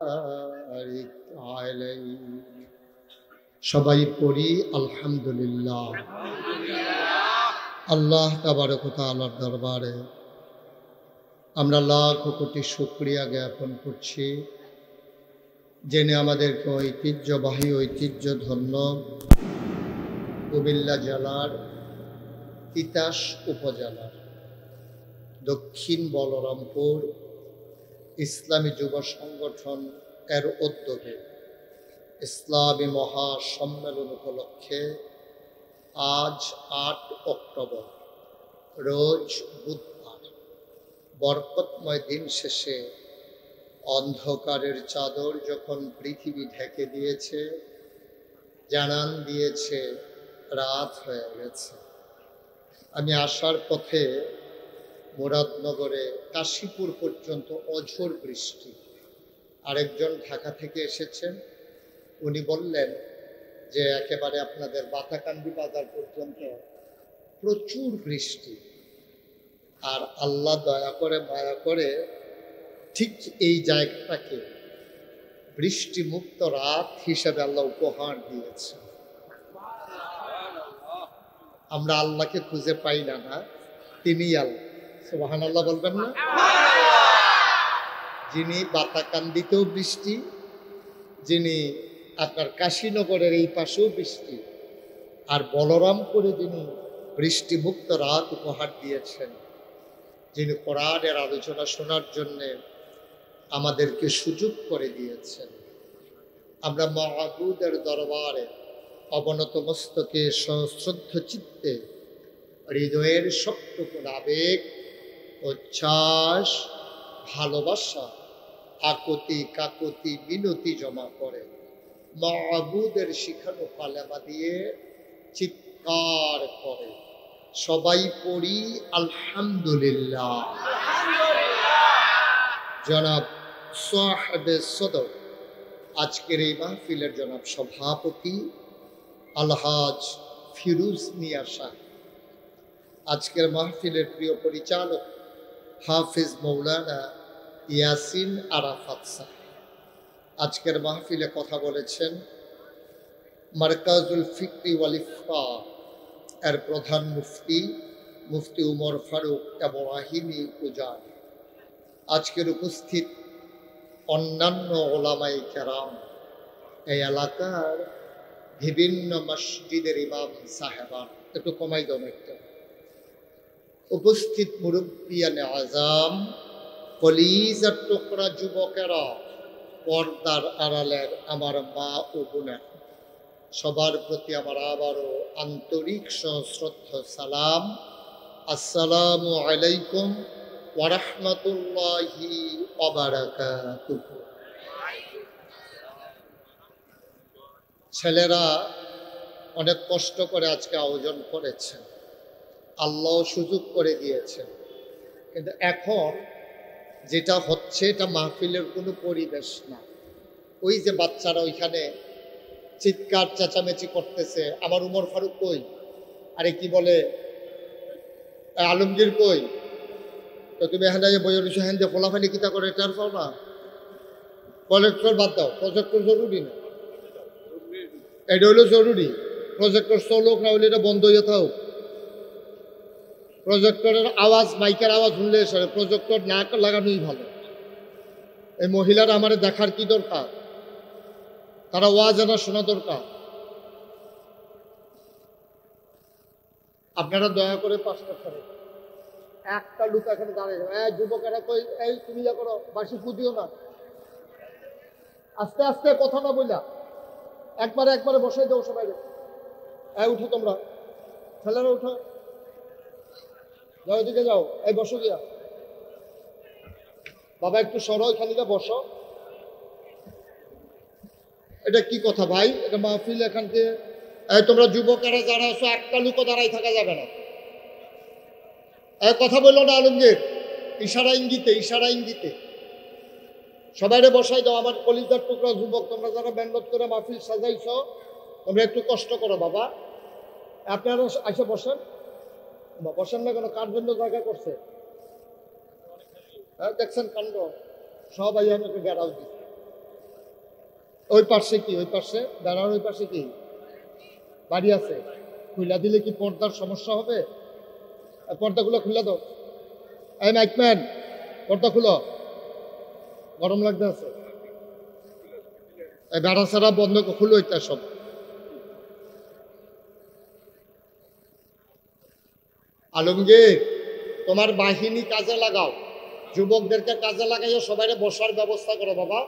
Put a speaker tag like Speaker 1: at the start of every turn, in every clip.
Speaker 1: وبارك عليه সবাই পড়ি আলহামদুলিল্লাহ। আল্লাহ তাবারক ওয়া তাআলার দরবারে আমরা লাখ কোটি শুকরিয়া জ্ঞাপন করছি, যিনি আমাদেরকে ঐতিহ্যধন্য কুমিল্লা জেলার তিতাস উপজেলার দক্ষিণ বলরামপুর ইসলামী যুব সংগঠন এর উদ্যোগে ইসলামী মহাসম্মেলন উপলক্ষে আজ ৮ অক্টোবর রোজ বুধবার বরকতময় দিন শেষে অন্ধকারের চাদর যখন পৃথিবী ঢেকে দিয়েছে, জানান দিয়েছে রাত হয়ে গেছে। আমি আসার পথে মুরাদনগরে কাশীপুর পর্যন্ত অঝোর বৃষ্টি। আরেকজন ঢাকা থেকে এসেছেন, উনি বললেন যে একেবারে আপনাদের বাতাকান্দি বাজার পর্যন্ত প্রচুর বৃষ্টি। আর আল্লাহ দয়া করে মায়া করে ঠিক এই জায়গাটাকে বৃষ্টি মুক্ত রাত হিসেবে আল্লাহ উপহার দিয়েছে। আমরা আল্লাহকে খুঁজে পাই না, তিনি আল্লাহ। সুবহানাল্লাহ বলবেন না? যিনি বাতাকান্দিতেও বৃষ্টি, যিনি আপনার কাশীনগরের এই পাশেও বৃষ্টি, আর বলরামপুরে যিনি বৃষ্টি মুক্ত রাত উপহার দিয়েছেন, যিনি কোরআনের আলোচনা শোনার জন্যে আমাদেরকে সুযোগ করে দিয়েছেন। আমরা মাহবুদের দরবারে অবনত মস্তকে সশ্রদ্ধ চিত্তে হৃদয়ের সবটুকু আবেগ, উচ্ছ্বাস, ভালোবাসা, আকুতি কাকুতি মিনতি জমা করে মাহবুদের শিখানো কালেমা দিয়ে চিৎকার করে সবাই পড়ি আলহামদুলিল্লাহ। জনাব সাহেবে সদর, আজকের এই মাহফিলের জনাব সভাপতি আলহাজ ফিরুজ মিয়া শাহ, আজকের মাহফিলের প্রিয় পরিচালক হাফিজ মৌলানা ইয়াসিন আরাফাত সাহেব, আজকের মাহফিলে কথা বলেছেন মারকাজুল ফিকরি ওয়াল ইফতা এর প্রধান মুফতি উমর ফারুক ইব্রাহিমি উজানি। আজকের উপস্থিত অন্যান্য ওলামায়ে কেরাম, এই এলাকার বিভিন্ন মসজিদের ইমাম সাহেবান, একটু কমাই দাও একটা, উপস্থিত মুরব্বিয়ানে আজাম, কলিজার টুকরা যুবকেরা, পর্দার আড়ালের আমার মা ও বোনেরা, সবার প্রতি আমার আবারও আন্তরিক সশ্রদ্ধ সালাম। আসসালামু আলাইকুম ওয়া রাহমাতুল্লাহি ওয়া বারাকাতুহু। ছেলেরা অনেক কষ্ট করে আজকে আয়োজন করেছেন, আল্লাহ সুযোগ করে দিয়েছেন, কিন্তু এখন যেটা হচ্ছে এটা মাহফিলের কোনো পরিবেশ না। ওই যে বাচ্চারা ওইখানে চিৎকার চেঁচামেচি করতেছে, আমার উমর ফারুক কই, আরে কি বলে আলমগীর কই, তো তুমি এখানে বইয়ের হ্যান যে ফলাফালি কিতা করে এটার পাও না। প্রজেক্টর বাদ দাও, প্রজেক্টর জরুরি না, এটা হইলো জরুরি। প্রজেক্টর চলুক, না হলে এটা বন্ধ হয়ে থাকুক। প্রজেক্টরের আওয়াজ, মাইকের আওয়াজ শুনলে সরে, প্রজেক্টর না লাগানোই ভালো। এই মহিলারা আমার দেখার কি দরকার, তারা ওয়াজ না শোনা দরকার। আপনারা দয়া করে পাঁচটা করে একটা লোক এখানে দাঁড়িয়ে, যুবকেরা কই, এই তুমি যা করো, বাসি পুজিও না, আস্তে আস্তে কথা না বললা, একবারে বসাই দেবো সবাই। উঠো তোমরা, ছেলেরা উঠো, যাও এদিকে যাও, এই বসো গিয়া, বাবা একটু সরো, খানিকা বসো। এটা কি কথা ভাই, এটা মাহফিল। এখান থেকে তোমরা যুবকেরা যারা আছো, একটা লোকও দাঁড়াই থাকা যাবে না, কথা বললো না আলমগীর, ইশারা ইঙ্গিতে সবাইরে বসাই দাও। আমার কলিজার টুকরা যুবক, তোমরা যারা মেহনত করে মাহফিল সাজাইছ, তোমরা একটু কষ্ট করো বাবা। আপনারা এসে বসেন, বসেন না কেন, কার জন্য জায়গা করছে? দেখছেন কাণ্ড, সবাই আমাকে গেরাও দিচ্ছে। ওই পাশে কি, ওই পাশে বেড়ার ওই পাশে কি বাড়ি আছে? খুলে দিলে কি পর্দার সমস্যা হবে? পর্দাগুলো খুলে দাও। এই মাইকম্যান, পর্দা খুলো, গরম লাগতে আছে। এই বেড়া ছাড়া বন্ধ খুলো এটা সব। আলমগীর, তোমার বাহিনী কাজে লাগাও, যুবকদেরকে কাজে লাগাইও, সবাই বসার ব্যবস্থা করো বাবা।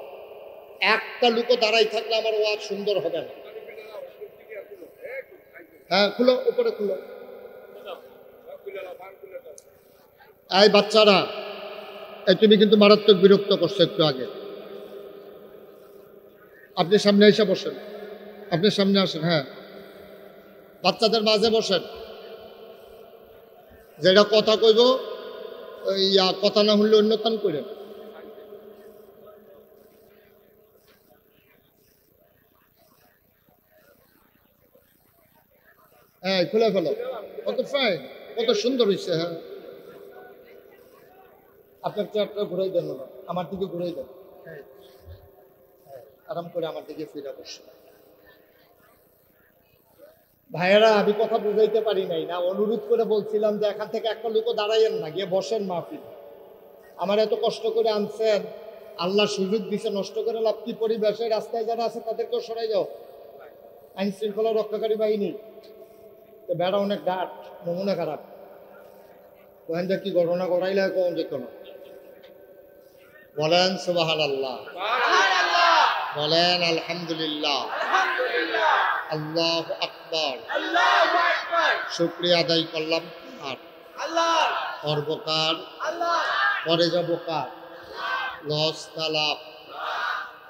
Speaker 1: একটা লোকও দাঁড়াই থাকলে আমার ওয়াজ সুন্দর হবে না। হ্যাঁ খুলো, উপরে খুলো। এই বাচ্চারা, এই তুমি কিন্তু মারাত্মক বিরক্ত করছো একটু আগে। আপনি সামনে এসে বসেন, আপনি সামনে আসেন। হ্যাঁ, বাচ্চাদের মাঝে বসেন। যেটা কথা কইব কথা না হলে অন্যতম করেন। হ্যাঁ খুলে ফেলো, কত ফাইন, কত সুন্দর হয়েছে। হ্যাঁ, আপনার চেয়ারটা ঘুরাই দেন না, আমার দিকে ঘুরাই দেন। হ্যাঁ, আরাম করে আমার দিকে ফিরে বসে। ভাইয়েরা, আমি কথা বুঝাইতে পারি নাই না, অনুরোধ করে বলছিলাম যে এখান থেকে একটা লোকও দাঁড়াইয়েন না, গিয়ে বসেন মাহফিল। আমার এত কষ্ট করে আনছেন, আল্লাহ সুযোগ দিছে, নষ্ট করে লাভ কি? পরিবেশে রাস্তায় যারা আছে তাদেরকেও সরাই যাও। আইন শৃঙ্খলা রক্ষাকারী বাহিনী বেড়া অনেক ডাট, নমুনা খারাপ। ওখান থেকে কি ঘটনা ঘটাইলে কখন যেত না। বলেন সুবহানাল্লাহ, বলেন আলহামদুলিল্লাহ, আল্লাহু আকবার। শুকরিয়া আদায় করলাম আল্লাহর, পরবকার পরে যাব কার? লস না লাভ?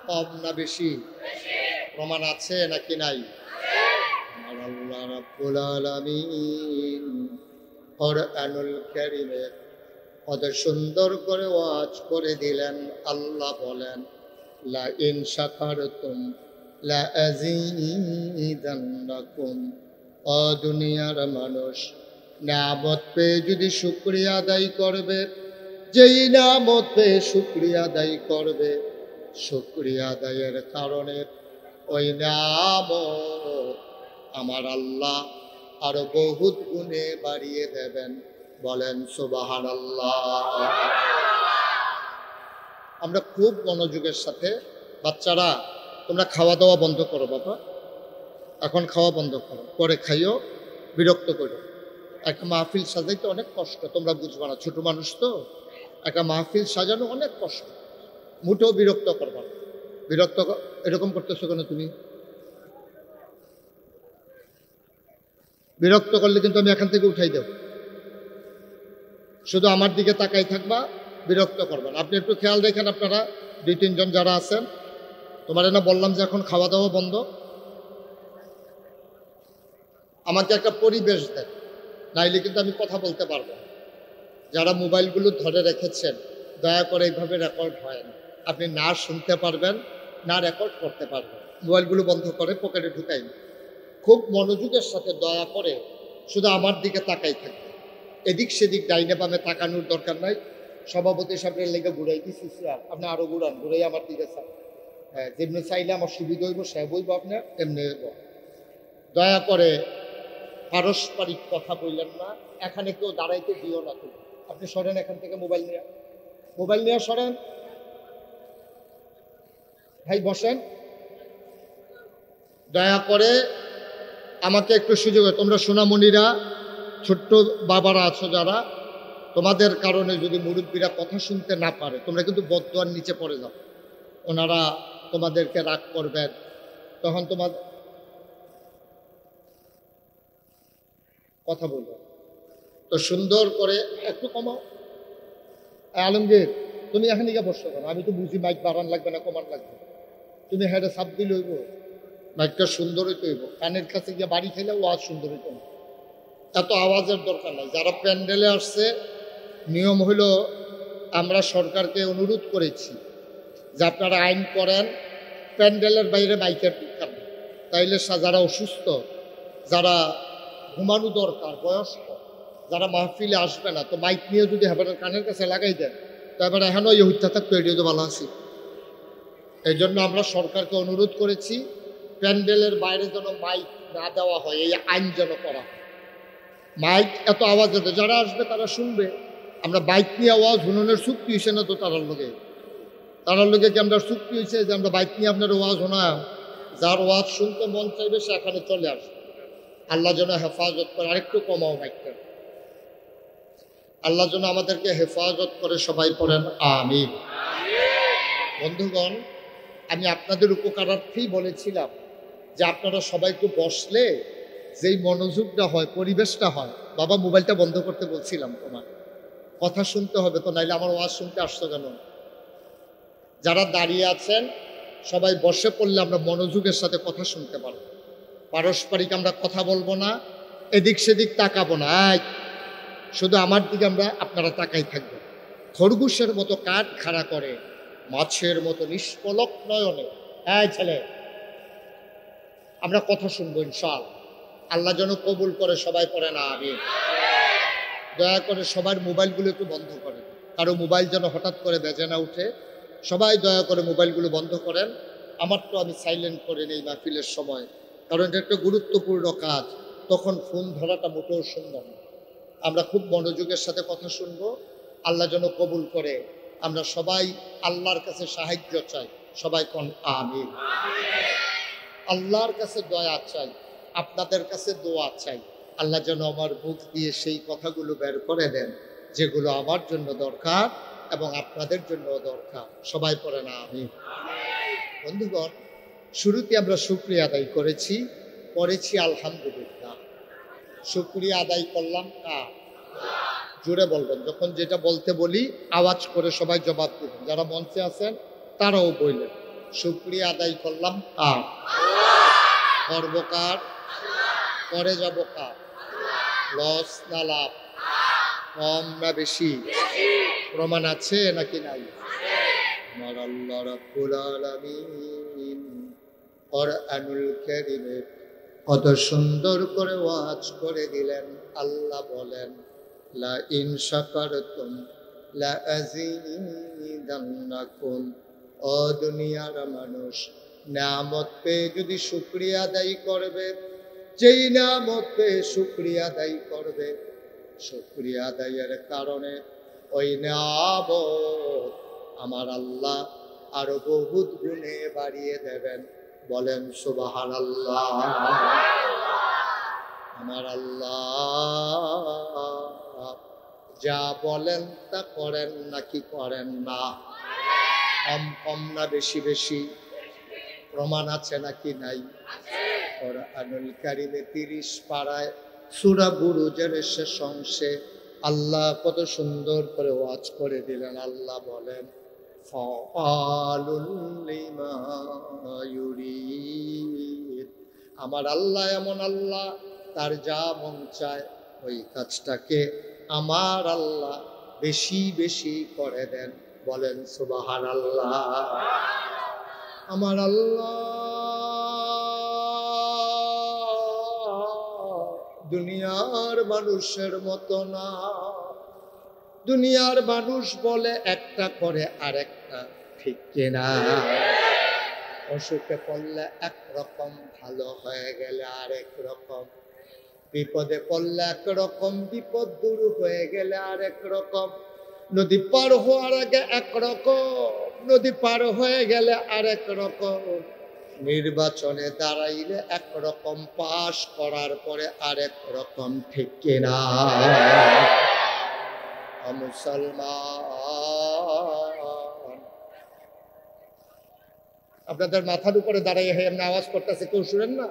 Speaker 1: কম না বেশি? প্রমাণ আছে নাকি নাই? আমার আল্লাহ রাব্বুল আলামিন কুরআনুল কারীমে কত সুন্দর করে ওয়াজ করে দিলেন। আল্লাহ বলেন, লা ইন শাকারতুম লা আযীদান্নাকুম। ও দুনিয়ার মানুষ, নিয়ামত পেয়ে যদি শুকরিয়া আদায় করবে, যেই নিয়ামত পেয়ে শুকরিয়া আদায় করবে, শুকরিয়া আদায়ের কারণে ওই নিয়ামত আমার আল্লাহ আরো বহুত গুণে বাড়িয়ে দেবেন। বলেন সুবহানাল্লাহ। আমরা খুব মনোযোগের সাথে, বাচ্চারা তোমরা খাওয়া দাওয়া বন্ধ করো বাবা, এখন খাওয়া বন্ধ করো, পরে খাইও, বিরক্ত করো। একটা মাহফিল সাজাইতে অনেক কষ্ট, তোমরা বুঝবা না, ছোট মানুষ তো। একটা মাহফিল সাজানো অনেক কষ্ট, মুঠেও বিরক্ত করবা না। বিরক্ত এরকম করতেছো কেন তুমি? বিরক্ত করলে কিন্তু আমি এখান থেকে উঠাই দেব। শুধু আমার দিকে তাকাই থাকবা, বিরক্ত করবেন। আপনি একটু খেয়াল রেখেন, আপনারা 2-3 জন যারা আছেন, তোমার না বললাম যে এখন খাওয়া দাওয়া বন্ধ। আমাকে একটা পরিবেশ দেন, নাইলে কিন্তু আমি কথা বলতে পারবো না। যারা মোবাইলগুলো ধরে রেখেছেন, দয়া করে এইভাবে রেকর্ড হয় না। আপনি না শুনতে পারবেন, না রেকর্ড করতে পারবেন। মোবাইলগুলো বন্ধ করে পকেটে ঢুকাই। খুব মনোযোগের সাথে দয়া করে শুধু আমার দিকে তাকাই থাকবে। এদিক সেদিক ডাইনে বামে তাকানোর দরকার নাই। সভাপতি সাহেবের লেগে ঘুরাই দিচ্ছি, আপনি আরো ঘুরান, ঘুরাই আমার দিকে চান। হ্যাঁ, যেমনি চাইলে আমার সুবিধা হইব, সে বইব, আপনার এমনি হইব। দয়া করে পারস্পরিক কথা বললেন না, এখানে কেউ দাঁড়াইতে দিও না। তুমি আপনি সরেন এখান থেকে, মোবাইল নিয়ে সরেন। ভাই বসেন, দয়া করে আমাকে একটু সুযোগ। তোমরা সোনামণিরা, ছোট্ট বাবারা আছো যারা, তোমাদের কারণে যদি মুরব্বীরা কথা শুনতে না পারে, তোমরা কিন্তু বদদোয়ার নিচে পড়ে যাও। ওনারা তোমাদেরকে রাগ করবেন, তখন তোমার কথা বলবে। তো সুন্দর করে একটু কমাও। আলমগীর, তুমি এখানে গিয়ে বসতে পারো, আমি তো বুঝি মাইক বাড়ান লাগবে না, কমান লাগবে। তুমি হেঁটে চাপ দিলে হইব, মাইকটা সুন্দর হইতে হইব। কানের কাছে গিয়ে বাড়ি খেলে ওয়াজ সুন্দর হইতো না। এত আওয়াজের দরকার নাই। যারা প্যান্ডেলে আসছে, নিয়ম হইল, আমরা সরকারকে অনুরোধ করেছি যে আপনারা আইন করেন, প্যান্ডেলের বাইরে মাইকের দরকার নেই। তাইলে যারা অসুস্থ, যারা ঘুমানো দরকার, বয়স্ক, যারা মাহফিলে আসবে না, তো মাইক নিয়ে যদি হেবারের কানের কাছে লাগাই দেন, তো এবার এখনও এই হত্যা থাকতো, এটিও তো ভালো আছি। এই জন্য আমরা সরকারকে অনুরোধ করেছি প্যান্ডেলের বাইরে যেন মাইক না দেওয়া হয়, এই আইন যেন করা হয়। মাইক এত আওয়াজ হতো, যারা আসবে তারা শুনবে। আমরা বাইক নিয়ে আওয়াজ হুননের চুক্তি হয়েছে না তো তারার লোকে কি আমরা চুক্তি হয়েছে যে আমরা বাইক নিয়ে আপনার ওয়াজ শোনা? যার ওয়াজ শুনতে মন চাইবে সে এখানে চলে আসবে। আল্লাহ যেন হেফাজত করে, আরেকটু কমাও মাইকটা। আল্লাহ যেন আমাদেরকে হেফাজত করে, সবাই পড়েন আমিন। বন্ধুগণ, আমি আপনাদের উপকারার্থেই বলেছিলাম যে আপনারা সবাই একটু বসলে যেই মনোযোগটা হয়, পরিবেশটা হয়। বাবা মোবাইলটা বন্ধ করতে বলছিলাম, তোমার কথা শুনতে হবে তো, নাইলে আমার ওয়াজ শুনতে আসছো কেন? যারা দাঁড়িয়ে আছেন সবাই বসে পড়লে আমরা মনোযোগের সাথে কথা শুনতে পারবো। পারস্পরিক আমরা কথা বলবো না, এদিক সেদিক তাকাবো না, শুধু আমার দিকে আপনারা তাকাই থাকবেন। খরগোশের মতো কাঠ খাড়া করে, মাছের মতো নিষ্পলক নয়নে ছেলে আমরা কথা শুনবো ইনশাআল্লাহ। আল্লাহ যেন কবুল করে, সবাই পড়ে না আমিন। দয়া করে সবার মোবাইলগুলো একটু বন্ধ করেন, কারো মোবাইল যেন হঠাৎ করে বেজে না উঠে। সবাই দয়া করে মোবাইলগুলো বন্ধ করেন। আমার তো আমি সাইলেন্ট করে নেই মাহফিলের সময়, কারণ এটা একটা গুরুত্বপূর্ণ কাজ, তখন ফোন ধরাটা মোটেও সুন্দর না। আমরা খুব মনোযোগের সাথে কথা শুনবো। আল্লাহ যেন কবুল করে। আমরা সবাই আল্লাহর কাছে সাহায্য চাই, সবাই কোন আমিন। আল্লাহর কাছে দয়া চাই, আপনাদের কাছে দোয়া চাই। আল্লাহ যেন আমার মুখ দিয়ে সেই কথাগুলো বের করে দেন যেগুলো আমার জন্য দরকার এবং আপনাদের জন্য দরকার, সবাই পড়ে না আমিন। বন্ধুগণ, শুরুতে আমরা শুকরিয়া আদায় করেছি আলহামদুলিল্লাহ। শুকরিয়া আদায় করলাম কার? জোরে বলবেন, যখন যেটা বলতে বলি আওয়াজ করে সবাই জবাব দেবেন। যারা মঞ্চে আছেন তারাও বললেন, শুকরিয়া আদায় করলাম কার? করব কার? করে যাব কার? লস না লাভ? কম না বেশি? প্রমাণ আছে নাকি নাই? আমার আল্লাহ রাব্বুল আলামিন কুরআনুল কারীমে কত সুন্দর করে ওয়াজ করে দিলেন। আল্লাহ বলেন, লা ইন শাকারতুম লা আযীদান্নাকুম। ও দুনিয়ার মানুষ, নিয়ামত পেয়ে যদি শুকরিয়া আদায় করবে, যেই নিয়ামত পেয়ে শুকরিয়া আদায় করবে, শুকরিয়া আদায়ের কারণে ওই নিয়ামত আমার আল্লাহ আরো বহুত গুণে বাড়িয়ে দেবেন। বলেন সুবহানাল্লাহ। আমার আল্লাহ যা বলেন তা করেন নাকি করেন না? কম না বেশি বেশি? প্রমাণ আছে নাকি নাই? কুরআনুল কারীমে 30 পারায় সূরা বুরুজের শেষ অংশে আল্লাহ কত সুন্দর করে ওয়াজ করে দিলেন। আল্লাহ বলেন, ফাআলুল লিমা ইউরিদ। আমার আল্লাহ এমন আল্লাহ, তার যা মন চায় ওই কাজটাকে আমার আল্লাহ বেশি বেশি করে দেন। বলেন সুবহানাল্লাহ। আমার আল্লাহ দুনিয়ার মানুষের মতো না। দুনিয়ার মানুষ বলে একটা করে আরেকটা, ঠিক কিনা? অসুখে পড়লে একরকম, ভালো হয়ে গেলে আরেক রকম। বিপদে পড়লে একরকম, বিপদ দূর হয়ে গেলে আরেক রকম। নদী পার হওয়ার আগে একরকম, নদী পার হয়ে গেলে আরেক রকম। নির্বাচনে দাঁড়াইলে একরকম, পাশ করার পরে আরেক রকম, ঠিক কিনা? মুসলমান, আপনাদের মাথার উপরে দাঁড়াইয়ে এমনি আওয়াজ করতেছে, কেউ শুনেন না?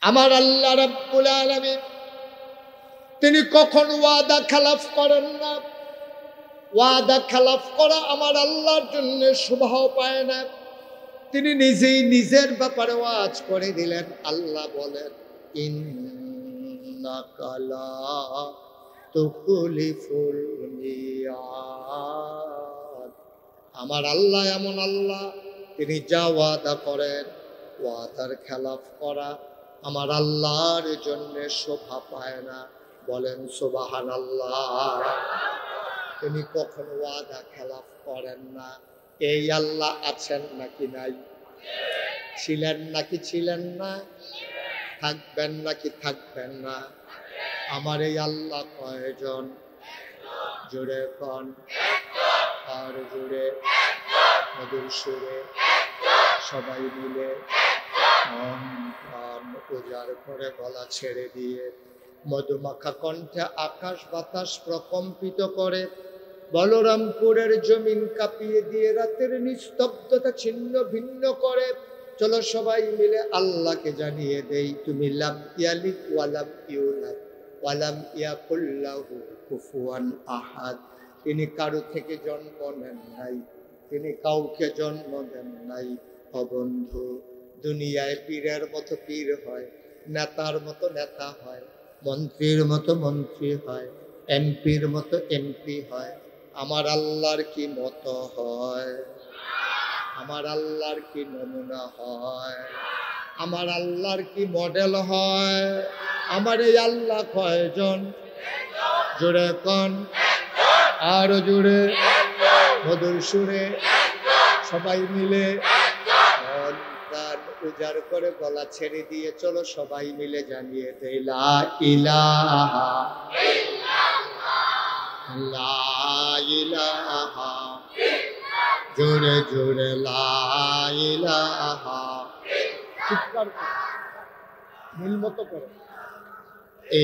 Speaker 1: আমার আল্লাহ রাব্বুল আলামিন তিনি কখন ওয়াদা খেলাফ করেন না। ওয়াদা খেলাফ করা আমার আল্লাহর জন্য শোভা পায় না। তিনি নিজেই নিজের ব্যাপারে ওয়াজ করে দিলেন। আল্লাহ বলেন, ইন্নাকা লা তুখলিফুল মিয়াদ। আমার আল্লাহ এমন আল্লাহ, তিনি যা ওয়াদা করেন, ওয়াদার খেলাফ করা আমার আল্লাহর জন্য শোভা পায় না। বলেন সুবহানাল্লাহ। তিনি কখনো ওয়াদা খেলাফ করেন না। এই আল্লাহ আছেন নাকি নাই? ছিলেন নাকি ছিলেন না? থাকবেন নাকি থাকবেন না? আমার এই আল্লাহ কয়জন? জোরে কন, আর জোরে, মধুর সুরে, সবাই মিলে মন প্রাণ উজাড় করে গলা ছেড়ে দিয়ে মধুমাখা কণ্ঠে আকাশ বাতাস প্রকম্পিত করে, বলরামপুরের জমিন কাঁপিয়ে দিয়ে রাতের নিস্তব্ধতা ছিন্ন ভিন্ন করে। চলো সবাই মিলে আল্লাহকে জানিয়ে দেই, তুমি লাম ইয়ালিদ ওয়ালাম ইউলাদ ওয়ালাম ইয়াকুল লাহু কুফুয়ান আহাদ। তিনি কারো থেকে জন্ম নেন নাই, তিনি কাউকে জন্ম দেন নাই। ও বন্ধু, দুনিয়ায় পীরের মতো পীর হয়, নেতার মতো নেতা হয়, মন্ত্রীর মতো মন্ত্রী হয়, এমপির মতো এমপি হয়। আমার আল্লাহর কি মতো হয়? আমার আল্লাহর কি নমুনা হয়? আমার আল্লাহর কি মডেল হয়? আমার এই আল্লাহ কয়জন? জোরে কন, আরো জোরে, মধুর সুরে, সবাই মিলে মন প্রাণ উজাড় করে গলা ছেড়ে দিয়ে চলো সবাই মিলে জানিয়ে দেই, লা ইলাহা লা ইলাহা, জোরে জোরে লা ইলাহা, চিৎকার করে, মিল মতো করে,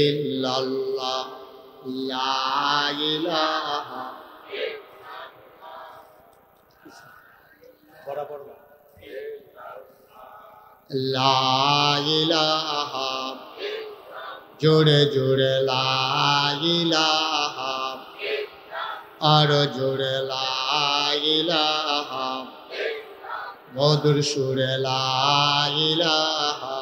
Speaker 1: ইল্লাল্লাহ লা ইলাহা, বরাবর লা ইলাহা, জোরে জোরে লা ইলাহা, আরো জোরে লা ইলাহা, মধুর সুরে লা ইলাহা।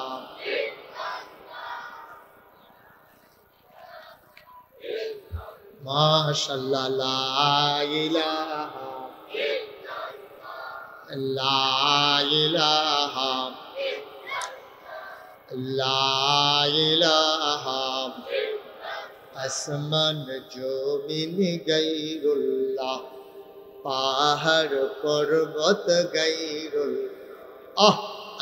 Speaker 1: মাশাআল্লাহ লা ইলাহা লা ইলাহা লা ইলাহা, আসমান জমিন গায়রুল্লাহ, পাহাড় পর্বত গায়রুল্লাহ,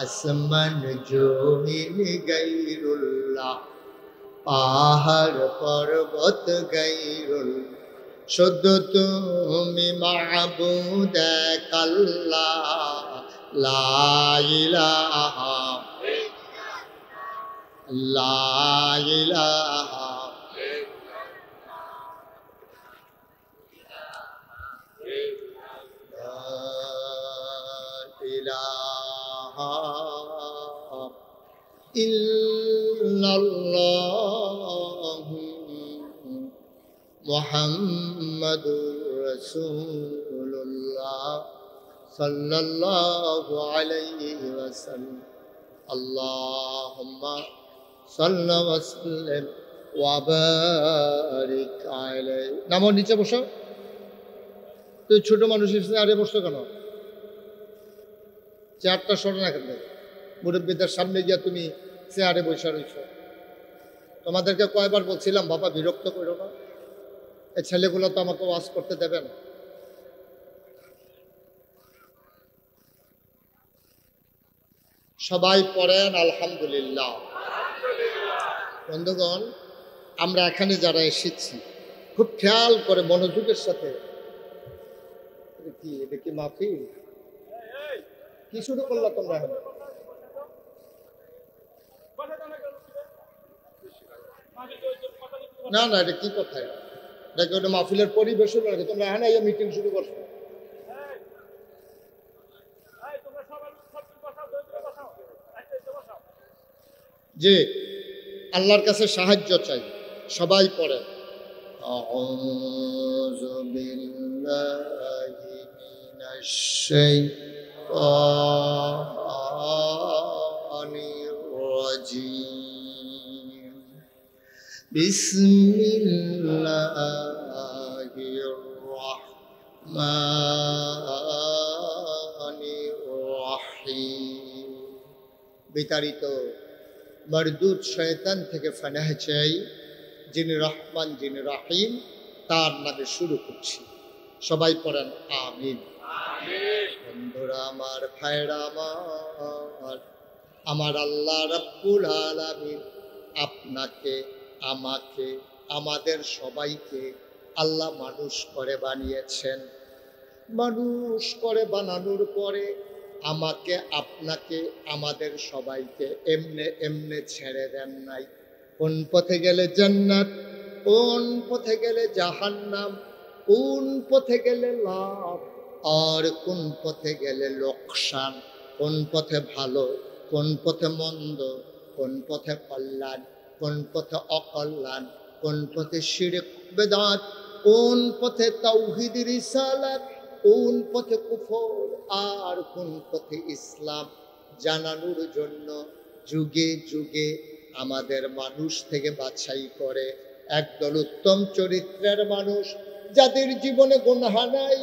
Speaker 1: আসমান জমিন গায়রুল্লাহ, পাহাড় পর্বত গায়রুল্লাহ, শুধু তুমি মাবুদ এক আল্লাহ, লা ইলাহা লা ইলাহা ইলাহা ইল্লাল্লাহু মুহাম্মাদুর রাসূলুল্লাহ সাল্লাল্লাহু আলাইহি ওয়াসাল্লাম। আল্লাহুম্মা সাল্লি ওয়া সাল্লিম ওয়া বারিক আলাইহি। নামো, নিচে বসো। তুই ছোট মানুষের চেয়ারে বসছো কেন? চেয়ারটা সরে না কেন? মুরব্বীদের সামনে গিয়া তুমি চেয়ারে বসে রয়েছ। তোমাদেরকে কয়বার বলছিলাম বাবা বিরক্ত করো না, এই ছেলেগুলো তো আমাকে ওয়াজ করতে দেবে না। সবাই পড়েন আলহামদুলিল্লাহ। বন্ধুগণ, আমরা এখানে যারা এসেছি খুব খেয়াল করে মনোযোগের সাথে, এটা কি মাহফিল? কি শুরু করলা তোমরা? এখন না না, এটা কি কথায়? দেখো, ওটা মাহফিলের পরিবেশ হলো নাকি? তোমরা এখন এই মিটিং শুরু করছো। যে আল্লাহর কাছে সাহায্য চাই, সবাই পড়ে আউযু বিল্লাহি মিনাশ শাইতানির রাজীম, বিসমিল্লাহির রাহমানির রাহিম। বিতাড়িত মরদুদ শয়তান থেকে ফানাহ চাই, যিনি রহমান, যিনি রহিম, তার নামে শুরু করছি। সবাই পড়েন আমিন। বন্ধুরা আমার, ভাইরা আমার, আমার আল্লাহ রাব্বুল আলামিন আপনাকে, আমাকে, আমাদের সবাইকে আল্লাহ মানুষ করে বানিয়েছেন। মানুষ করে বানানোর পরে আমাকে, আপনাকে, আমাদের সবাইকে এমনে এমনে ছেড়ে দেন নাই। কোন পথে গেলে জান্নাত, কোন পথে গেলে জাহান্নাম, কোন পথে গেলে লাভ, আর কোন পথে গেলে লোকসান, কোন পথে ভালো, কোন পথে মন্দ, কোন পথে কল্যাণ, কোন পথে অকল্যাণ, কোন পথে শিরক বেদাত, কোন পথে তাওহীদ রিসালাত, কোন পথে কুফর, আর কোন পথে ইসলাম জানানোর জন্য যুগে যুগে আমাদের মানুষ থেকে বাছাই করে একদল উত্তম চরিত্রের মানুষ, যাদের জীবনে গুনাহ নাই,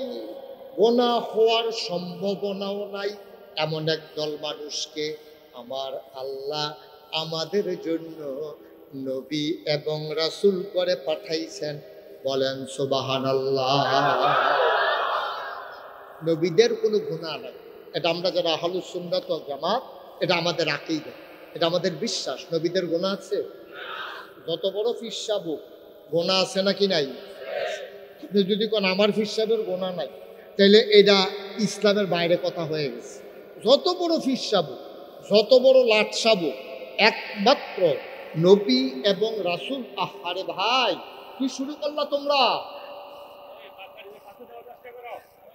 Speaker 1: গুনাহ হওয়ার সম্ভাবনাও নাই, এমন একদল মানুষকে আমার আল্লাহ আমাদের জন্য নবী এবং রাসূল করে পাঠাইছেন। বলেন সুবহানাল্লাহ। নবীদের কোনো গুনাহ নাই, এটা আমরা যারা আহলুস সুন্নাত ওয়াল জামাত, এটা আমাদের আকীদা, এটা আমাদের বিশ্বাস। নবীদের গুনাহ আছে? যত বড় পীর সাহেব গুনাহ আছে নাকি নাই? আপনি যদি কোন আমার পীর সাহেবের গুনাহ নাই, তাহলে এটা ইসলামের বাইরে কথা হয়ে গেছে। যত বড় পীর সাহেব, যত বড় লাট সাহেব, একমাত্র নবী এবং রাসূল। আহারে ভাই, কি শুরু করলা তোমরা?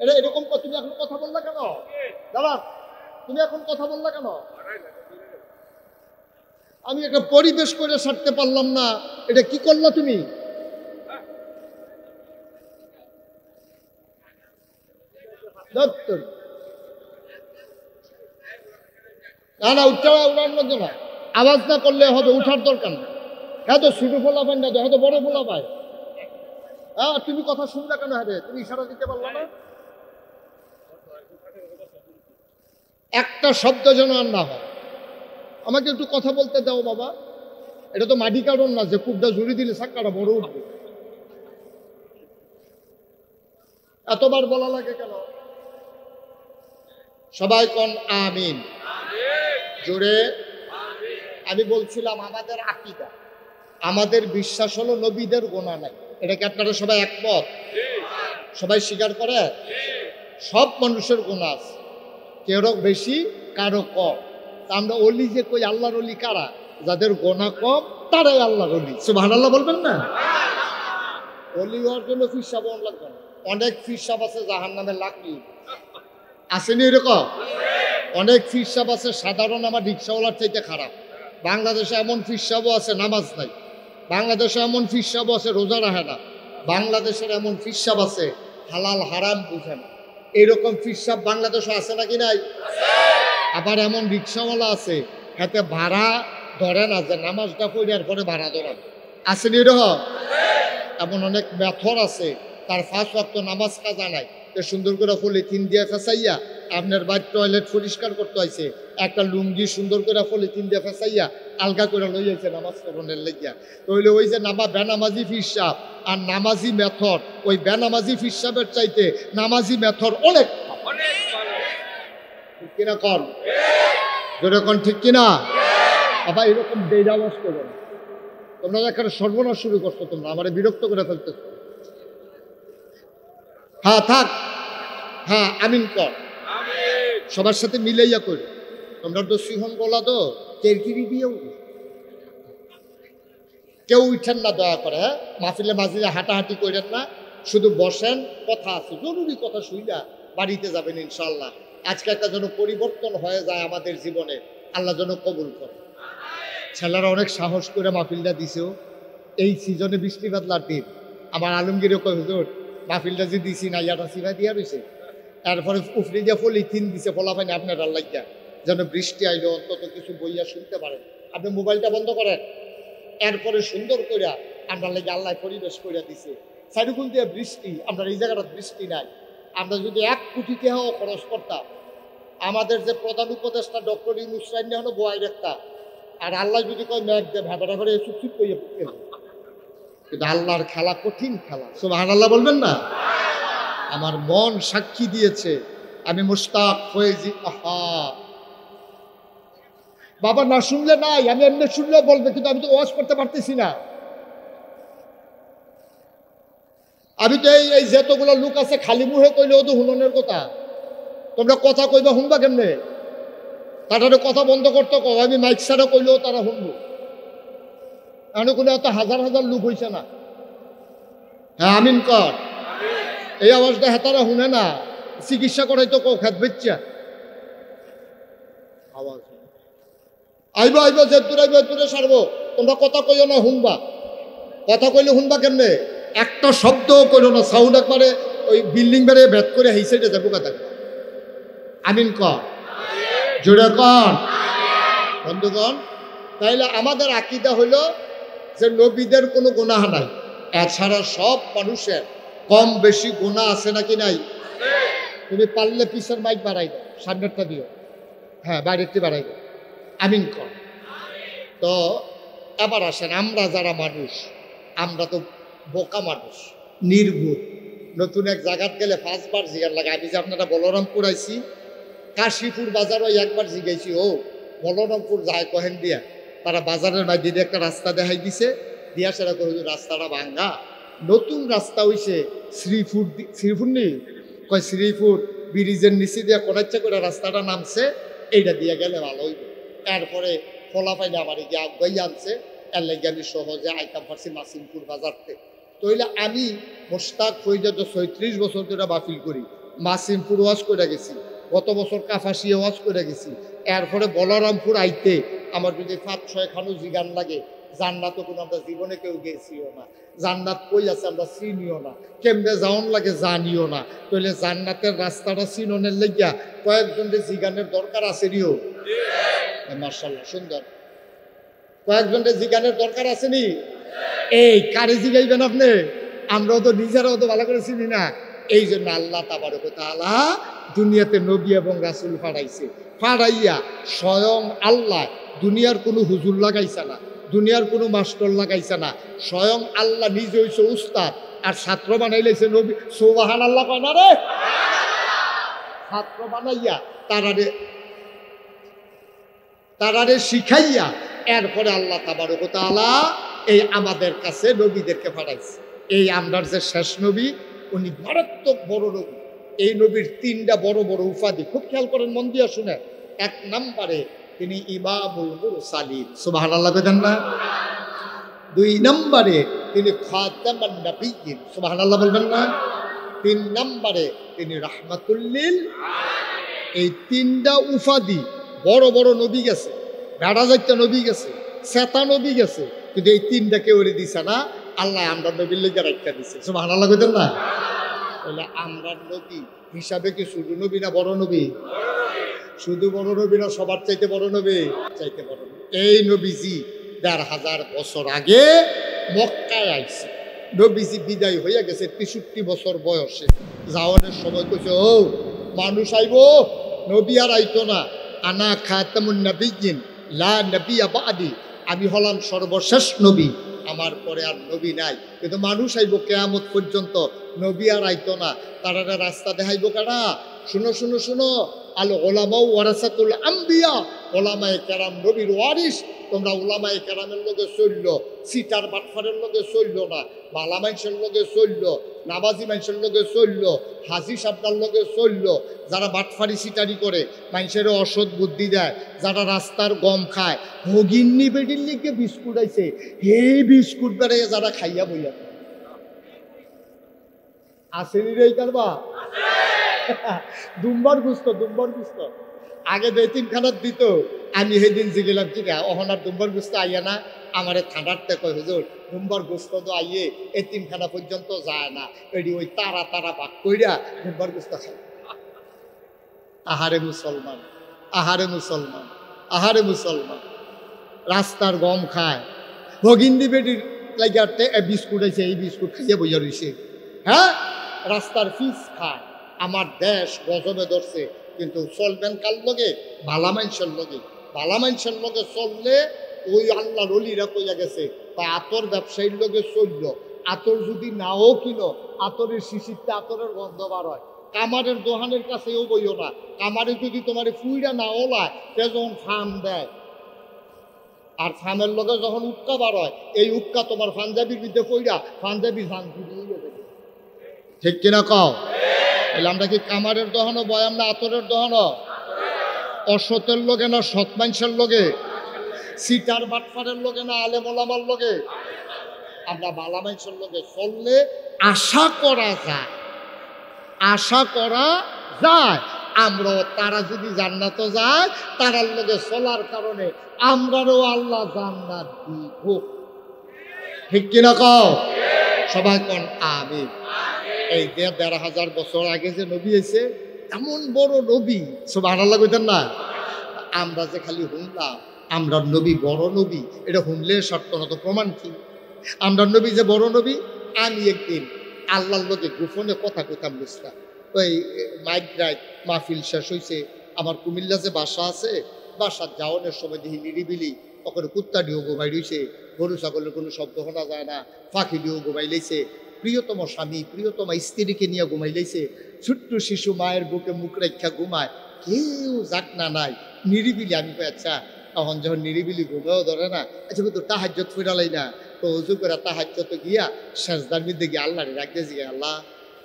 Speaker 1: এটা এরকম তুমি এখন কথা বললা কেন? দাদা, তুমি এখন কথা বললা কেন? আমি একটা পরিবেশ করে ছাড়তে পারলাম না, এটা কি করলা তুমি? না না, উঠার মধ্যে না, আওয়াজ না করলে হবে, উঠার দরকার না। এত ছোট ফোলা পাই না, এত বড় ফোলা পাই। হ্যাঁ, তুমি কথা শুনলে কেন? হবে, তুমি ইশারা দিতে পারলা না? একটা শব্দ যেন আর না হয়। আমাকে একটু কথা বলতে দাও বাবা। এটা তো মাটি কারণ না যে কুবটা জুড়ি দিলে সাক্কাটা বড় উঠবে। এতবার বলা লাগে কেন? সবাই কোন আমিন জোরে। আমি বলছিলাম আমাদের আকীদা, আমাদের বিশ্বাস হলো নবীদের গুনাহ নাই। এটা কি আপনারা সবাই একমত? সবাই স্বীকার করে? সব মানুষের গুনাহ আছে, কেউ বেশি কারো কম। আমরা অলি যে কই, আল্লাহর অলি কারা? যাদের গুনাহ কম তারাই আল্লাহর অলি। সুবহানাল্লাহ বলবেন না? অলি হওয়ার জন্য পীর সাহেব লাগবে না। অনেক পীর সাহেব আছে জাহান্নামে লাকড়ি, আসেনি এরকম? অনেক পীর সাহেব আছে সাধারণ আমার রিক্সাওয়ালার চাইতে খারাপ। বাংলাদেশে এমন পীর সাহেবও আছে নামাজ নাই, বাংলাদেশে এমন পীর সাহেব আছে রোজা রাখে না, বাংলাদেশের এমন পীর সাহেব আছে হালাল হারাম বুঝে না। এরকম পীর সাহেব বাংলাদেশে আছে নাকি নাই? আবার এমন রিক্সাওয়ালা আছে হাতে ভাড়া ধরে না, যে নামাজটা পড়ার পরে ভাড়া ধরেন, আসেনি এরকম? এমন অনেক মেথর আছে তার 5 ওয়াক্ত নামাজ কাজা নাই, সুন্দর করে পলিথিন দিয়ে ফেসাইয়া আপনার বাড়ির টয়লেট পরিষ্কার করতে হয়েছে, একটা লুঙ্গি সুন্দর করে পলিথিন দিয়ে ফেসাইয়া আলগা করে লইয়াছে নামাজ পড়নের লেগিয়া। তাহলে ওই যে বেনামাজি পীর সাহেব আর নামাজি মেথর, ওই বেনামাজি পীর সাহেবের চাইতে নামাজি মেথর অনেক ঠিক কিনা কন? যেরকম ঠিক কিনা? আবার এরকম বেড়াবাস করো না। তোমরা এখানে সর্বনাশ শুরু করছো, তোমরা আমার বিরক্ত করে ফেলতেছ। হ্যাঁ থাক, হ্যাঁ আমিন কর, সবার সাথে মিলাইয়া করি। তোমরা তো সিংহন বলা তো কেরকিরি দিয়েও কেউ উঠেন না দয়া করে। হ্যাঁ, মাহফিলে মাঝে হাঁটাহাঁটি করেন না, শুধু বসেন, কথা আছে, জরুরি কথা শুইলা বাড়িতে যাবেন ইনশাল্লাহ। আজকে একটা যেন পরিবর্তন হয়ে যায় আমাদের জীবনে, আল্লাহ যেন কবুল করে। ছেলেরা অনেক সাহস করে মাহফিলটা দিছেও। এই সিজনে বৃষ্টি বাদলার দিন আমার আলমগীরও কয়, হুজুর মাহফিলটা যে দিছি না, ইয়াটা সিভা দিয়া রয়েছে, তারপরে উফরি দিয়া পলিথিন দিছে ফলা পাইনি আপনার আল্লাহ, যেন বৃষ্টি আইলো অন্তত কিছু বইয়া শুনতে পারেন। আপনি মোবাইলটা বন্ধ করেন, এরপরে সুন্দর কইরা আমরা লাগে আল্লাহ পরিবেশ কইরা দিছে। চারিকুল দিয়ে বৃষ্টি, আমরা এই জায়গাটা বৃষ্টি নাই। আমরা যদি 1 কোটি টাকাও খরচ করতাম, আমাদের যে প্রধান উপদেষ্টা ডক্টর ইউনূস সাহেব হলো বয়াই একটা, আর আল্লাহ যদি কয় মেঘ দে ভেবাটা করে চুপচুপ কইয়া কিন্তু আল্লাহর খেলা কঠিন খেলা, সুবহানাল্লাহ বলবেন না? আমার মন সাক্ষী দিয়েছে আমি মুশতাক ফয়েজি। আহা বাবা, না শুনলে নাই, আমি এমনি শুনলেও বলবে, কিন্তু আমি তো ওয়াজ করতে পারতেছি না। আমি তো এই যতগুলো লোক আছে খালি মুহে কইলেও তো হুননের কথা, তোমরা কথা কইবা শুনবা কেমনে? তারা কথা বন্ধ করতে কও, আমি মাইক ছাড়া কইলেও তারা শুনবো। এমন কোনো এত হাজার হাজার লোক হয়েছে না। হ্যাঁ আমিন কর। এই আওয়াজটা হেতারা শুনে না, চিকিৎসা করাই তো কও খেত বেচ্চা আওয়াজ আইবা আইবা, যে দূর আইবা দূরে সারবো। তোমরা কথা কইও না, শুনবা। কথা কইলে শুনবা কেমনে? একটা শব্দও কইল না, সাউন্ড একবারে ওই বিল্ডিং বেড়ে ভেদ করে এই সাইডে যাবো কথা। আমিন কর, জোরে কর বন্ধুগণ। তাইলে আমাদের আকীদা হইল যে নবীদের কোনো গুনাহ নাই, এছাড়া সব মানুষের কম বেশি গুনাহ আছে নাকি নাই? তুমি পারলে পিছের মাইক বাড়াই দাও, সামনেরটা দিও। হ্যাঁ বাইরেরটি বাড়াই দাও। আমিন কর। তো এবার আসেন, আমরা যারা মানুষ, আমরা তো বোকা মানুষ, নির্ভুল। নতুন এক জায়গাত গেলে 5 বার জিগার লাগে। আমি যে আপনারা বলরামপুর আইছি, কাশীপুর বাজারও একবার জিগাইছি, ও বলরামপুর যায় কহেন দিয়া। তারা বাজারের মাঝে একটা রাস্তা দেখাই দিছে, দিয়া সেটা কই রাস্তাটা ভাঙ্গা, নতুন রাস্তা হইছে শ্রীপুর। শ্রীপুর নেই কয়, শ্রীপুর ব্রিজের নিচে দিয়া কোনাচ্ছা করে রাস্তাটা নামছে, এইটা দিয়ে গেলে ভালো হইব। এরপরে ফলা পাইলে আমার গিয়ে আগাই আনছে, এর লাগে আমি সহজে আইতাম পারছি মাসিমপুর বাজারতে। তইলে আমি মোশতাক ফৈজাদ 36 বছর ধরে বাফিল করি, মাসিমপুর ওয়াজ করে গেছি, গত বছর কাফাসিয়া ওয়াজ করে গেছি। এরপরে বলরামপুর আইতে আমার যদি 5-6 খানো জিগান লাগে। জান্নাত কোনো আমরা জীবনে কেউ গেছিও না, জান্নাত কই আছে আমরা চিনিও না, কেমনে যাওন লাগে জানিও না। তাহলে জান্নাতের রাস্তাটা চিননের লাগিয়া কয়েকজনের জিগানের দরকার আছে রিও। মার্শাল্লাহ সুন্দর, কয়েকজনের জিগানের দরকার আছে নি? এই কারে জিগাইবেন আপনি? আমরাও তো নিজেরাও তো ভালো করে চিনি না। এই জন্য আল্লাহ তাবারক ওয়া তাআলা দুনিয়াতে নবী এবং রাসূল পাঠাইছে। পাঠাইয়া স্বয়ং আল্লাহ, দুনিয়ার কোনো হুজুর লাগাইছে না, দুনিয়ার কোনো মাস্টার লাগাইছে না, স্বয়ং আল্লাহ নিজে হইছে উস্তাদ, আর ছাত্র বানাইলেছে নবী। সুবহানাল্লাহ কয় না রে? ছাত্র বানাইয়া তারারে শিখাইয়া এরপরে আল্লাহ তাবারক ওয়া তাআলা এই আমাদের কাছে নবীদেরকে পাঠাইছে। এই আমরার যে শেষ নবী, উনি মারাত্মক বড় নবী। এই নবীর 3টা বড় বড় উপাধি, খুব খেয়াল করেন, মন দিয়ে শুনে। 1 নম্বরে তিনি ইমামুল মুরসালিন, সুবহানাল্লাহ কইতেন না? 2 নম্বরে তিনি খাতামান নবিয়্যিন, সুবহানাল্লাহ বলবেন না? 3 নম্বরে তিনি রাহমাতুল লিল আলামিন। এই 3টা উপাধি বড় বড় নবী গেছে, ভেড়া জাতীয় নবী গেছে, শ্বেতা নবী গেছে, কিন্তু এই 3টা কেউ দিছে না। আল্লাহ আমরা নবীর লেগে রাখতে দিছে, সুবহানাল্লাহ কইতেন না? তাহলে আমরা নবী হিসাবে কি শুধু নবী না বড় নবী? শুধু বড় নবী না, সবার চাইতে বড় নবী? চাইতে বড় নবী। এই নবীজি 1500 বছর আগে মক্কায় আইছে। নবীজি বিদায় হইয়া গেছে 63 বছর বয়সে। যাওয়ানোর সময় কইছে, ও মানুষ আইব, নবী আর আইতো না। আনা খাতামুন নবিয়্যিন লা নবিয়্যা বাদি, আমি হলাম সর্বশেষ নবী, আমার পরে আর নবী নাই। কিন্তু মানুষ আইব কিয়ামত পর্যন্ত, নবী আর আইতো না। তারা রাস্তা দেখাইব কারা? শুনো শুনো শুনো, আল ওলামাউ ওয়ারাসাতুল আম্বিয়া, ওলামায়ে কেরাম নবীর ওয়ারিস। তোমরা ওলামায়ে কেরামের লগে চলল, সিটার বাটফারের লগে চলল না, বালা মানুষের লগে চলল, নামাজি মানুষের লগে চলল, হাজি সাবদার লগে চলল। যারা বাটফারি সিটারি করে, মানুষের অসৎ বুদ্ধি দেয়, যারা রাস্তার গম খায়, ভগিন্নি বেডির লিগে বিস্কুট আইছে, এই বিস্কুট বেড়ে যারা খাইয়া বইয়া আসেনি রে কারবা। দুম্বার গুস্ত, দুম্বার গুস্ত আগে 2-3 দিত। আমি সেদিন জিগেলাম, কি রে অহনার দুম্বার গুস্ত আইয়া না? আমারে ঠান্ডারতে কয়, হুজুর দুম্বার গুস্ত তো আইয়ে 3 পর্যন্ত যায় না, এটি ওই তারা তারা ভাগ কইরা দুম্বার গুস্ত খাই। আহারে মুসলমান, আহারে মুসলমান, আহারে মুসলমান, রাস্তার গম খায়, ভগিন্দি বেটির লাগিয়াতে বিস্কুট আছে, এই বিস্কুট খাইয়া বইয়া রইছে। হ্যাঁ, রাস্তার ফিস খায়। আমার দেশ গজবে ধরছে, কিন্তু চলবেন কার লগে? ভালা মানুষের লগে। ভালা মানুষের লগে চললে ওই আল্লাহর ওলিরা কইয়া গেছে, তা আতর ব্যবসায়ীর লোকে চলল, আতর যদি নাও কিনো, আতরের শিশিরটা আতরের গন্ধ বার হয়। কামারের দোহানের কাছেও বইও না, কামারে যদি তোমার ফুইরা না ওলায় সে যখন ফার্ম দেয়, আর ফার্মের লোকে যখন উক্কা বার হয়, এই উক্কা তোমার পাঞ্জাবির বিদ্যে পইরা পাঞ্জাবি ফান ফিরিয়ে দেবে। ঠিক কিনা কও? তাহলে আমরা কি কামারের দোহানো বয়াম না আতরের দোহানো? অসতের লোকে না সৎ মানুষের লোকে? সিটার বাটফারের লোকে না আলেম ওলামার লোকে? আমরা বালা মানুষের লোকে চললে আশা করা যায়, আশা করা যায় আমরাও তারা যদি জান্নাতে যায়, তারার লোকে চলার কারণে আমরারও আল্লাহ জান্নাত দিব। ঠিক কিনা কও? সবাই কোন আমিন। এই ১,৫০০ বছর আগে যে নবী এসে, এমন বড় নবী, সুবহানাল্লাহ কইতেন না? আমরা যে খালি শুনলাম আমরা নবী বড় নবী, এটা শুনলে শর্ত না তো প্রমাণ কি? আমরা নবী যে বড় নবী। আমি একদিন আল্লাহর লোকে গোপনে কথা কইতাম বুঝলাম, ওই মাইক রাইট মাহফিল শেষ হয়েছে, আমার কুমিল্লা যে বাসা আছে, বাসার যাওয়ানোর সময় দেখি নিরিবিলি ওখানে কুত্তা ডিও ঘুমাই রয়েছে, গরু ছাগলের কোনো শব্দ শোনা যায় না, পাখি ডিও ঘুমাই লেছে, প্রিয়তম স্বামী প্রিয়তম স্ত্রীকে নিয়ে ঘুমাই লেছে, ছোট্ট শিশু মায়ের বুকে মুখ রেখা ঘুমায়, কেউ যাক না নাই, নিরিবিলি। আমি কই আচ্ছা, তখন যখন নিরিবিলি ঘুমেও ধরে না, আচ্ছা তো তাহাজ্জত ফিরালাই না, তো উজু করে তাহাজ্জত গিয়া সেজদার মধ্যে গিয়ে আল্লাহ রাখতে জিগে, আল্লাহ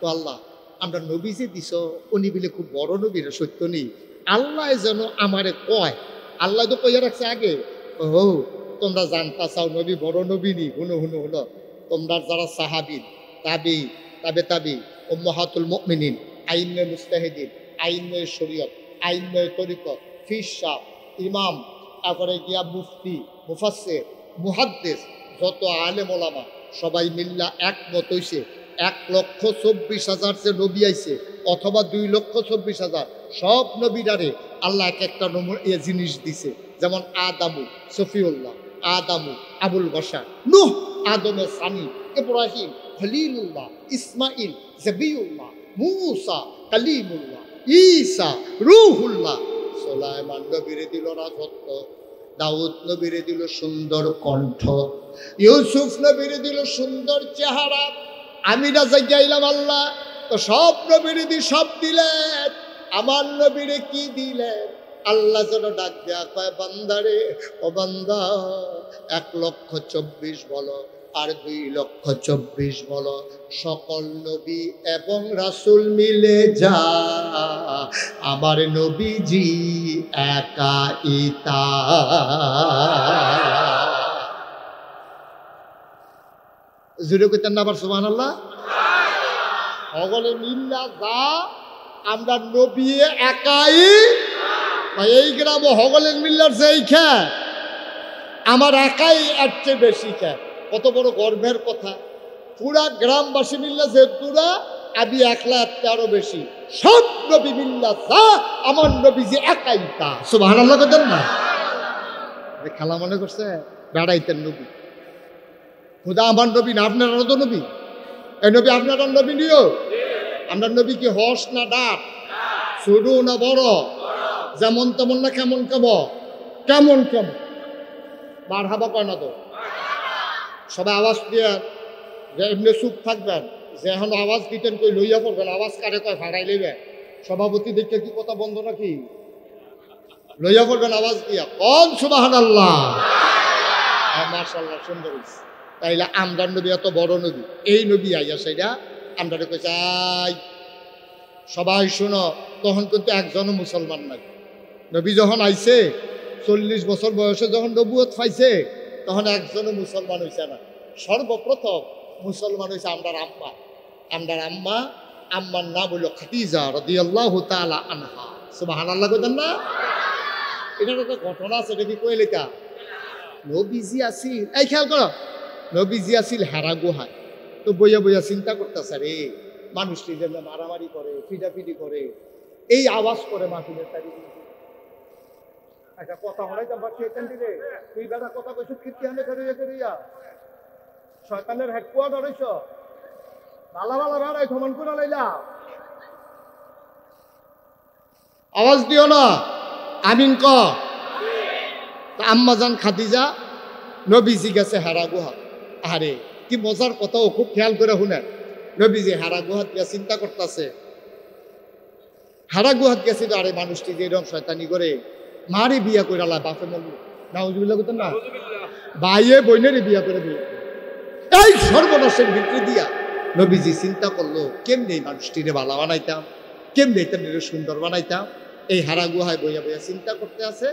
Speaker 1: তো আল্লাহ আমরা নবী যে দিছ উনি বিলে খুব বড় নবী রে, সত্য নেই, আল্লাহ যেন আমারে কয়, আল্লাহ তো কইয়া রাখছে আগে, ও তোমরা জানতা চাও নবী বড় নবী নি, হুনো হুনো হুনো, তোমরা যারা সাহাবী তাবি তাবে তাবি উম্মাহাতুল মুমিনিন, আইনে মুস্তাহিদিন, আইনে শরীয়ত, আইনে তরিকত, ফিরসাহ, ইমাম, তারপরে গিয়া মুফতি, মুফাসসির, মুহাদ্দিস, যত আলেম ওলামা সবাই মিল্লা একমত হইছে ১,২৪,০০০ যে নবী আইছে, অথবা ২,২৪,০০০, সব নবীরারে আল্লাহ এক একটা জিনিস দিছে। যেমন আদামু সফিউল্লাহ, আদামু আবুল বশার, নূহ আদমের সানি, ইব্রাহিম খলিলুল্লাহ, ইসমাইল জবিউল্লাহ, মূসা কালিমুল্লাহ, ঈসা রূহুল্লাহ, সুলাইমান নবীরে দিল রাজত্ব, দাউদ নবীরে দিল সুন্দর কণ্ঠ, ইউসুফ নবীরে দিল সুন্দর চেহারা। আমি না যাইলাম আল্লাহ তো সব নবীরে দি সব দিলেন, আমার নবীরে কি দিলেন? আল্লাহ যেন ডাক দেয়া কয়, বান্দারে ও বান্দা ১,২৪,০০০ বলো আর ২,২৪,০০০ বলো, সকল নবী এবং রাসূল মিলে যা আমার নবীজি একাইতা। জুড়ে কইতেন না আবার সুবহানাল্লাহ? সকলে মিল্লা যা আমরা নবী একাই। এই গ্রাম হগলের মিল্লার যেই খা আমার একাই এর চেয়ে বেশি খা, কত বড় গর্বের কথা। পুরা গ্রামবাসী মিল্লা যে দুরা, আমি একলা এর আরো বেশি, সব নবী মিল্লা যা আমার নবী যে একাই তা। সুবহানাল্লাহ কইতেন না? খেলা মনে করছে বেড়াইতেন নবী, খুদা আমার নবী না আপনারা তো নবী, এই নবী আপনারা নবী নিও। আমরা নবী কি হস না ডাক, ছোট না বড়, যেমন তেমন না কেমন কেমন কেমন কেমন মারহাবা কয় না তো? সবাই আওয়াজ দিয়ে যে এমনি চুপ থাকবেন, যে এখন আওয়াজ দিতেন কই লইয়া পড়বেন, আওয়াজ কারে কয় ভাড়াই লইবে। সভাপতি দেখে কি কথা বন্ধ নাকি? লইয়া পড়বেন আওয়াজ দিয়া, কোন সুবহানাল্লাহ, মাশাআল্লাহ, সুন্দর হইছে। তাইলে আমরা নবী এত বড় নবী, এই নবী আইয়া সেটা আমরা কই চাই সবাই শোনো। তখন কিন্তু একজনও মুসলমান নাই। নবী যখন আইছে ৪০ বছর বয়সে যখন নবুয়ত পাইছে, তখন একজনও মুসলমান হইছে না। সর্বপ্রথম মুসলমান হইছে আমরার আম্মা। আমরার আম্মা, আম্মার নাম হইল খাদিজা রাদিয়াল্লাহু তাআলা আনহা। সুবহানাল্লাহ কইতেন না? এটার একটা ঘটনা আছে, এটা কি কইলে তা? নবীজি আসিল, এই খেয়াল করো, নবীজি আসিল হেরা গুহায়। তো বইয়া বইয়া চিন্তা করতেছে, রে মানুষটি যেন মারামারি করে, ফিডাফিডি করে, এই আওয়াজ করে মাহফিলের তারিখ। একটা কথা হলাইতাম বাকি এখান থেকে, তুই বেটা কথা কইছ কীর্তিহানে করিয়া করিয়া শয়তানের হেডকোয়ার্টার হইছ, বালা বালা বেড়াই ভ্রমণ করে লাইলা, আওয়াজ দিও না, আমিন ক। আম্মা জান খাদিজা নবীজি গেছে হেরা গুহা। আরে কি মজার কথা, ও খুব খেয়াল করে শুনেন। নবীজি হারা গুহাত গিয়া চিন্তা করতেছে, হারা গুহাত গেছে, আরে মানুষটি যে এরকম শয়তানি করে মারে বিয়া করে আলা বাপে মন নাউজুবিল্লাহ করতেন না, ভাইয়ে বইনেরে বিয়া করে বিয়ে, এই সর্বনাশের ভিতরে দিয়া নবীজি চিন্তা করলো কেমনে এই মানুষটিরে ভালো বানাইতাম, কেমনে তেমনি সুন্দর বানাইতাম। এই হারা গুহায় বইয়া বইয়া চিন্তা করতে আছে।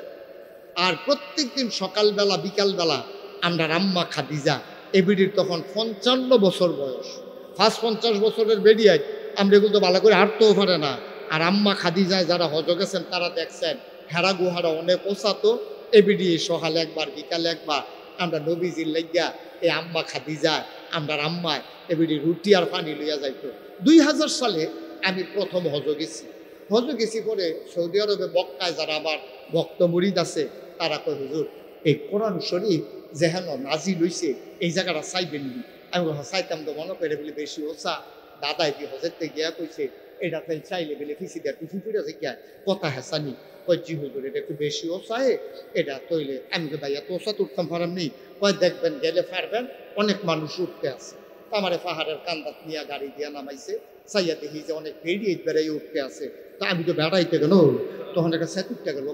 Speaker 1: আর প্রত্যেক দিন সকালবেলা বিকালবেলা আমরা আম্মা খাদিজা, এ বেডির তখন 55 বছর বয়স, ফার্স্ট 50 বছরের বেডিয়ায় আমরা এগুলো তো ভালো করে হাঁটতেও পারে না। আর আম্মা খাদিজায় যারা হজ গেছেন তারা দেখছেন হেরা গুহারা অনেক ওসাতো, এ বেডি সকালে একবার বিকালে একবার আমরা নবীজির লাগিয়া এই আম্মা খাদিজা আমরা আম্মায় এ বেডি রুটি আর পানি লইয়া যাইতো। 2000 সালে আমি প্রথম হজ গেছি পরে সৌদি আরবে মক্কায় যারা আবার ভক্ত মুরিদ আছে তারা কয় হুজুর এই কোরআন শরীফ যেহেন নাজিল হইছে এই জায়গাটা চাইবেন নি। আমি চাইতাম তো মনে করে বলে বেশি ওসা, দাদা এটি হজেরতে গিয়া কইছে এটা তাই চাইলে বলে ফিসি দেয় টুফি ফিরে গিয়া কথা হেসানি কয় জি হুজুর এটা একটু বেশি ওসায় এটা তৈলে। আমি তো ভাই এত ওসা তো উঠতাম পারাম নেই, কয় দেখবেন গেলে পারবেন অনেক মানুষ উঠতে আছে। আমারে পাহাড়ের কান্দাত নিয়ে গাড়ি দিয়া নামাইছে, চাইয়া দেখি যে অনেক বেরিয়ে বেড়াই উঠতে আছে। তা আমি তো বেড়াইতে গেল, তখন একটা সেতুরটা গেল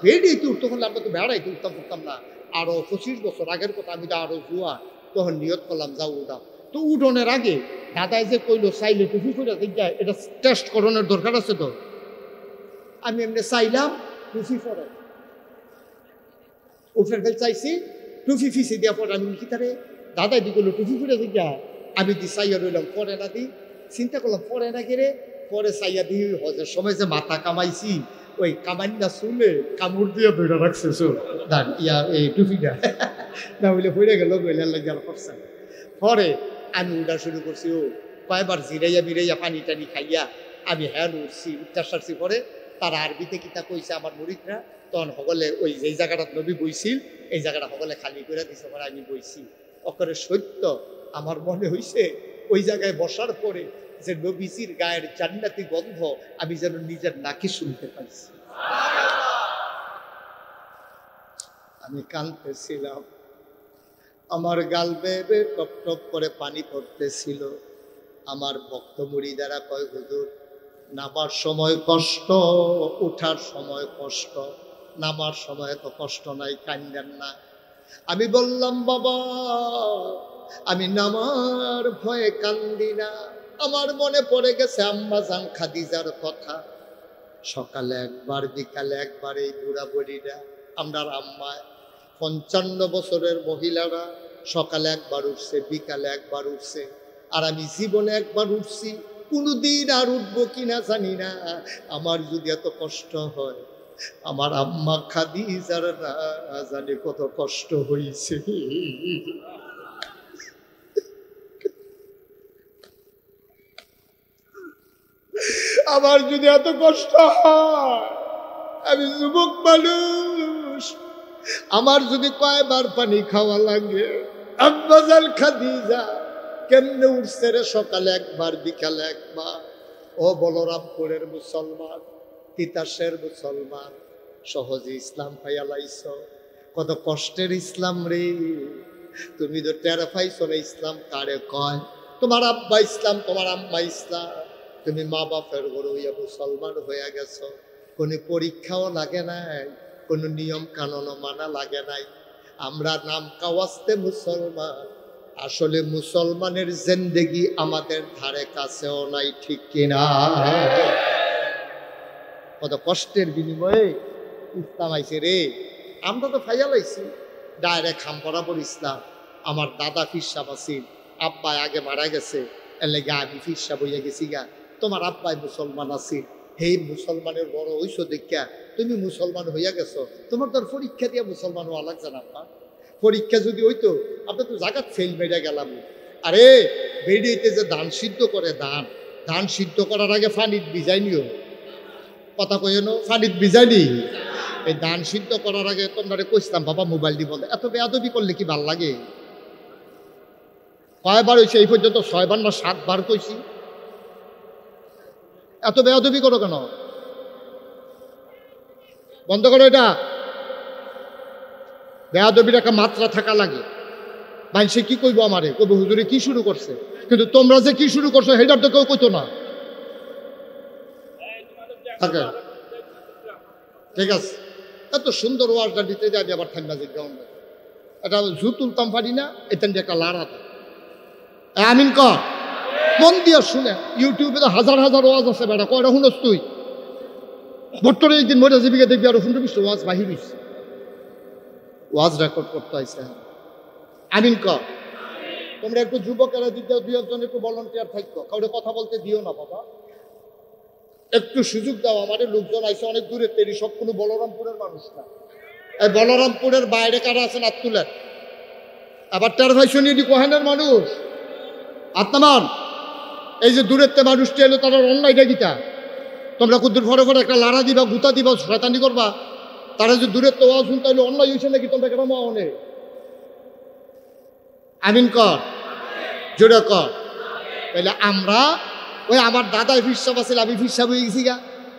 Speaker 1: বেরিয়েতে উঠতে হলে আমরা তো বেড়াইতে উঠতাম না। আরো 25 বছর আগের কথা, আমি তো আরো জুয়া, তখন নিয়ত করলাম যাও উঠাম। তো উঠোনের আগে দাদাই যে কইলো চাইলে টুফি করে যায় এটা টেস্ট করানোর দরকার আছে, তো আমি এমনি চাইলাম টুফি পরে উঠে ফেল চাইছি টুফি ফিসি দেওয়া পরে আমি কি তারে দাদাই দি করলো টুফি করে যায়, আমি দি চাইয়া রইলাম পরে না দি, চিন্তা করলাম পরে না গেলে পরে চাইয়া দি হজের সময় যে মাথা কামাইছি ওই কামান্না চুলে কামড় দিয়ে ধরে রাখছে ইয়া এই টুপিটা না বলে হয়ে গেল গেল করছে। পরে আমি উঠা শুরু করছি, ও কয়েকবার জিরাইয়া বিরাইয়া পানি টানি খাইয়া আমি হ্যাঁ উঠছি উঠতে সারছি। পরে তারা আরবিতে কিতা কইছে আমার মুরিদরা, তখন সকলে ওই যেই জায়গাটা নবী বইছিল এই জায়গাটা সকলে খালি করে দিছে, পরে আমি বইছি। অকরে সত্য আমার মনে হইছে ওই জায়গায় বসার পরে যে নবীজির গায়ের জান্নাতি গন্ধ আমি যেন নিজের নাকি শুনতে পাইছি। আমি কাঁদতেছিলাম, আমার গাল বেয়ে টপ টপ করে পানি পড়তেছিল। আমার ভক্ত মুরিদারা কয় হুজুর নামার সময় কষ্ট, উঠার সময় কষ্ট, নামার সময় তো কষ্ট নাই, কান্দেন না। আমি বললাম বাবা আমি নামার ভয়ে কান্দি না, আমার মনে পড়ে গেছে আম্মা জান খাদিজার কথা। সকালে একবার বিকালে একবার এই বুড়া বুড়িরা আমরা আম্মায় 55 বছরের মহিলারা সকালে একবার উঠছে বিকালে একবার উঠছে, আর আমি জীবনে একবার উঠছি, কোনোদিন আর উঠবো কিনা জানি না। আমার যদি এত কষ্ট হয় আমার আম্মা খাদিজার না জানি কত কষ্ট হয়েছে। আমার যদি এত কষ্ট হয়, আমি যুবক মানুষ, আমার যদি কয়বার পানি খাওয়া লাগে, আম্মা জান খাদিজা কেমনে উঠছে রে সকালে একবার বিকালে একবার। ও বলরামপুরের মুসলমান, তিতাসের মুসলমান, সহজে ইসলাম পাইয়া লাইছ, কত কষ্টের ইসলাম রে। তুমি তো টের পাইছো না ইসলাম কারে কয়। তোমার আব্বা ইসলাম, তোমার আম্মা ইসলাম, তুমি মা বাপের ঘরে হইয়া মুসলমান হইয়া গেছো, কোনো পরীক্ষাও লাগে নাই, কোনো নিয়ম কানুনও মানা লাগে নাই। আমরা নাম কাওয়াস্তে মুসলমান, আসলে মুসলমানের জিন্দেগি আমাদের ধারে কাছেও নাই, ঠিক কিনা? কত কষ্টের বিনিময়ে ইসলাম আইছে রে। আমরা তো ফাইয়া লাইছি ডাইরেক্ট খাম বরাবর ইসলাম। আমার দাদা ফিরসাব আছিল, আব্বাই আগে মারা গেছে, এর লেগে আমি ফিরসাব হইয়া গেছি গা। তোমার আব্বাই মুসলমান আছিল, হেই মুসলমানের বড় হইছো দেখা তুমি মুসলমান হইয়া গেছো, তোমার তোর পরীক্ষা দিয়ে মুসলমান হওয়া লাগছে না। আব্বা পরীক্ষা যদি হইতো আপনি তো জাগাত ফেল মেরে গেলাম। আরে বেরিয়েতে যে ধান সিদ্ধ করে, ধান সিদ্ধ করার আগে ফানিত ভিজাইনিও, কথা কইনো ফানিত ভিজাইনি। এই ধান সিদ্ধ করার আগে তোমরা কইছিলাম বাবা মোবাইল দিব, এত বেয়াদবি করলে কি ভাল লাগে? কয়বার হয়েছে এই পর্যন্ত? 6 বার না 7 বার কইছি। এত বেয়াদবি করো কেন? বন্ধ করো এটা। বেয়াদবির একটা মাত্রা থাকা লাগে। মানুষে কি কইব আমারে, কইব হুজুরে কি শুরু করছে, কিন্তু তোমরা যে কি শুরু করছো সেটার তো কেউ কইতো না। ঠিক আছে, এত সুন্দর ওয়াজটা দিতে যাবি আবার ঠান্ডা যে গ্রাউন্ড এটা ঝু তুলতাম পারি না, এটা একটা লাড়া আমিন কর মন দিয়া শুনে। ইউটিউবে তো হাজার হাজার ওয়াজ আছে বেটা, কয়টা শুনস তুই? বর্তমানে একদিন মরে জীবিকা দেখবি আরো 15-20 ওয়াজ বাহির হইছে, ওয়াজ রেকর্ড করতে হয়েছে। আমিন কর। তোমরা একটু যুবকেরা দিতে দুই একজন একটু ভলান্টিয়ার থাকতো, কাউরে কথা বলতে দিও না বাবা, একটু সুযোগ দাও। আমাদের লোকজন আইসে অনেক দূরের, তেরি সব কোনো বলরামপুরের মানুষ না। এই বলরামপুরের বাইরে কারা আছেন হাত তুলেন। আবার তার ভাই শুনি কোহানের মানুষ আত্মামান, এই যে দূরের তে মানুষটি এলো তারা অনলাইনে গীতা, তোমরা কুদ্দুর ফরে ফরে একটা লাড়া দিবা, গুতা দিবা, শয়তানি করবা। তারা যে দূরের তো ওয়াজ শুনতে হইলো অনলাইন হয়েছে নাকি তোমরা কেন মনে। আমিন কর, জোরে কর। তাহলে আমরা ওই আমার দাদা ফিরসাব আছিল, আমি ফিরসাব হয়ে গেছি গা।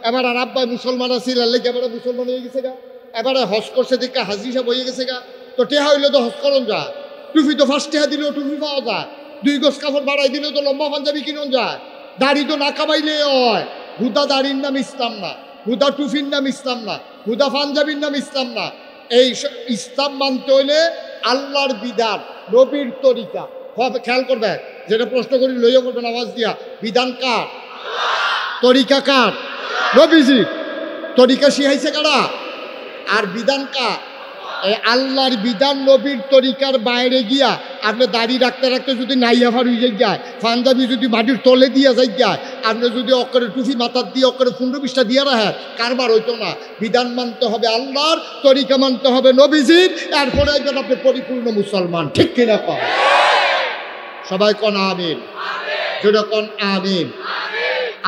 Speaker 1: এবার আর আব্বা মুসলমান আছিল, আল্লাহ এবারে মুসলমান হয়ে গেছে গা। এবারে হজ করছে দেখে হাজি সাহেব হয়ে গেছে গা। তো টেহা হইলে তো হজ করন যায়, টুপি তো ফার্স্ট টেহা দিলেও টুপি পাওয়া যায়, 2 গজ কাপড় বাড়াই দিলেও তো লম্বা পাঞ্জাবি কিনন যায়। দাড়ি তো না কামাইলে হয়। হুদা দাড়ির নাম ইসলাম না, হুদা টুফির নাম ইসলাম না, হুদা পাঞ্জাবির নাম ইসলাম না। এই ইসলাম মানতে হইলে আল্লাহর বিধান, নবীর তরিকা হবে। খেয়াল করবে, যেটা প্রশ্ন করি লইয়া করবেন আওয়াজ দিয়া, বিধান কার? তরিকা কার? নবীজি। তরিকা শিখাইছে কারা? আর বিধান কার? এই আল্লাহর বিধান নবীর তরিকার বাইরে গিয়া আপনি দাড়ি রাখতে রাখতে যদি নাইয়াফার হয়ে যায়, পাঞ্জাবি যদি মাটির তলে দিয়া যায়, আপনি যদি অক্ষরে টুফি মাথার দিয়ে অক্ষরে 15-20টা দিয়ে রাখেন, কারবার হইতো না। বিধান মানতে হবে আল্লাহর, তরিকা মানতে হবে নবীজির, এরপরে একজন আপনি পরিপূর্ণ মুসলমান। ঠিক কিনা কন? সবাই কন আমিন, যেটা কন আমিন।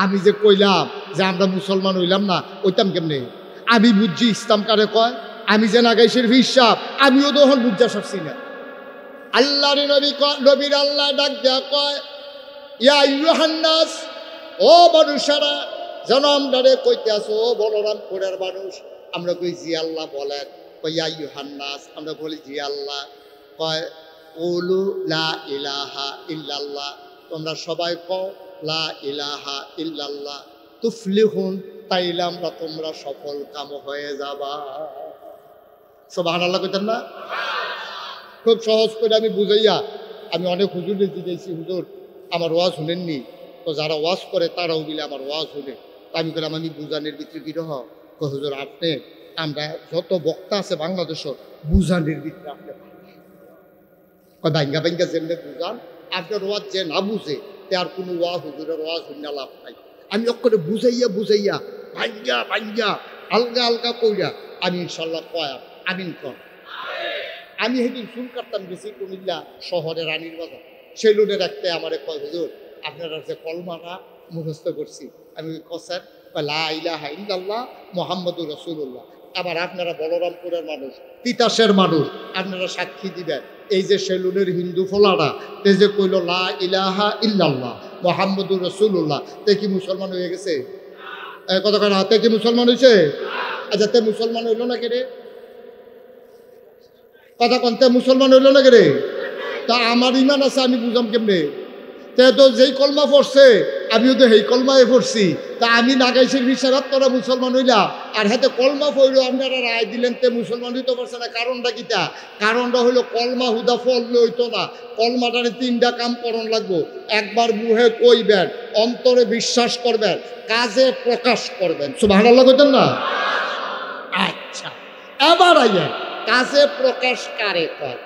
Speaker 1: আমি যে কইলাম যে আমরা মুসলমান হইলাম না, ওইতাম কেমনে? আমি বুঝছি ইসলাম কারে কয়। আমি যে নাগাইশের হিসাব, আমিও তখন বুঝা সারছি না। আল্লাহর নবী নবীর আল্লাহ ডাক দেয়া কয়, ইয়া আইয়ুহান নাস, ও মানুষেরা, যেন আমরা কইতে আসো ও বলরামপুরের মানুষ। আমরা কই জি আল্লাহ বলেন। কই ইয়া আইয়ুহান নাস, আমরা বলি জি আল্লাহ। কয় কুলু লা ইলাহা ইল্লাল্লাহ, তোমরা সবাই কও লা ইলাহা ইল্লাল্লাহ তুফলিহুন, তাইলে আমরা তোমরা সফল কাম হয়ে যাবা। সুবহানাল্লাহ কইতেন না? খুব সহজ করে আমি বুঝাইয়া, আমি অনেক হুজুরের জিজ্ঞেসি, হুজুর আমার ওয়াজ শুনেননি? তো যারা ওয়াজ করে তারাও মিলে আমার ওয়াজ শুনে। তা আমি বললাম আমি বুঝানের ভিতরে বিরহ। হুজুর আপনি, আমরা যত বক্তা আছে বাংলাদেশের, বুঝানের ভিতরে আপনি ভাঙ্গা ভাঙ্গা যেমনি বুঝান, আপনার ওয়াজ যে না বুঝে তার কোনো ওয়াজ হুজুরের ওয়াজ শুনে লাভ নাই। আমি অক্ষরে বুঝাইয়া বুঝাইয়া ভাঙ্গা ভাঙ্গা আলগা আলগা কইরা আমি ইনশাল্লাহ কয়া আমিন কর। আমি সেদিন চুল কাটতাম গেছি কুমিল্লা শহরে রানীর বাজার, সেই লোনের একটা আমারে কয় হুজুর আপনারা যে কলমাটা মুখস্থ করছি। আমি কসার লা ইলাহা ইল্লাল্লাহ মুহাম্মাদুর রাসূলুল্লাহ। আবার আপনারা বলরামপুরের মানুষ, তিতাসের মানুষ, আপনারা সাক্ষী দিবেন। এই যে সেলুনের হিন্দু ফোলারা তে যে কইল লা ইলাহা ইল্লাল্লাহ মুহাম্মাদুর রাসূলুল্লাহ, তে কি মুসলমান হয়ে গেছে? কতক্ষণ হাতে কি মুসলমান হয়েছে? আচ্ছা তে মুসলমান হইল না কে রে? কথা কন, তে মুসলমান হইল না কে রে? তা আমার ইমান আছে, আমি বুঝাম কেমনে? তে তো যেই কলমা পড়ছে আমিও তো সেই কলমায় পড়ছি। তা আমি নাগাইছের বিচারাত তোরা মুসলমান হইলা, আর হাতে কলমা পড়লো আপনারা রায় দিলেন, তে মুসলমান হইতে পারছে না। কারণটা কিটা? কারণটা হইলো কলমা হুদা ফললে হইতো না, কলমাটারে 3টা কাম করণ লাগবো। একবার মুহে কইবেন, অন্তরে বিশ্বাস করবেন, কাজে প্রকাশ করবেন। সুবহানাল্লাহ কইতেন না? আচ্ছা এবার আইয়া কাজে প্রকাশ কারে কয়?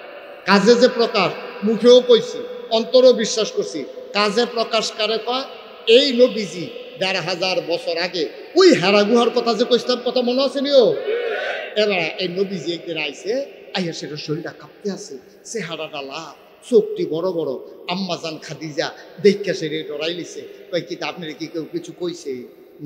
Speaker 1: কাজে যে প্রকাশ, মুখেও কইছি, অন্তরেও বিশ্বাস করছি, কাজে প্রকাশ কারে কয়? এই নবীজি ১,৫০০ বছর আগে ওই হেরা গুহার কথা যে কইতাম, কথা মনে আছে নিও? এবার এই নবীজি একদিন আইছে, আইয়া সেটা শরীরটা কাঁপতে আছে, চেহারাটা লাল, চোখটি বড় বড়। আম্মাজান খাদিজা দেখে সে ডরাই লিছে, কয় কি আপনার কি কেউ কিছু কইছে?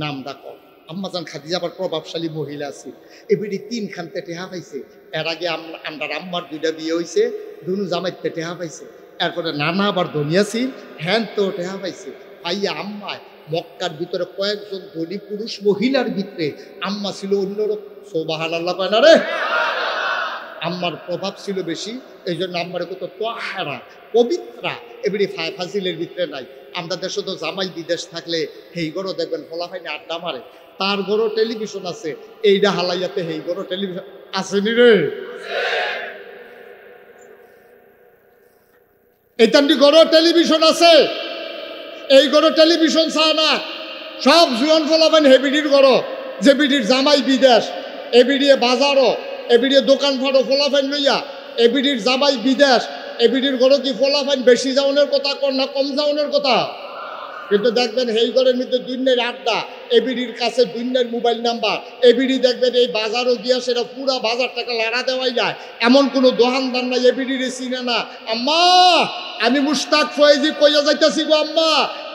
Speaker 1: নামটা কম। আম্মাজান খাদিজা আবার প্রভাবশালী মহিলা আছে, এবারে 3 খানতে টেহা পাইছে। এর আগে আমরা আম্মার 2টা বিয়ে হয়েছে, দুনু জামাইতে টেহা পাইছে। এরপরে নানা আবার ধনিয়া ছিল, হ্যান তো টেহা পাইছে। পাইয়া আম্মায় মক্কার ভিতরে কয়েকজন ধনী পুরুষ মহিলার ভিতরে আম্মা ছিল অন্যরকম। সুবহানাল্লাহ পায় না রে? আম্মার প্রভাব ছিল বেশি, এই জন্য আম্মারে কত তোহারা পবিত্রা এবারে ফাজিলের ভিতরে নাই। আমরা দেশে তো জামাই বিদেশ থাকলে হেই গরো দেখবেন ফলাফাইনে আড্ডা মারে, তার গরো টেলিভিশন আছে, এইটা হালাইয়াতে হেই গরো টেলিভিশন আসেনি রে, এইটান্ডি গরো টেলিভিশন আছে, এই গরো টেলিভিশন চায় না, সব জুয়ান ফলাফাইন হেবিডির গরো, যে বিডির জামাই বিদেশ, এবিডিয়ে বাজারও, এবিডিয়ে দোকান ফাটো ফলাফাইন লইয়া, এবিডির জামাই বিদেশ, এবিডির গরো কি ফলাফাইন বেশি যাওনের কথা কর না কম যাওনের কথা? কিন্তু দেখবেন এই ঘরের মধ্যে দুনিয়ার আড্ডা, এবিডির কাছে দুনিয়ার মোবাইল নাম্বার, এবিডি দেখবেন এই বাজারও গিয়া সেটা পুরা বাজার টাকা লাড়া দেওয়াই যায়, এমন কোনো দোকানদার নাই এবিডির চিনে না। আম্মা আমি মুশতাক ফয়েজি কইয়া যাইতেছি গো আম্মা,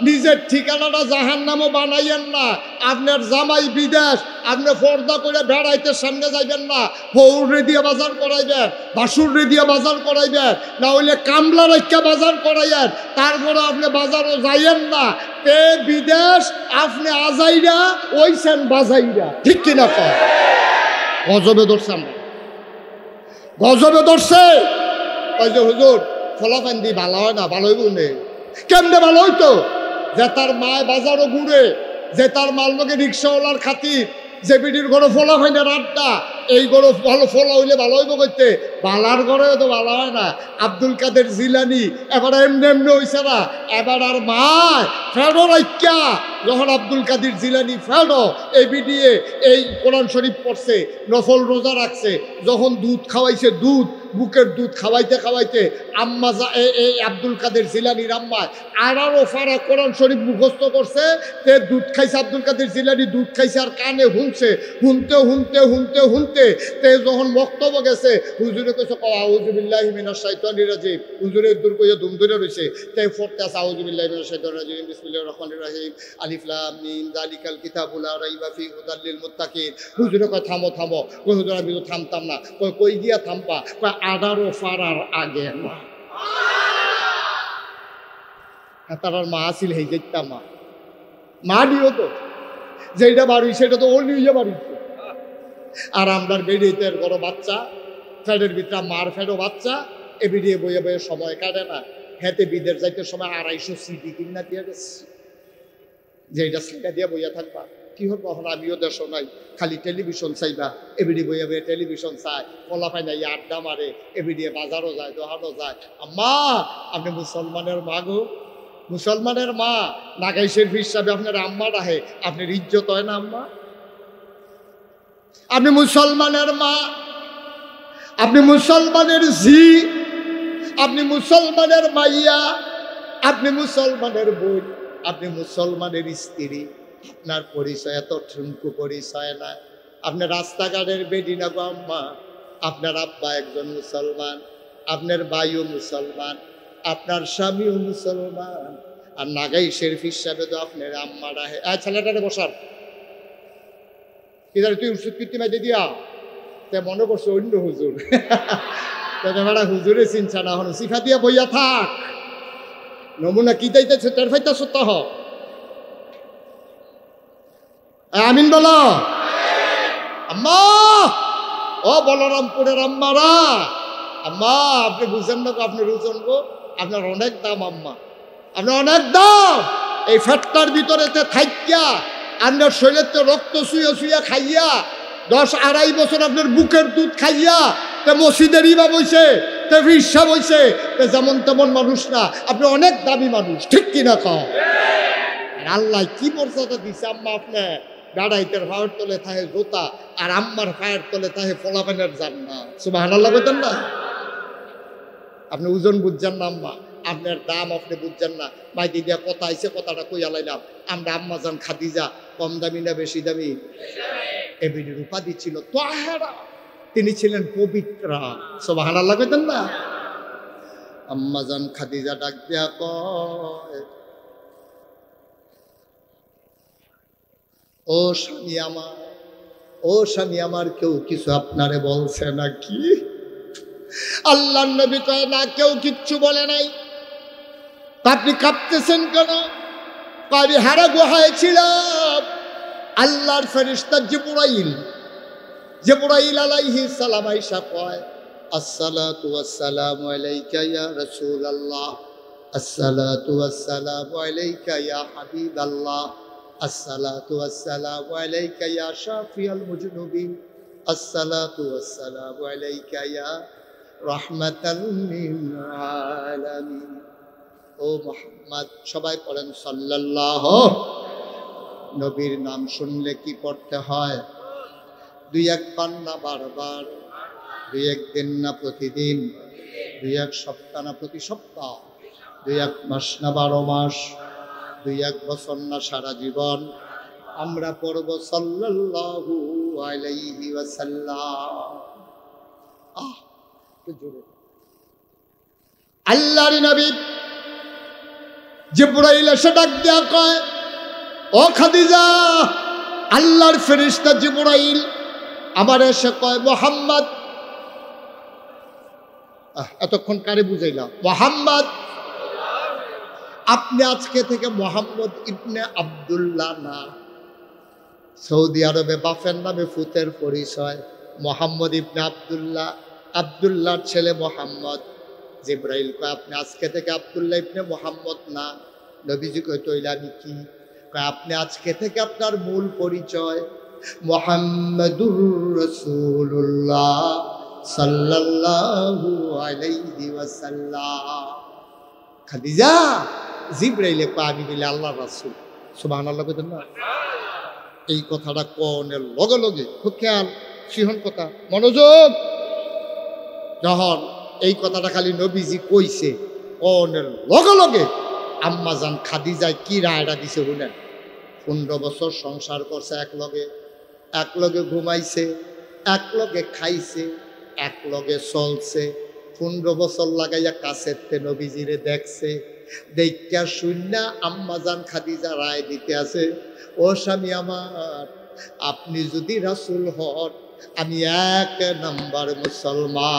Speaker 1: নিজের ঠিকানাটা জাহান্নামও বানাইয়েন না, আপনার জামাই বিদেশ, আপনি পর্দা করে বেড়াইতে সামনে যাইবেন না, বউরে দিয়ে বাজার করাইবেন, বাসুরে দিয়ে বাজার করাইবেন, না হইলে কামলা রাখা বাজার করাইয়েন, তারপরে আপনি বাজারও যাইয়েন না, তে বিদেশ আপনি আজাইরা ওইছেন বাজাইরা, ঠিক কিনা কয়? গজবে ধরছে, আমরা গজবে ধরছে। ওই যে হুজুর ফলাফান দি ভালো হয় না, ভালো হইব নে, কেমনে ভালো হইতো? যে তার মায় বাজারও ঘুরে, যে তার মাল লোকে রিক্সাওয়ালার খাতির, যে বিডির ঘরে ফলা হয় না রাতটা, এই গরো ভালো ফলা হইলে ভালো হইব করতে, বালার ঘরেও তো ভালো হয় না। আব্দুল কাদের জিলানি এবার এমনি এমনি হইছে না, এবার আর মায় ফেরো রাইকা, যখন আব্দুল কাদের জিলানি ফেরো এই বিডিয়ে এই কোরআন শরীফ পড়ছে, নফল রোজা রাখছে, যখন দুধ খাওয়াইছে, দুধ বুকের দুধ খাওয়াইতে খাওয়াইতে আম্মা এই আব্দুল কাদের জিলানির আম্মা আড়ারো ফাড়া কোরআন শরীফ মুখস্থ করছে, তে দুধ খাইছে, আব্দুল কাদের জিলানি দুধ খাইছে আর কানে শুনছে, শুনতে শুনতে শুনতে শুনতে তে যখন বক্তব্য গেছে, হুজুরে কইছে আউযু বিল্লাহি মিনাশ শাইতানির রাজিম, হুজুরে দূর কইয়া দুম ধরে রইছে, তাই পড়তে আছে আউযু বিল্লাহি মিনাশ শাইতানির রাজিম বিসমিল্লাহির রহমানির রহিম আলিফ লাম মিম যালিকাল কিতাবু লা রাইবা ফিহি হুদাল লিল মুত্তাকিন। হুজুরে কয় থামো থামো, কই হুজুর আমি তো থামতাম না, কই গিয়া থামবা, কয় আদারো ফারার আগে না, তার মা আসিল হেই যেতাম মা দিও তো, যেটা বাড়ি সেটা তো ও নিয়ে বাড়ি, আর আমরা বেরিয়েতে বড় বাচ্চা ফ্যাটের ভিতরে মার ফেরো বাচ্চা এ বেরিয়ে বইয়ে বইয়ে সময় কাটে না, হেতে বিদের যাইতে সময় 250 সিডি কিনা দিয়ে গেছে, যেটা সিটা দিয়ে বইয়া থাকবা কি হল, তখন আমিও দেশ নাই, খালি টেলিভিশন চাইবা, এবিডি বইয়া বইয়া টেলিভিশন চাই, ফলা পাই নাই আড্ডা মারে, এবিডিয়ে বাজারও যায়, দোহানো যায়। আম্মা আপনি মুসলমানের মা গো, মুসলমানের মা, নাগাইশের হিসাবে আপনার আম্মা রাহে, আপনার ইজ্জত হয় না আম্মা? আপনি মুসলমানের মা, আপনি মুসলমানের ঝি, আপনি মুসলমানের মাইয়া, আপনি মুসলমানের বোন, আপনি মুসলমানের স্ত্রী, আপনার পরিচয় এত ঠুনকু পরিচয় না, আপনার রাস্তাঘাটের বেডি না গো আম্মা, আপনার আব্বা একজন মুসলমান, আপনার ভাইও মুসলমান, আপনার স্বামীও মুসলমান, আর নাগাই শরীফ হিসাবে তো আপনার আম্মা রাহে। ছেলেটারে বসার কি তুই ওষুধ কৃত্রিম দিয়া তে মনে করছো অন্য হুজুর, বেটা হুজুরে চিনছা না, হন শিখা দিয়া বইয়া থাক, নমুনা কি যাইতেছে টের ফাইতেছ তো, আমিন বলো। আম্মা ও বলরামপুরের আম্মারা, আম্মা আপনি বুঝেন না, আপনি বুঝেন গো, আপনার অনেক দাম আম্মা, আপনার অনেক দাম। এই ফ্যাটটার ভিতরেতে থাইকা আপনার শরীরের রক্ত শুয়ে শুয়ে খাইয়া 10-2.5 বছর আপনার বুকের দুধ খাইয়া তে মসজিদের ইমাম হইছে, তে ফিরসা হইছে, তে যেমন তেমন মানুষ না, আপনি অনেক দামি মানুষ, ঠিক কিনা কও? আল্লাহ কি মর্যাদা দিছে আম্মা, আপনি গাড়াইতের ফায়ের তলে থাকে জোতা, আর আম্মার ফায়ের তলে থাকে ফলাফানের জান্নাত, সুবহানাল্লাহ বলতেন না? আপনি ওজন বুঝছেন না আম্মা, আপনার দাম আপনি বুঝছেন না। মাইদি দিয়া কথা আইছে, কথাটা কইয়া লাইলাম, আমরা আম্মা জান খাদিজা কম দামি না বেশি দামি? এবিডির উপাধি ছিল তাহেরা, তিনি ছিলেন পবিত্রা, সুবহানাল্লাহ কইতেন না? আম্মা জান খাদিজা ডাক দিয়া কয়, ও স্বামী আমার, ও স্বামী আমার, কেউ কিছু আপনারে বলছে নাকি? আল্লাহর নবী কয় না, কেউ কিচ্ছু বলে নাই। আপনি কাঁপতেছেন কেন? আমি হারা গুহায় ছিলাম, আল্লাহর ফেরেশতা জিবরাইল আলাইহিস সালাম আইসা কয়, الصلاة والسلام عليك يا رسول الله الصلاة والسلام عليك يا حبيب الله الصلاة والسلام عليك يا شافي المذنبين الصلاة والسلام عليك يا رحمة للعالمين ও মুহাম্মদ সবাই পড়েন সাল্লাল্লাহু নবীর নাম শুনলে কি পড়তে হয় দুই একবার না বারবার দুই এক দিন না প্রতিদিন দুই এক সপ্তাহ না প্রতি সপ্তাহ দুই এক মাস না 12 মাস দুই এক বছর না সারা জীবন আমরা পড়ব সাল্লাল্লাহু আলাইহি ওয়াসাল্লাম আল্লাহর নবী জিবরাইল এসে ডাক দেয়া কয় ও খাদিজা আল্লাহর ফেরেশতা জিবরাইল আমার এসে কয় মুহাম্মদ এতক্ষণ কারে বুঝাইলাম মুহাম্মদ আপনি আজকে থেকে মোহাম্মদ ইবনে আব্দুল্লাহ না সৌদি আরবে বাপের নামে ফুতের পরিচয় মোহাম্মদ ইবনে আব্দুল্লাহ আব্দুল্লাহর ছেলে মোহাম্মদ জিবরাইল কয় আপনি আজকে থেকে আব্দুল্লাহ ইবনে মোহাম্মদ না নবীজি কয় তইলে আমি কি কয় আপনি আজকে থেকে আপনার মূল পরিচয় মুহাম্মাদুর রাসূলুল্লাহ সাল্লাল্লাহু আলাইহি ওয়াসাল্লাম খাদিজা জিবরাইলে পানি দিলে আল্লাহ রাসূল সুবহানাল্লাহ কইতেন না এই কথাটা কোনের লগে লগে খুব খেয়াল সিহন কথা মনোযোগ যখন এই কথাটা খালি নবীজি কইছে কোনের লগে লগে আম্মাজান খাদিজায় কি রায়টা দিছে শুনেন 15 বছর সংসার করছে এক লগে ঘুমাইছে এক লগে খাইছে এক লগে চলছে 15 বছর লাগাইয়া কাছেতে নবীজিরে দেখছে দেখা শুননা আম্মাজান খাদিজা রায় দিতে আছে ও স্বামী আমার আপনি যদি রাসূল হন আমি 1 নাম্বার মুসলমান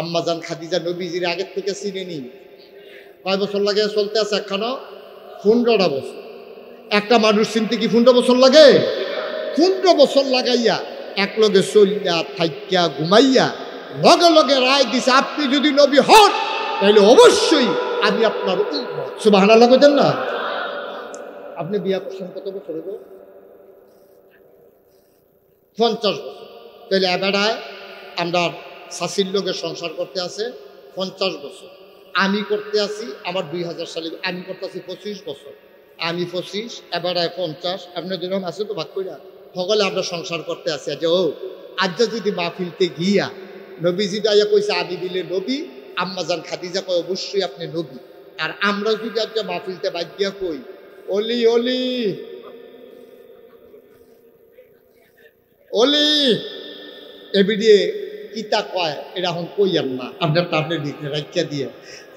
Speaker 1: আম্মাজান খাদিজা নবীজির আগের থেকে চিনেনি কয় বছর লাগে চলতে আছে এখনো 15টা বছর একটা মানুষ চিনতে কি 15 বছর লাগে 15 বছর লাগাইয়া এক লগে চলিয়া থাইকা ঘুমাইয়া লগে লগে রায় দিছে আপনি যদি নবী হন তাহলে অবশ্যই আমি আপনার উম্মত সুবহানাল্লাহ কইতেন না আপনি বিয়া করছেন কত বছর হলো 50 বছর তাহলে এবারে আমরা শাসির লোকে সংসার করতে আছে 50 বছর আমি করতে আছি আমার 2000 সালে আমি করতে আছি 25 বছর আমি 25 এবারে 50 আপনার যেরকম আছে তো ভাগ কইরা সকলে আমরা সংসার করতে আছি যে ও আজ যদি মাহফিলতে গিয়া নবীজি দাইয়া কইছে আমি দিলে নবী আম্মাজান খাদিজা কয় অবশ্যই আপনি নবী আর আমরা যদি আজ মাহফিলতে বাদ দিয়া কই ওলি ওলি ওলি এবিডিয়ে কিতা কয় এটা এখন কইয়ার না আপনার টাপনের ভিতরে রাখিয়া দিয়ে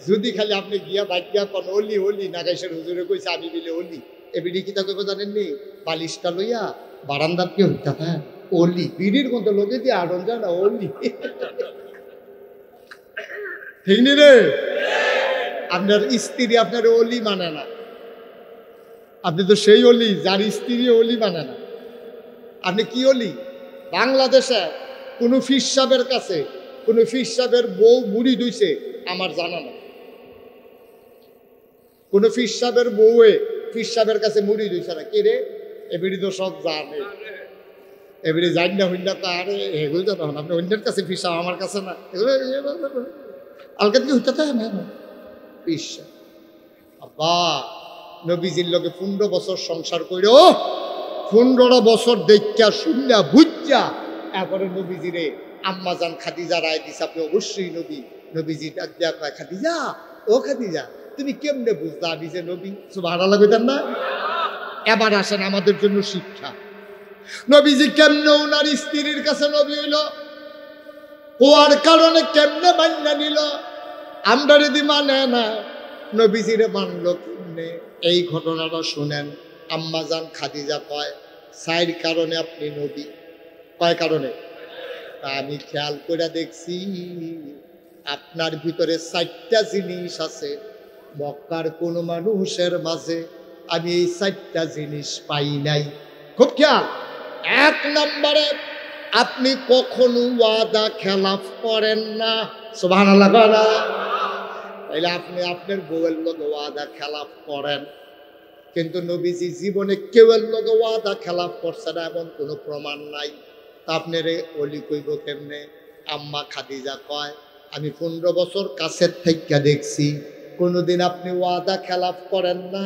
Speaker 1: যদি খালি আপনি গিয়া বাদ কোন ওলি ওলি নাগাইশের হুজুরে কইছে আমি দিলে ওলি এবিডি কিতা কইব জানেননি বালিশটা লইয়া বারান্দার কে হইতা হ্যাঁ ওলি বিড়ির মধ্যে লোকে দিয়ে আড়ন যায় না ওলি ঠিক নি রে আপনার স্ত্রী আপনার ওলি মানে না আপনি তো সেই ওলি যার স্ত্রী ওলি মানে না আপনি কি ওলি বাংলাদেশে কোনো ফির সাহেবের কাছে কোনো ফির সাহেবের বউ মুড়ি ধুইছে আমার জানা না কোনো ফির সাহেবের বউয়ে ফির সাহেবের কাছে মুড়ি ধুইছে না কে রে এবিডি তো সব জানে এবারে জানি না হইনা তো আরে এগুলো তো তখন আপনি অন্যের কাছে ফির সাহেব আমার কাছে না এগুলো আলকা দিকে হইতে থাকে না ফির সাহেব আব্বা নবীজির লগে 15 বছর সংসার কইরো 15টা বছর দেখা শুনলা বুঝা এরপরে নবীজিরে আম্মাজান খাদিজা রায় দিছে আপনি অবশ্যই নবী নবীজি ডাক দেয়া কয় খাদিজা ও খাদিজা তুমি কেমনে বুঝলা আমি যে নবী সুবহানাল্লাহ কইতেন না এবার আসেন আমাদের জন্য শিক্ষা নবীজি কেমনে ওনার স্ত্রীর কাছে নবী হইল ওর কারণে কেমনে মান্না নিল আমরা যদি মানে না নবীজিরে মানলো কেমনে এই ঘটনাটা শুনেন আম্মাজান খাদিজা কয় 4 কারণে আপনি নবী কয় কারণে আমি খেয়াল করে দেখছি আপনার ভিতরে 4টা জিনিস আছে মক্কার কোন মানুষের মাঝে আমি এই 4টা জিনিস পাই নাই খুব খেয়াল এক নম্বরে আপনি কখনো ওয়াদা খেলাফ করেন না। সুবহানাল্লাহ। তাইলে আপনি আপনার বউয়ের লগে ওয়াদা খেলাফ করেন, কিন্তু নবীজি জীবনে কেউয়ের লগে ওয়াদা খেলাফ করছে না এমন কোনো প্রমাণ নাই। তা আপনার অলি কইব কেমনে? আম্মা খাদিজা কয়, আমি 15 বছর কাছের থেকে দেখছি কোনোদিন আপনি ওয়াদা খেলাফ করেন না।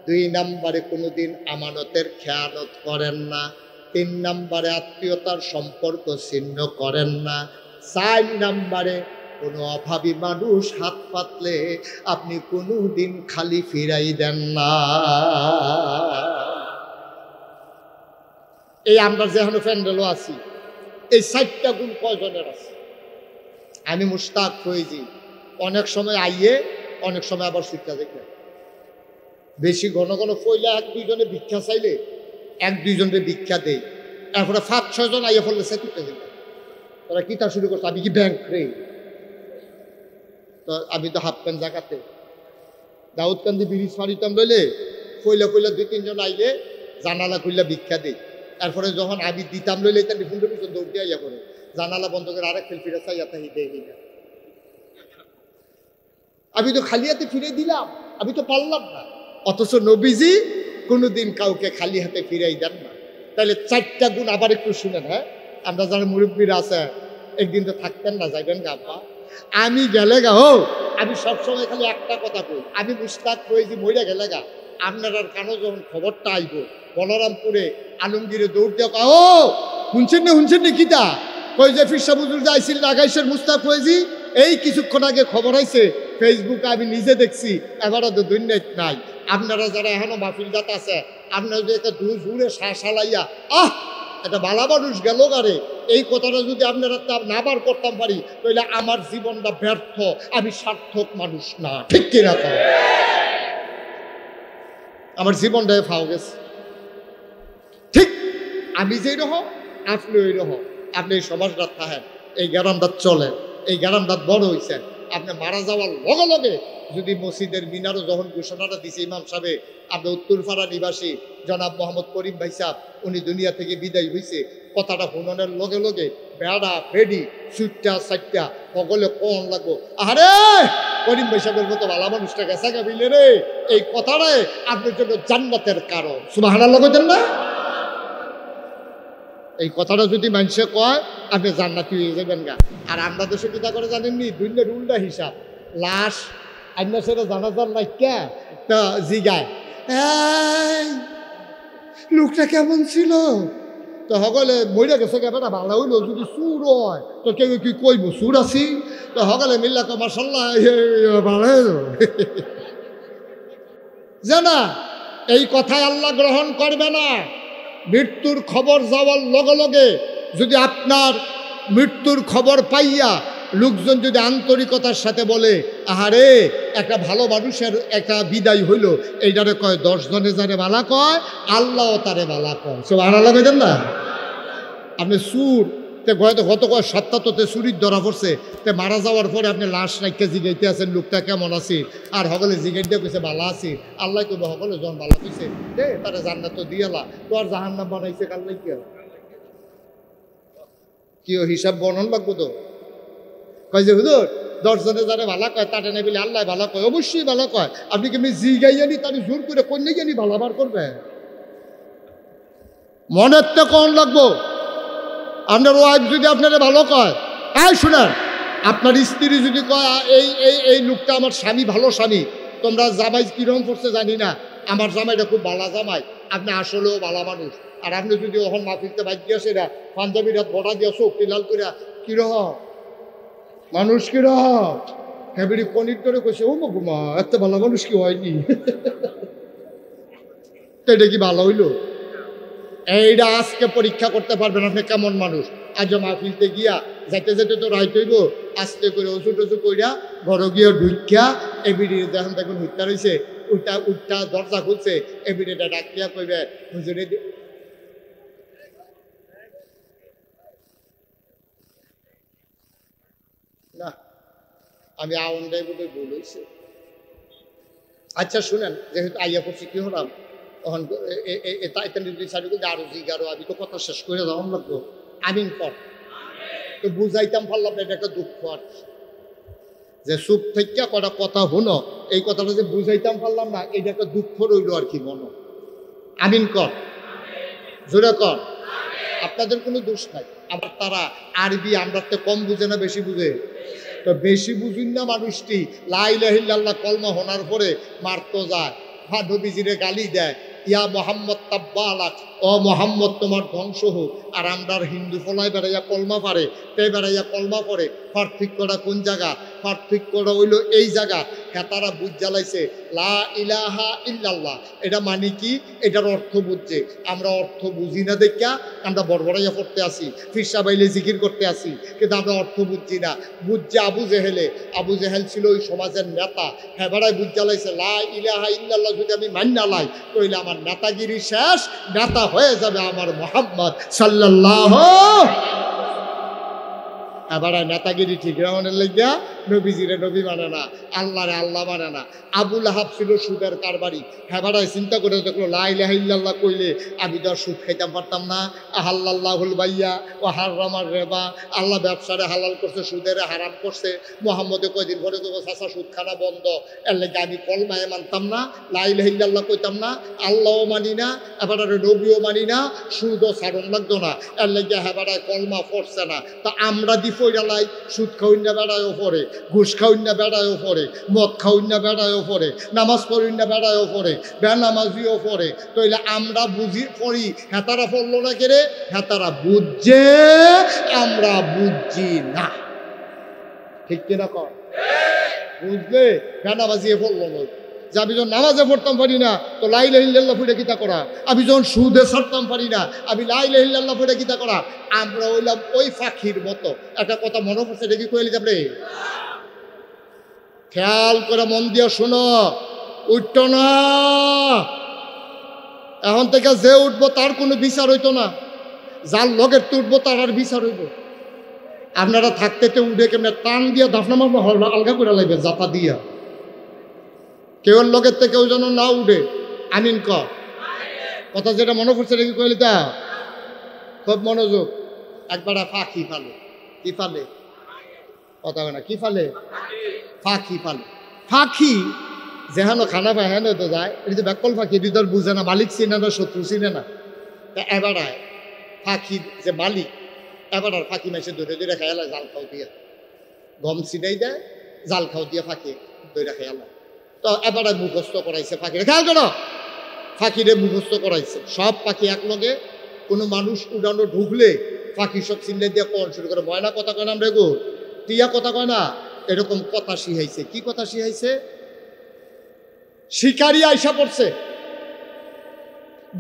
Speaker 1: 2 নম্বরে কোনোদিন আমানতের খেয়ানত করেন না। 3 নম্বরে আত্মীয়তার সম্পর্ক ছিন্ন করেন না। 4 নম্বরে কোনো অভাবী মানুষ হাত পাতলে আপনি কোনোদিন খালি ফিরাই দেন না। এই আমরা যেখানে প্যান্ডেলও আছি, এই 4টা গুণ কয়জনের আছে? আমি মুশতাক ফৈজি অনেক সময় আইয়ে, অনেক সময় আবার শিক্ষা দেখে বেশি ঘন ঘন ফইলে 1-2 জনে ভিক্ষা চাইলে 1-2 জনের ভিক্ষা দেই, এরপরে 5-6 জন আইয়ে ফেললে সে কিটা দেবে। তারা কিতা শুরু করছে, আমি কি ব্যাংক রে? তো আমি তো হাফ প্যান্ট জায়গাতে দাউদকান্দি ব্রিজ ফারিতাম লইলে ফইলা 2-3 জন আইলে জানালা খুললা ভিক্ষা দেই। এরপরে যখন আমি দিতাম লইলে তার ফুন্ডে পিছন দৌড় দিয়ে আইয়া করে জানালা বন্ধ করে আরেক ফেল ফিরে চাইয়া তাই দেয়নি না। আমি তো খালি হাতে ফিরে দিলাম, আমি তো পারলাম না। অথচ নবীজি কোনোদিন কাউকে খালি হাতে ফিরাই দেন না। তাহলে 4টা গুণ আবার একটু শুনেন। হ্যাঁ, আমরা যারা মুরব্বীরা আছে একদিন তো থাকতেন না, যাইবেন গা আব্বা, আমি গেলে গা ও আমি সবসময় খালি একটা কথা কই, আমি মুশতাক ফৈজি মইরা গেলে গা আপনার আর কানো যখন খবরটা আইব বলরামপুরে আলমগীরে দৌড় দেওয়া, ও শুনছেন না কিতা কই যে ফিরসা বুজুর যাইছিল আগাইশের মুশতাক ফৈজি, এই কিছুক্ষণ আগে খবর আইছে ফেসবুকে, আমি নিজে দেখছি। এবারও তো দুর্নীতি নাই। আপনারা যারা এখনো মাহফিল দাত আছে, আপনারা যদি একটা জুড়ে শালাইয়া একটা ভালো মানুষ গেল গারে, এই কথাটা যদি আপনারা না বার করতাম পারি তাহলে আমার জীবনটা ব্যর্থ, আমি সার্থক মানুষ না। ঠিক কিনা? তো আমার জীবনটা ফাও গেছে। ঠিক আমি যেই রকম আপনি ওই রকম। আপনি এই সমাজটা থাকেন, এই গ্রামটা চলেন, এই গ্রামটা বড় হয়েছেন। আপনি মারা যাওয়ার লগে লগে যদি মসজিদের মিনারও যখন ঘোষণাটা দিছে ইমাম সাহেব, আপনি উত্তরপাড়া নিবাসী জনাব মোহাম্মদ করিম ভাই সাহেব, উনি দুনিয়া থেকে বিদায় হয়েছে, কথাটা শুনানোর লগে লগে বেড়া ফেডি সুটটা সাইটটা সকলে কন লাগবো, আরে করিম ভাই সাহেবের মতো ভালো মানুষটা গেছে গাবিলে রে, এই কথাটাই আপনার জন্য জান্নাতের কারণ। সুবহানাল্লাহ কইতেন না? এই কথাটা যদি মানুষে কয় আপনি জান্নাতি হয়ে যাবেন গা। আর আমরা দেশে কিতা করে জানেননি? দুনিয়ার উল্টা হিসাব। লাশ আইনা সেটা জানাজার লাইকা তা জিগায়, লোকটা কেমন ছিল? তো সকলে মইরা গেছে কেবেটা ভালো হইলো, যদি সুর হয় তো কেউ কি কইব সুর আছি? তো সকলে মিল্লা কো মাশাআল্লাহ ভালো জানা। এই কথায় আল্লাহ গ্রহণ করবে না। মৃত্যুর খবর যাওয়ার লগে লগে যদি আপনার মৃত্যুর খবর পাইয়া লোকজন যদি আন্তরিকতার সাথে বলে, আহারে একটা ভালো মানুষের একটা বিদায় হইল, এইটারে কয় 10 জনে যারে বালা কয় আল্লাহও তারে বালা কয়। সুবহানাল্লাহ কইতেন না? আপনি সুর তে গত কয় সপ্তাহতে চুরির ধরা পড়ছে, তে মারা যাওয়ার পরে আপনি লাশ রাখতে জিগাইতে আছেন লোকটা কেমন আছে, আর সকলে জিগাইতে কইছে ভালো আছে। আল্লাহ কইব সকলে যখন ভালো কইছে দে তারা জান্নাত দিয়ালা, তো আর জাহান্নাম বানাইছে কাল কি কি হিসাব বর্ণন লাগবো তো। কয় যে হুজুর 10 জনে যারা ভালো কয় তাতে নেই বলে আল্লাহ ভালো কয়, অবশ্যই ভালো কয়। আপনি কি জিগাইয়ানি তার জোর করে কন্যা জানি ভালো বার করবে? মনের তো কোন লাগবো। আপনার ওয়াইফ যদি আপনারা ভালো কয়, এই শুনেন, আপনার স্ত্রী যদি কয় এই এই এই লোকটা আমার স্বামী, ভালো স্বামী, তোমরা জামাই কিরকম করছে জানি না, আমার জামাইটা খুব ভালো জামাই, আপনি আসলেও ভালো মানুষ। আর আপনি যদি ওখান মাহফিলতে বাইক দিয়ে সেটা পাঞ্জাবির হাত বড়া দিয়ে চোখ লাল করে কিরকম মানুষ, কিরকম হ্যাঁ পনির করে কইছে, ও মা এত ভালো মানুষ কি হয়নি? এটা কি ভালো হইল? এইটা আজকে পরীক্ষা করতে পারবেন আপনি কেমন মানুষ। আজ মাহফিলতে গিয়া যাইতে যাইতে তো রাইত হইব, আস্তে করে ওষু টসু কইরা ঘর গিয়ে ঢুকিয়া এবিডি যখন দেখুন হুট্টা রয়েছে, উঠটা দরজা খুলছে, এবিডিটা ডাকিয়া কইবে হুজুরে না আমি আউন্ডাই বোধহয় ভুল হয়েছে। আচ্ছা শুনেন, যেহেতু আইয়া পড়ছি কি হলাম, তখন এটা আরো জিগারো, আমি তো কথা শেষ করে যাওয়ার লাগবো। আমিন কর। তো বুঝাইতাম পারলাম এটা একটা দুঃখ আর কি, যে চুপ থেকে কটা কথা শুনো, এই কথাটা যে বুঝাইতাম পারলাম না, এটা একটা দুঃখ রইল আর কি মনে। আমিন কর, জোরে কর। আপনাদের কোনো দোষ নাই, আবার তারা আরবি আমরা তো কম বুঝে না বেশি বুঝে, তো বেশি বুঝুন না মানুষটি লা ইলাহা ইল্লাল্লাহ কলমা হোনার পরে মারতো যায়, নবীজিরে গালি দেয়, ইয়া মোহাম্মদ তাব্বালাক, ও মোহাম্মদ তোমার ধ্বংস হোক। আর আমরা হিন্দু ফলাই বেড়াইয়া কলমা পারে, তে বেড়াইয়া কলমা পড়ে। পার্থক্যটা কোন জায়গা? পার্থক্যটা হইল এই জায়গা, হ্যাঁ তারা বুঝ জ্বালাইছে লা ইলাহা ইল্লাল্লাহ, এটা মানে কি, এটার অর্থ বুঝছে। আমরা অর্থ বুঝি না দেখা আমরা বড়বড়াইয়া পড়তে আসি, ফিরসা বাইলে জিকির করতে আসি, কিন্তু আমরা অর্থ বুঝছি না। বুঝছে আবু জেহেলে, আবু জেহেল ছিল ওই সমাজের নেতা, হ্যাঁ বেড়ায় বুঝ জ্বালাইছে লা ইলাহা ইল্লাল্লাহ যদি আমি মান্না লাই কইলে আমার নেতাগিরি শেষ, নেতা হয়ে যাবে আমার মুহাম্মদ সাল্লাল্লাহু। এবার নেতাগিরি ঠিক রাউনের লেগিয়া নবীজিরে নবী মানে না, আল্লাহরে আল্লাহ মানে না। আবুল আহাব ছিল সুদের কারবারি, হেবারায় চিন্তা করে দেখলো লা ইলাহা ইল্লাল্লাহ কইলে আমি তো আর সুদ খাইতে পারতাম না। আহাল্লাহুল বাইয়া ও হারামার রেবা, আল্লাহ ব্যবসারে হালাল করছে, সুদের হারাম করছে। মোহাম্মদে কয়দিন পরে দেবো চাষা সুদখানা বন্ধ, এর লেগে আমি কলমায় মানতাম না, লা ইলাহা ইল্লাল্লাহ কইতাম না, আল্লাহও মানি না, এবারে নবীও মানি না, সুদও ছাড়ন লাগতো না, এর লেগে হেবারায় কলমা পড়ছে না। তা আমরা দি ফইরালাই সুদ খাউন না বেড়ায়ও পড়ে, ঘুষ খাউন না বেড়ায়ও পড়ে, মদ খাউন না বেড়ায়ও পড়ে, নামাজ পড়ুন না বেড়ায়ও পড়ে, বেনামাজিও পড়ে। তাইলে আমরা বুঝি পড়ি, হেতারা পড়লো না কেরে, হেতারা বুঝছে, আমরা বুঝছি না। ঠিক কিনা কর? বুঝলে বেনামাজিয়ে পড়লো না, যে আমি যখন নামাজে পড়তাম পারি না তো লা ইলাহা ইল্লাল্লাহ পড়ে কিতা করা, আমি যখন সুদে ছাড়তাম পারি না আমি লা ইলাহা ইল্লাল্লাহ পড়ে কিতা করা। আমরা হইলাম ওই ফাঁকির মতো। একটা কথা মনে পড়ছে, দেখি কইলি যাবে, খেয়াল করে মন দিয়ে শোনো, উঠত না এখন থেকে, যে উঠবো তার কোনো বিচার হইতো না, যার লগের তো উঠবো তার আর বিচার হইব। আপনারা থাকতে তো উঠে কেমন টান দিয়া দাফনা মারবো, আলগা করে লাগবে জাপা দিয়া, কেউ লগের থেকে কেউ যেন না উঠে। আমিন ক। কথা যেটা মনে পড়ছে দেখি কইলি তা খুব মনোযোগ। একবার ফাঁকি ফালে, কি ফালে কথা হয় না, কি ফালে, ফাঁকি ফালে। ফাঁকি যেহেন খানা পায় হেন তো যায়, এটা তো ব্যাকল ফাঁকি, এটি তো আর বুঝে না, মালিক চিনে না শত্রু চিনে না। তা এবার ফাঁকি যে মালিক, এবার ফাঁকি মাসে ধরে ধরে খেয়ালা জাল খাও দিয়া, গম ছিটাই দেয়, জাল খাও দিয়া ফাঁকি ধরে খেয়ালা। তো এবার মুখস্থ করাইছে ফাঁকিরে, খেয়াল করো, ফাঁকিরে মুখস্থ করাইছে সব পাখি একলগে। কোনো মানুষ উড়ানো ঢুকলে ফাঁকি সব চিল্লাই দিয়ে কন শুরু করে, ময়না কথা কয় না রেগো, টিয়া কথা কয় না, এরকম কথা শিখাইছে। কি কথা শিখাইছে? শিকারি আইসা পড়ছে,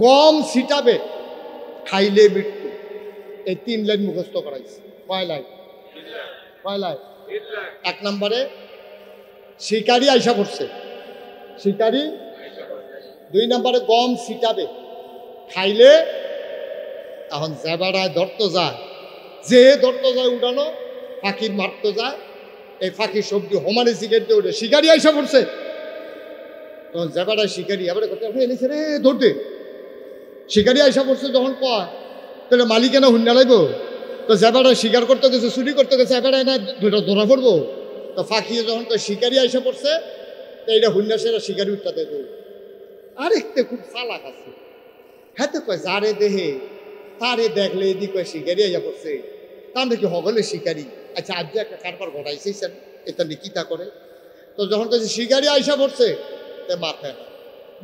Speaker 1: গম ছিটাবে, খাইলে মৃত্যু, এই 3 লাইন মুখস্থ করাইছে। কয় লাইন? কয় লাইন? 1 নম্বরে শিকারি আইসা পড়ছে, শিকারি। 2 নম্বরে গম ছিটাবে, খাইলে, এখন জেবারায় ধরতে যায়, যে ধরতে যায় উড়ানো, ফাঁকির মারতে যায়, এই ফাঁকির সবজি হোমানে শিকারি দিয়ে উঠে, শিকারি আইসা পড়ছে। তখন জেবারায় শিকারি এবারে করতে এনেছে রে ধরতে, শিকারি আইসা পড়ছে যখন কয়, তাহলে মালিকে না হুন্ডা লাগবো। তো জেবারায় শিকার করতে গেছে, চুরি করতে গেছে, এবারে না দুটো ধরা পড়বো। তো ফাঁকিয়ে যখন তো শিকারি আইসা পড়ছে, তো এইটা হুন্ডা সেরা শিকারি উঠতে দেবো। আরেকতে খুব চালাক আছে, হ্যাঁ তো কয় যারে দেহে তারে দেখলে এদিক কয় শিকারি আইয়া পড়ছে, তার নাকি হগলে শিকারি। আচ্ছা আজ যে একটা কারবার ঘটাইছেন, এটা নিয়ে কিতা করে। তো যখন কাছে শিকারি আইসা পড়ছে, তে মাথায় না,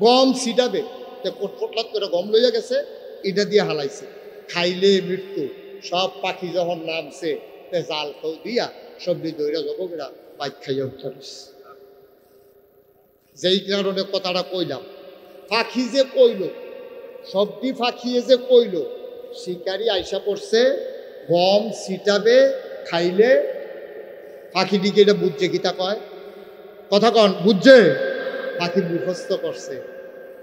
Speaker 1: গম ছিটাবে, তে পোটলাত করে গম লইয়া গেছে, এটা দিয়ে হালাইছে, খাইলে মৃত্যু। সব পাখি যখন নামছে, তে জাল খাও দিয়া সবজি দইরা জবকেরা বাইক খাইয়া উঠারিস। যেই কারণে কথাটা কইলাম, ফাঁকি যে কইল, সবজি ফাঁকিয়ে যে কইল, শিকারি আইসা পড়ছে, গম ছিটাবে, খাইলে, পাখিটিকে এটা বুঝছে, কিতা কয় কথা কন, বুঝছে, পাখি মুখস্থ করছে,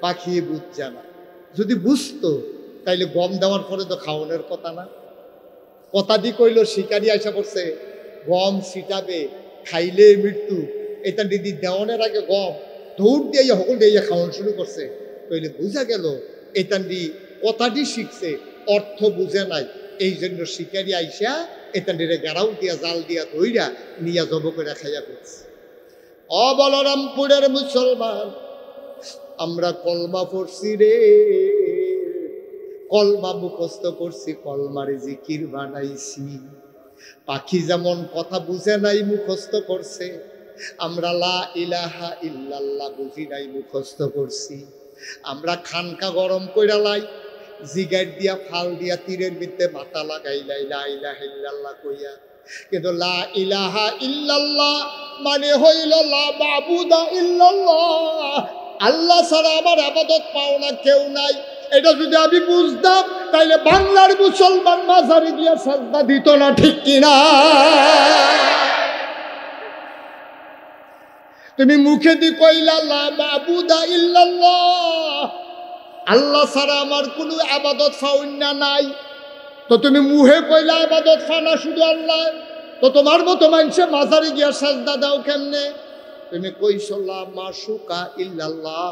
Speaker 1: পাখি বুঝছে না। যদি বুঝতো তাইলে গম দেওয়ার পরে তো খাওয়ানোর কথা না। কথা দি কইল শিকারি আইসা পড়ছে, গম ছিটাবে, খাইলে মৃত্যু, এটা দিদি দেওয়ানের আগে গম দৌড় দিয়ে সকল দিয়ে খাওয়ানো শুরু করছে। তাইলে বোঝা গেল এতান্ডি কথাটি শিখছে, অর্থ বুঝে নাই। এই জন্য শিকারি আইসা এতান্ডিরে গাড়াও দিয়া জাল দিয়া ধইরা নিয়া জব করে খাইয়া ফেলছে। বলরামপুরের মুসলমান, আমরা কলমা পড়ছি রে, কলমা মুখস্থ করছি, কলমারে জিকির বানাইছি। পাখি যেমন কথা বুঝে নাই মুখস্থ করছে, আমরা লা ইলাহা ইল্লাল্লাহ বুঝি নাই মুখস্থ করছি। আমরা খানকা গরম কইরা লাই, জিগার দিয়া ফাল দিয়া তীরের মধ্যে মাথা লাগাইলাই লা ইলাহা ইল্লাল্লাহ কইয়া। কিন্তু লা ইলাহা ইল্লাল্লাহ মানে হইল লা মাবুদা ইল্লাল্লাহ, আল্লাহ ছাড়া আমার ইবাদত পাও না কেউ নাই। এটা যদি আমি বুঝতাম তাইলে বাংলার মুসলমান মাজারে গিয়া সাজদা দিত না, ঠিক কিনা? তুমি মুখে দি কইলা লা মাবুদা ইল্লাল্লাহ, আল্লাহ ছাড়া আমার কোনো ইবাদত ফাউন্না নাই, তো তুমি মুহে কইলা ইবাদত ফানা শুধু আল্লাহ, তো তোমার মতো মানুষে মাজারে গিয়া সাজদা দাও কেমনে? তুমি কইছ লা মাশুকা ইল্লাল্লাহ,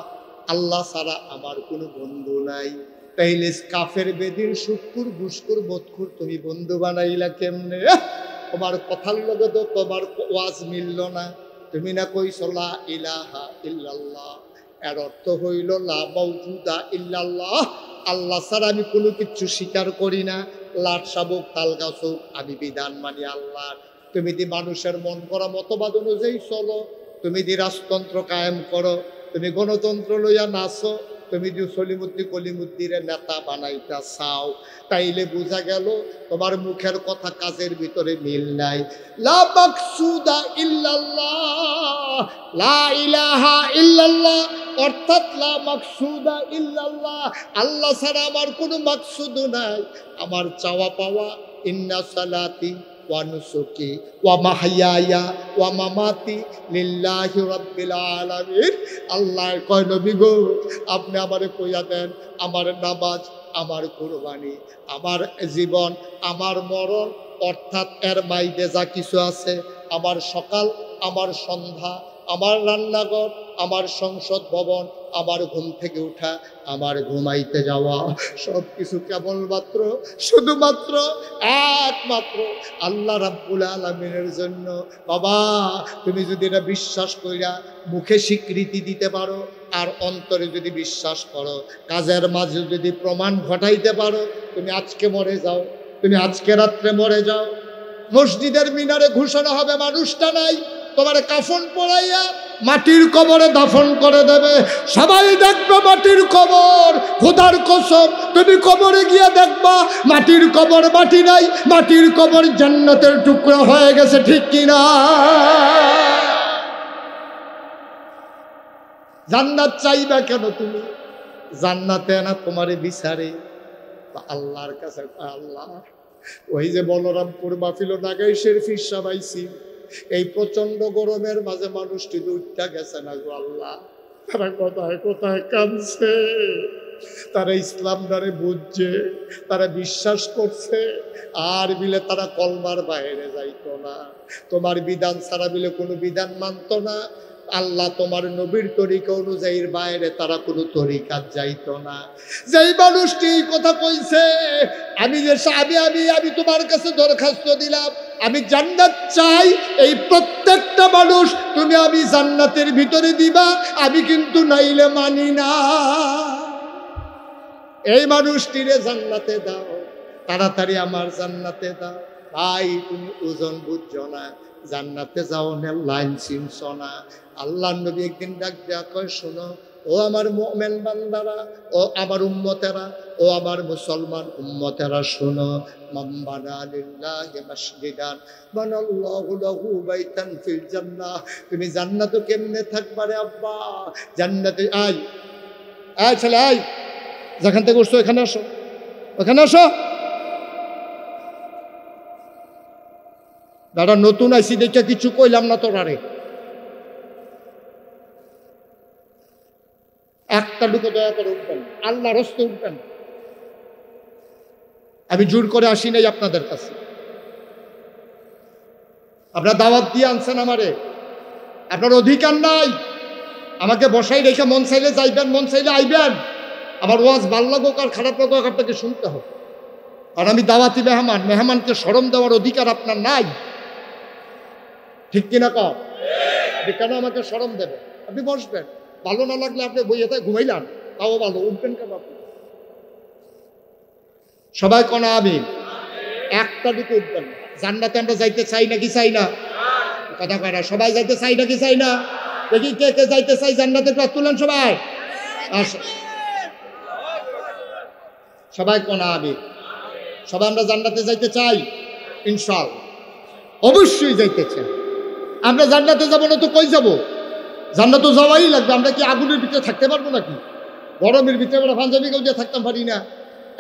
Speaker 1: আল্লাহ ছাড়া আমার কোনো বন্ধু নাই। তাইলে কাফের বেদির শুকুর ঘুষকুর বদকুর তুমি বন্ধু বানাইলা কেমনে? তোমার কথার লগে তো তোমার ওয়াজ মিলল না। তুমি না কইছ লা ইলাহা ইল্লাল্লাহ, এর অর্থ হইল লা মাউজুদা ইল্লাল্লাহ, আল্লাহ ছাড়া আমি কোনো কিছু স্বীকার করি না। লাট শাবুক তাল গাছুক আমি বিধান মানি আল্লাহর। তুমি দি মানুষের মন করা মতবাদ অনুযায়ী চলো, তুমি দি রাজতন্ত্র কায়েম করো, তুমি গণতন্ত্র লইয়া নাচো, তুমি যে সলিমুদ্দি কলিমুদ্দিরে নেতা বানাইতা চাও, তাইলে বোঝা গেল তোমার মুখের কথা কাজের ভিতরে মিল নাই। লা মাকসুদা ইল্লাল্লাহ, লা ইলাহা ইল্লাল্লাহ অর্থাৎ লা মাকসুদা ইল্লাল্লাহ, আল্লাহ ছাড়া আমার কোনো মাকসুদ নাই। আমার চাওয়া পাওয়া ইন্না সালাতি ওয়া নুসুকি ওয়া মাহইয়ায়া ওয়া মামাতি লিল্লাহি রাব্বিল আলামিন। আল্লাহ কয় নবী গো, আপনি আমারে কইয়া দেন, আমার নামাজ, আমার কুরবানি, আমার জীবন, আমার মরণ, অর্থাৎ এর মাইদে যা কিছু আছে, আমার সকাল, আমার সন্ধ্যা, আমার রান্নাঘর, আমার সংসদ ভবন, আমার ঘুম থেকে উঠা, আমার ঘুমাইতে যাওয়া, সব কিছু কেবলমাত্র শুধুমাত্র একমাত্র আল্লাহ রাব্বুল আলামিনের জন্য। বাবা, তুমি যদি এটা বিশ্বাস কইরা মুখে স্বীকৃতি দিতে পারো, আর অন্তরে যদি বিশ্বাস করো, কাজের মাঝে যদি প্রমাণ ঘটাইতে পারো, তুমি আজকে মরে যাও, তুমি আজকে রাত্রে মরে যাও, মসজিদের মিনারে ঘোষণা হবে মানুষটা নাই, তোমার কাফন পরাইয়া মাটির কবরে দাফন করে দেবে, সবাই দেখবে মাটির কবর। খোদার কসম, তুমি কবরে গিয়ে দেখবা মাটির কবর মাটি নাই, মাটির কবর জান্নাতের টুকরো হয়ে গেছে, ঠিক কিনা? জান্নাত চাইবা কেন তুমি? জান্নাতে না তোমারে বিচারে আল্লাহর কাছে। আল্লাহ, ওই যে বলরামপুর মাহফিল নাগাইশের ফিরসা পাইছি, এই প্রচন্ড গরমের মাঝে মানুষটি উঠটা গেছে না গো আল্লাহ, তারা কোথায় কোথায় কাঁদছে, তারা ইসলাম দ্বারে বুঝছে, তারা বিশ্বাস করছে, আর বিলে তারা কলমার বাইরে যাইতো না, তোমার বিধান ছাড়া বিলে কোনো বিধান মানতো না। আল্লাহ তোমার নবীর তরিকা অনুযায়ী বাইরে তারা কোনো তরিকাত যাইতো না। যেই মানুষটি এই কথা কইছে, আমি যে আমি তোমার কাছে দরখাস্ত দিলাম, আমি জান্নাত চাই, এই প্রত্যেকটা মানুষ তুমি আমি জান্নাতের ভিতরে দিবা, আমি কিন্তু নাইলে মানি না। এই মানুষটিরে জান্নাতে দাও, তাড়াতাড়ি আমার জান্নাতে দাও। ভাই, তুমি ওজন বুঝছো না, জান্নাতে যাও না লাইন চিনছ না। আল্লাহ নবী একদিন ডাক দেয়া কয়, শোনো ও আমার মুমিন বান্দারা, ও আমার উম্মতেরা, ও আমার মুসলমান উম্মতেরা, শোনো, মান বানা লিল্লাহি মাসজিদান বানাল্লাহু লাহু বাইতান ফিল জান্নাহ। তুমি জান্নাতে কেমনে থাকবা রে আব্বা? জান্নাতে আয় ছেলে, আয়, যেখান থেকে উঠছো এখানে আসো, ওখানে আসো। দাদা নতুন আইসি দেখে কিছু কইলাম না তোরারে, একটা লুকো দয়া করে উঠবেন, আল্লাহর হস্তে উঠবেন। আমি জোর করে আসি নাই আপনাদের কাছে, আপনার দাওয়াত দিয়ে আনছেন আমারে, আপনার অধিকার নাই। আমাকে বসাই রেখে মন চাইলে যাইবেন, মন চাইলে আইবেন। আমার ওয়াজ ভাল লাগুক আর খারাপ লাগুক আপনাকে শুনতে হবে। আর আমি দাওয়াতি মেহমান, মেহমানকে শরম দেওয়ার অধিকার আপনার নাই, ঠিক কিনা কর? কেন আমাকে শরম দেবে? আপনি বসবেন, ভালো না লাগলে আপনি বইয়ে তাই ঘুমাইলাম, তাও ভালো, উঠবেন কেন আপনি? সবাই কোন আমিন? একটা দিকে উঠবেন না। জান্নাতে আমরা যাইতে চাই নাকি চাই না? কথা কয় না। সবাই যাইতে চাই নাকি চাই না? দেখি কে কে যাইতে চাই জান্নাতে, হাত তুলেন সবাই। সবাই কোন আমিন? সবাই আমরা জান্নাতে যাইতে চাই ইনশাআল্লাহ, অবশ্যই যাইতে চাই। আমরা জান্নাতে যাবো না তো কই যাব? জান্নাতে যাওয়াই লাগবে। আমরা কি আগুনের ভিতরে থাকতে পারবো নাকি? গরমের ভিতরে আমরা পাঞ্জাবি গৌজা থাকতাম পারি না,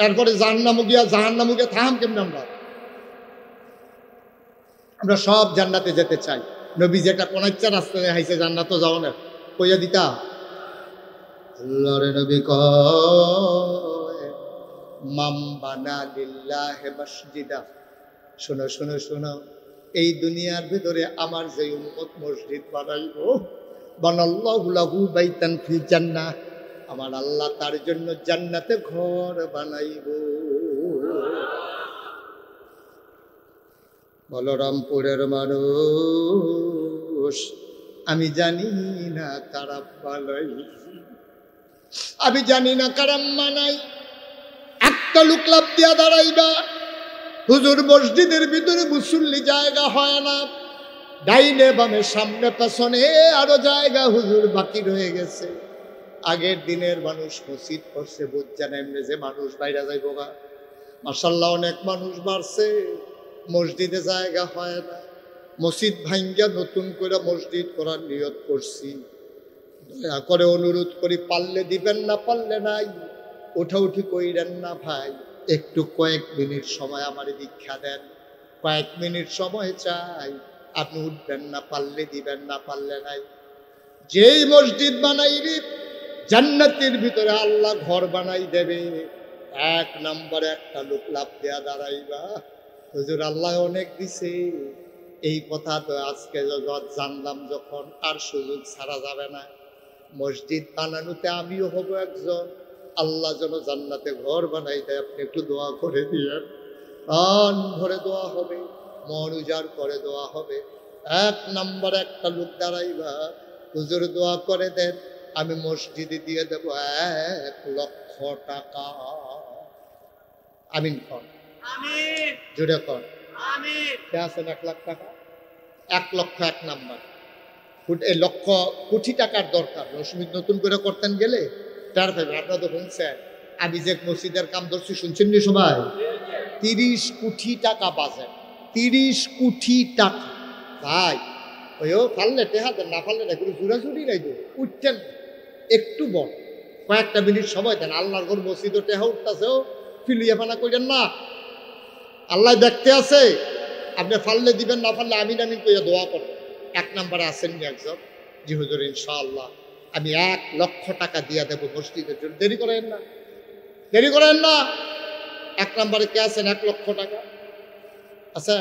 Speaker 1: এরপরে জাহান্নামে গিয়া থাম কেমন? আমরা সব জান্নাতে যেতে চাই। নবী যেটা কোনাচ্চা রাস্তা দেখাইছে জান্নাতে যাও না, কইয়া দিতা। আল্লাহর নবী কয় মাম বানা লিল্লাহি মাসজিদা, শোনো শোনো শোনো, এই দুনিয়ার ভিতরে আমার যে উম্মত মসজিদ বানাইবো, বানাল্লাহু লাহু বাইতান ফিল জান্নাহ, আমার আল্লাহ তার জন্য জান্নাতে ঘর বানাইবো। বলরামপুরের মানুষ, আমি জানি না কারা বানাই, আমি জানি না কারা মানাই। একটা লোক লাভ দিয়া দাঁড়াইবা, হুজুর মসজিদের ভিতরে মুসল্লি জায়গা হয় না, ডাইনে বামে সামনে পেছনে আরো জায়গা হুজুর বাকি রয়ে গেছে। আগের দিনের মানুষ মসজিদ করছে, বুঝছেন এমনি যে মানুষ বাইরে যাইব গা। মাশাআল্লাহ অনেক মানুষ বাড়ছে, মসজিদে জায়গা হয় না। মসজিদ ভাঙ্গা নতুন করে মসজিদ করার নিয়ত করছি। দয়া করে অনুরোধ করি, পারলে দিবেন, না পারলে নাই, উঠাউঠি কইরেন না ভাই। একটু কয়েক মিনিট সময় আমার দীক্ষা দেন, কয়েক মিনিট সময় চাই। আপনি উঠবেন না, পারলে দিবেন, না পারলে নাই। যেই মসজিদ বানাইবি জান্নাতের ভিতরে আল্লাহ ঘর বানাই দেবে, এক নম্বরে একটা লোক লাভ দেয়া দাঁড়াইবা, হুজুর আল্লাহ অনেক দিছে। এই কথা তো আজকে জানলাম যখন, আর সুযোগ ছাড়া যাবে না। মসজিদ বানানোতে আমিও হব একজন। আল্লাহ যেন জান্নাতে ঘর বানাই দেয়, আপনি একটু দোয়া করে দিয়েন। প্রাণ ভরে দোয়া হবে, মন উজাড় করে দোয়া হবে। এক নম্বরে একটা লোক দাঁড়াইবা, হুজুর দোয়া করে দেন, আমি মসজিদে দিয়ে দেব 1,00,000 টাকা। আমিন কর, জুড়ে কর। কে আছেন 1,00,000 টাকা? 1,00,000 এক নাম্বার। এই লক্ষ কোটি টাকার দরকার। রসমিত নতুন করে করতেন গেলে তার পাবেন। আপনারা তো শুনছেন, আমি যে মসজিদের কাম ধরছি শুনছেন নি সবাই? 30 কোটি টাকা বাজেট, 30 কোটি টাকা। ভাই ওইও ফাললে টেহা দেন, না ফাললে না, কোনো জোরাজুরি নাই তো, উঠতেন একটু বড় কয়েকটা মিনিট সময় দেন। আল্লাহর ঘর মসজিদও টেহা উঠতেছেও, ফিলিয়ে ফানা কইলেন না, আল্লাহ দেখতে আছে। আপনি ফাললে দিবেন, না ফাললে আমিন আমিন কইয়া দোয়া করেন। এক নম্বরে আসেননি একজন, জি হুজুর ইনশাআল্লাহ আমি 1,00,000 টাকা দিয়া দেবো মসজিদের জন্য। দেরি করেন না, দেরি করেন না। এক নম্বরে কে আছেন 1,00,000 টাকা? আচ্ছা,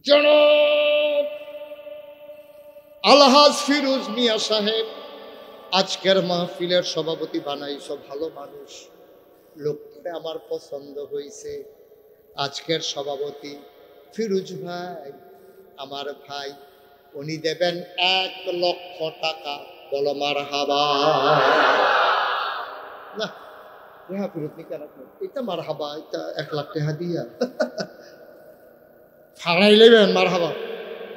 Speaker 1: জনাব আলহাজ ফিরোজ মিয়া সাহেব আজকের মাহফিলের সভাপতি বানাইছো, ভালো মানুষ, লোকটা আমার পছন্দ হয়েছে। আজকের সভাপতি ফিরোজ ভাই, আমার ভাই, উনি দেবেন 1,00,000 টাকা। বলো মারহাবা। না রেহা ফিরোজ নি কেন, এটা মারহাবা, এটা 1,00,000 টাকা দিয়া ফাড়াই লেবেন মারহাবা।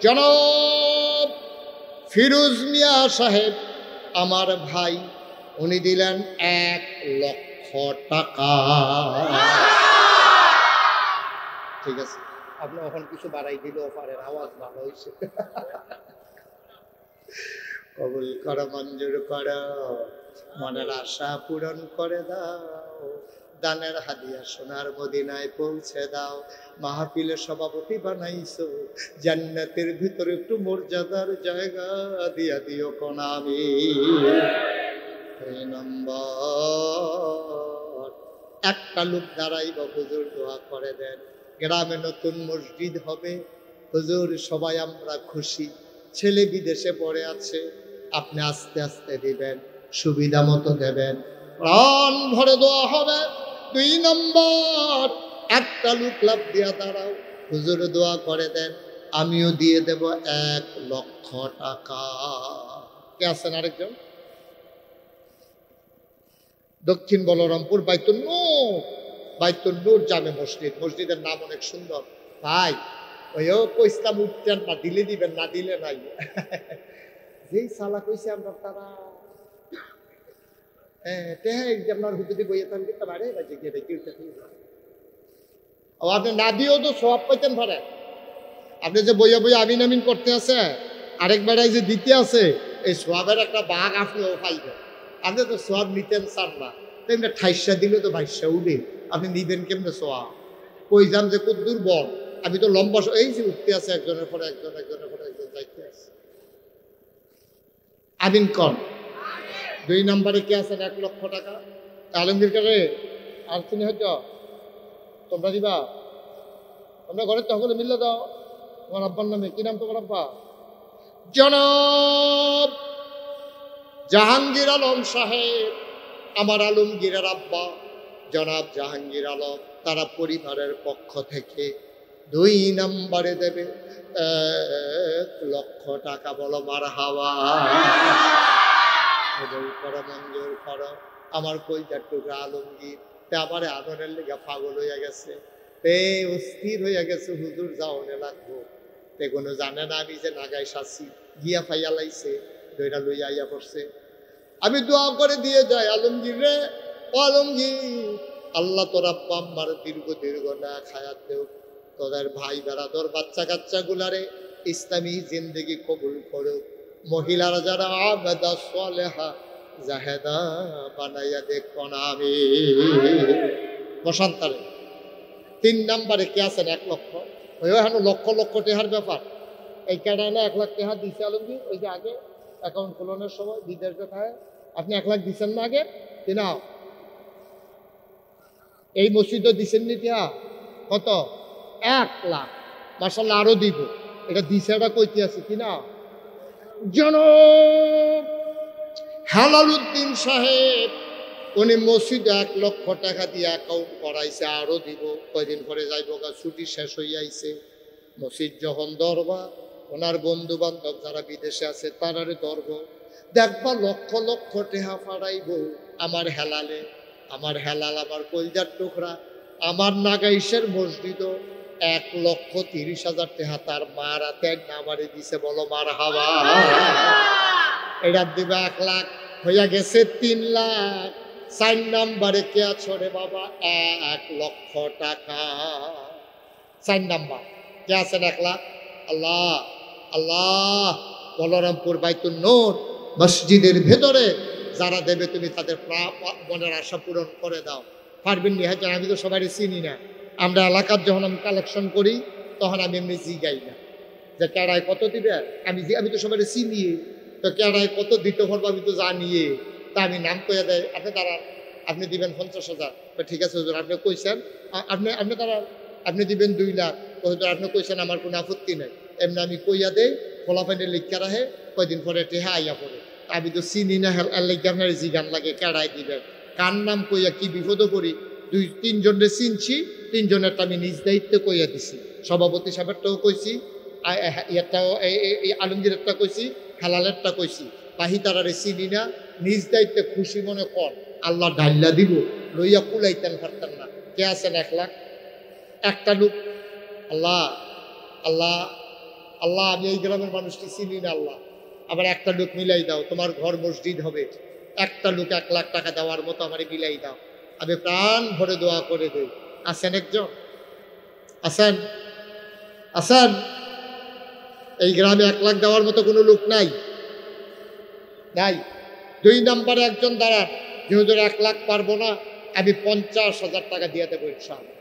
Speaker 1: জনাব ফিরোজ মিয়া সাহেব আমার ভাই, উনি দিলেন 1,00,000 টাকা। ঠিক আছে, আপনি এখন কিছু বাড়াই দিলেও পারেন, আওয়াজ ভালো হয়েছে। কবুল করো, মঞ্জুর করো, মনের আশা পূরণ করে দাও, দানের হাদিয়া সোনার মদিনায় পৌঁছে দাও। মাহফিলের সভাপতি বানাইছো, জান্নাতের ভিতরে একটু মর্যাদার জায়গা দিয়া দিও কোন আমি। 2 নম্বর একটা লোক দাঁড়াইব, হুজুর দোয়া করে দেন। গ্রামে নতুন মসজিদ হবে, হুজুর সবাই আমরা খুশি, ছেলে বিদেশে পড়ে আছে, আপনি আস্তে আস্তে দিবেন, সুবিধা মতো দেবেন, প্রাণ ভরে দোয়া হবে। 2 নম্বর, একটা লোক লাভ দিয়া দাঁড়াও, হুজুর দোয়া করে দেন, আমিও দিয়ে দেব 1 লক্ষ টাকা। কে আছেন আরেকজন? দক্ষিণ বলরামপুর বাইতুল নূর, বাইতুল নূর জামে মসজিদ, মসজিদের নাম অনেক সুন্দর। ভাই ওইও কইসলাম উঠতেন না, দিলে দিবেন, না দিলে নাই। যেই সালা কইছে আমরা তারা আপনার হুজুরি বইয়ে থাকতে পারে, আপনি না দিয়েও তো সব পাইতেন পারে। আপনি যে বইয়া বইয়া আমিন আমিন করতে আছে, আরেক বেড়ায় যে দিতে আছে, এই সোয়াবের একটা বাঘ আপনিও পাইবেন। আপনি তো সোয়াব নিতেন চান না, তেমনি ঠাইসা দিলে তো ভাইসা উঠে, আপনি নিবেন কেমনে সোয়াব? কই যান যে খুব দুর্বল, আমি তো লম্বা এই যে উঠতে আছে একজনের পরে একজন, একজনের পরে একজন যাইতে আছে। আমিন কর। 2 নম্বরে কে আছেন 1 লক্ষ টাকা? আলমগীর কারে আর তুমি হয়তো তোমরা দিবা, তোমরা ঘরের তখন মিললে দাও। তোমার আব্বার নামে কি নাম তোমার আব্বা? জনাব জাহাঙ্গীর আলম সাহেব, আমার আলমগীরের আব্বা জনাব জাহাঙ্গীর আলম, তারা পরিবারের পক্ষ থেকে 2 নম্বরে দেবে 1 লক্ষ টাকা। বলো মারহাবা। মঞ্জুর করো। আমার কইটার টুকরা আলমগীর আমার আদরের লেগে পাগল হইয়া গেছে, অস্থির হইয়া গেছে, হুজুর যাওনে লাগবো। কোনো জানে না আমি যে নাগাই শাসি, গিয়া ফাইয়া লাইছে, দইটা লইয়া আইয়া পড়ছে। আমি দোয়া করে দিয়ে যাই, আলমগীর রে, ও আলমগীর, আল্লাহ তোর আব্বা আম্মার দীর্ঘ দীর্ঘ না খায়াত দেও, তোদের ভাই বেড়াদর বাচ্চা কাচ্চা গুলারে ইসলামী জিন্দেগি কবুল করো, মহিলারা যারা আবেদা সালেহা জাহেদা বানাইয়া দেখো না আমি বসন্তারে। 3 নম্বরে কে আছেন 1 লক্ষ? ওই এখন লক্ষ লক্ষ টেহার ব্যাপার। এই কেডায় 1 লাখ টাকা দিছে আলমগীর, ওই যে আগে অ্যাকাউন্ট খোলানোর সময় বিদেশ কোথায় আপনি 1 লাখ দিচ্ছেন না আগে? কিনা এই মসজিদও দিচ্ছেন নি টিয়া? কত? 1 লাখ। মাশাআল্লাহ আরো দিব, এটা দিছে, এটা কইতে আছে কিনা? জনাব হেলাল উদ্দিন সাহেব, উনি মসজিদে 1 লক্ষ টাকা দিয়ে অ্যাকাউন্ট করাইছে, আরো দিব, কয়দিন পরে যাইব, ছুটি শেষ হইয়াইছে। মসজিদ যখন ধরবা, ওনার বন্ধু বান্ধব যারা বিদেশে আছে তারারে ধরব, দেখবা লক্ষ লক্ষ টেহা ফাড়াইব আমার হেলালে। আমার হেলাল, আমার কলজার টুকরা, আমার নাগাইশের মসজিদও 1,30,000 টেহা তার মার হাতে নামারে দিছে। বলো মারহাবা। এটা দিবে 1 লাখ, হইয়া গেছে 3 লাখ। 4 নম্বরে কে আছো রে বাবা? 1 লক্ষ টাকা। 4 নম্বর কে আছেন 1 লাখ? আল্লাহ আল্লাহ, বলরামপুর বাইতুল নূর মসজিদের ভেতরে যারা দেবে তুমি তাদের মনের আশা পূরণ করে দাও। পারবেন নি? হয়তো আমি তো সবাই চিনি না, আমরা এলাকার যখন আমি কালেকশন করি তখন আমি এমনি জিগাই না যে কেডায় কত দিবে, আমি তো সবাই চিনি, তো কেডায় কত দিতে পারবো আমি তো জানিয়ে, তা আমি নাম কইয়া দেয়, আপনি দাঁড়ান, আপনি দিবেন 50,000, ঠিক আছে হুজুর আপনি কইছেন, আপনি দাঁড়ান, আপনি দিবেন 2 লাখ, হুজুর আপনি কইছেন, আমার কোনো আপত্তি নেই। এমনি আমি কইয়া দেই, ফলাফাইনে লিখা রাখে, কয়দিন পরে টেহা আইয়া পড়ে। আমি তো চিনি না, হেলার জিগান লাগে কেডায় দিবেন, কার নাম কইয়া কি বিপদও করি। 2-3 জনের চিনছি, 3 জনেরটা আমি নিজ দায়িত্বে কইয়া দিছি, সভাপতি সাহেবেরটাও কইছি, ইয়ারটাও এই আলমগীরেরটা কইছি, হেলালেরটা কইছি। বাহি তারারে চিনি না, নিজ দায়িত্বে খুশি মনে কর, আল্লাহ ঢাল্লা দিব, লইয়া কুলাইতেন পারতেন না। কে আছেন 1 লাখ? একটা লোক। আল্লাহ আল্লাহ আল্লাহ, আমি এই গ্রামের মানুষটি চিনি না, আল্লাহ আবার একটা লোক মিলাই দাও, তোমার ঘর মসজিদ হবে, একটা লোক 1 লাখ টাকা দেওয়ার মতো আমার মিলাই দাও, আমি প্রাণ ভরে দোয়া করে দেই। আছেন একজন? আছেন? আছেন? এই গ্রামে 1 লাখ দেওয়ার মতো কোনো লোক নাই? নাই। 2 নম্বরে একজন দাঁড়ান, যেহেতু 1 লাখ পারবো না, আমি 50,000 টাকা দিয়ে দেবো ইনশাআল্লাহ।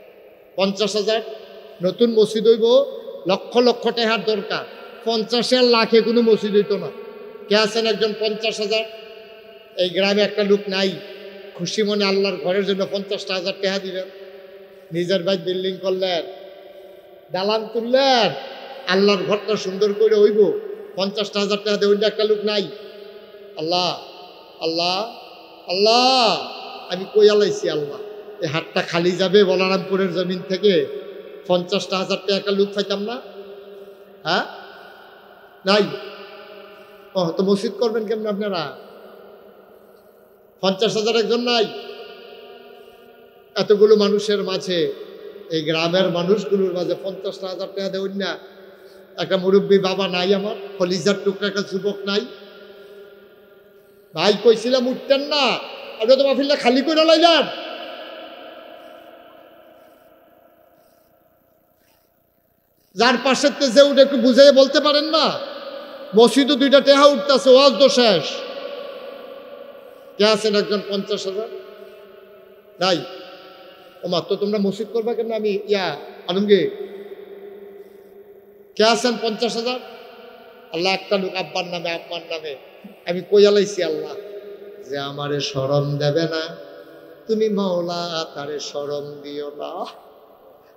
Speaker 1: 50,000। নতুন মসজিদ হইব, লক্ষ লক্ষ টাকার দরকার, 50 লাখে কোনো মসজিদ হইতো না। কে আছেন একজন? 50,000। এই গ্রামে একটা লোক নাই, খুশি মনে আল্লাহর ঘরের জন্য 50,000 টাকা দিলেন, নিজের ভাই বিল্ডিং করলেন, দালান তুললেন, আল্লাহর ঘরটা সুন্দর করে হইব, 50,000 টাকা দিয়ে একটা লোক নাই। আল্লাহ আল্লাহ আল্লাহ, আমি কই আলাইছি আল্লাহ, এই হাটটা খালি যাবে বলারামপুরের জমিন থেকে 50,000 টাকা একটা লোক পাইতাম না? হ্যাঁ, নাই। ও তো মসজিদ করবেন কেমন আপনারা? 50,000 একজন নাই। এতগুলো মানুষের মাঝে, এই গ্রামের মানুষগুলোর মাঝে 50,000 টাকা দেউন না? একটা মুরব্বী বাবা নাই আমার, কলিজার টুকরা একটা যুবক নাই? ভাই কইছিলাম উঠতেন না, আপনি তো মাহফিলটা খালি করে লাইলেন। যার পাশের যে উঠে একটু বুঝাই বলতে পারেন না? মসজিদও 2টা টেহা উঠতেছে, ওয়াজ তো শেষ। কে আছেন একজন 50,000? নাই। ও মাত্র তোমরা মসজিদ করবা কেন? আমি আলমগীর, কে আছেন 50,000? আল্লাহ একটা লোক আব্বার নামে আম্মার নামে। আমি কই আলাইছি আল্লাহ যে আমারে শরম দেবে না, তুমি মাওলা তারে শরম দিও না।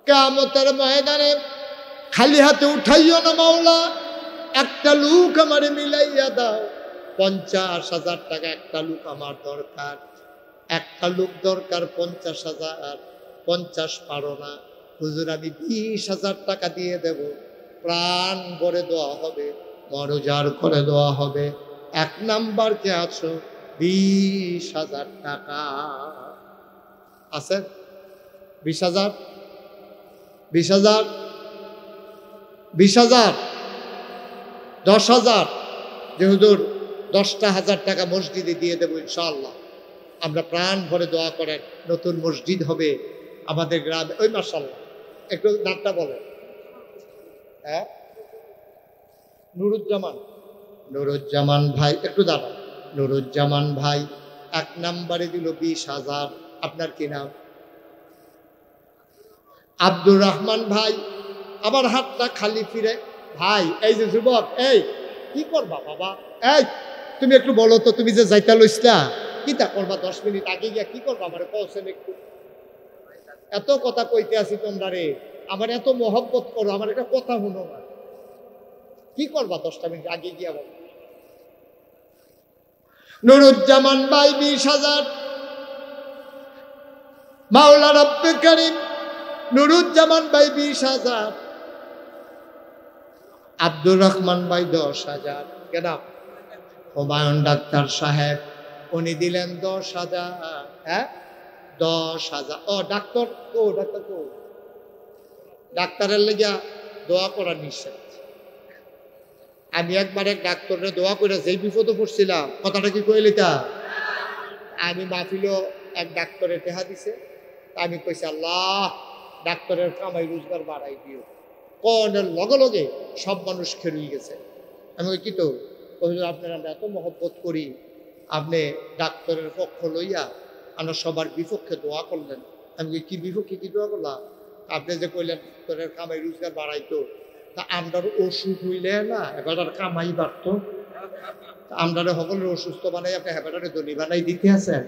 Speaker 1: কিয়ামতের ময়দানে খালি হাতে উঠাইও না মাওলা, একটা লোক আমারে মিলাইয়া দাও। 50,000 টাকা একটা লোক আমার দরকার, একটা লোক দরকার 50,000। 50 পারো না হুজুর, আমি 20,000 টাকা দিয়ে দেব। প্রাণ ভরে দেওয়া হবে, মরজার করে দেওয়া হবে। 1 নাম্বার কে আছো? 20,000 টাকা আছে? 20,000 20,000 20,000 10,000 যে হুজুর 10টা হাজার টাকা মসজিদে দিয়ে দেবো ইনশাআল্লাহ। আমরা প্রাণ ভরে দোয়া করেন, নতুন মসজিদ হবে আমাদের গ্রামে। ওই মাশাআল্লাহ, একটু নামটা বলেন। হ্যাঁ, নুরুজ্জামান ভাই, একটু দাঁড়ান। নুরুজ্জামান ভাই 1 নাম্বারে দিল 20,000। আপনার কি নাম? আব্দুর রহমান ভাই। আবার হাতটা খালি ফিরে। ভাই এই যে যুবক, এই কি করবা বাবা? এই তুমি একটু বলো তো, তুমি যে যাইতা লইছলা কিতা করবা? 10 মিনিট আগে গিয়া কি করবা আমারে কওছেন একটু? এত কথা কইতে আছি তোমরা রে, আমার এত মহব্বত করো, আমার একটা কথা শুনো না। কি করবা 10টা মিনিট আগে গিয়া বলো? নুরুজ্জামান ভাই 20,000। মাওলা রব্বে করিম, নুরুজ্জামান ভাই 20,000। আব্দুর রহমান ভাই 10,000। কেন? হুমায়ুন ডাক্তার সাহেব উনি দিলেন 10,000। হ্যাঁ 10,000। ও ডাক্তার কো? ডাক্তার কো? ডাক্তারের লেগিয়া দোয়া করা নিষেধ। আমি একবার এক ডাক্তারে দোয়া করে যেই বিপদে পড়ছিলাম, কথাটা কি কইলিতা? আমি মাহফিলও এক ডাক্তারের টেহা দিছে, আমি কইছি আল্লাহ ডাক্তারের কামাই রোজগার বাড়াই দিও। কনের লগে লগে সব মানুষ খেরুই গেছে। আমি কি তো আপনার আমরা এত মহব্বত করি, আপনি ডাক্তারের পক্ষ লইয়া আমরা সবার বিপক্ষে দোয়া করলেন। আমি কি বিপক্ষে কি দোয়া করলাম? আপনি যে কইলেন ডাক্তারের কামাই রোজগার বাড়াইতো, তা আমরার অসুখ হইলে না এবার কামাই বাড়তো। আমরারে সকলের অসুস্থ বানাই আপনি হেবাটারে দলি বানাই দিতে আছেন।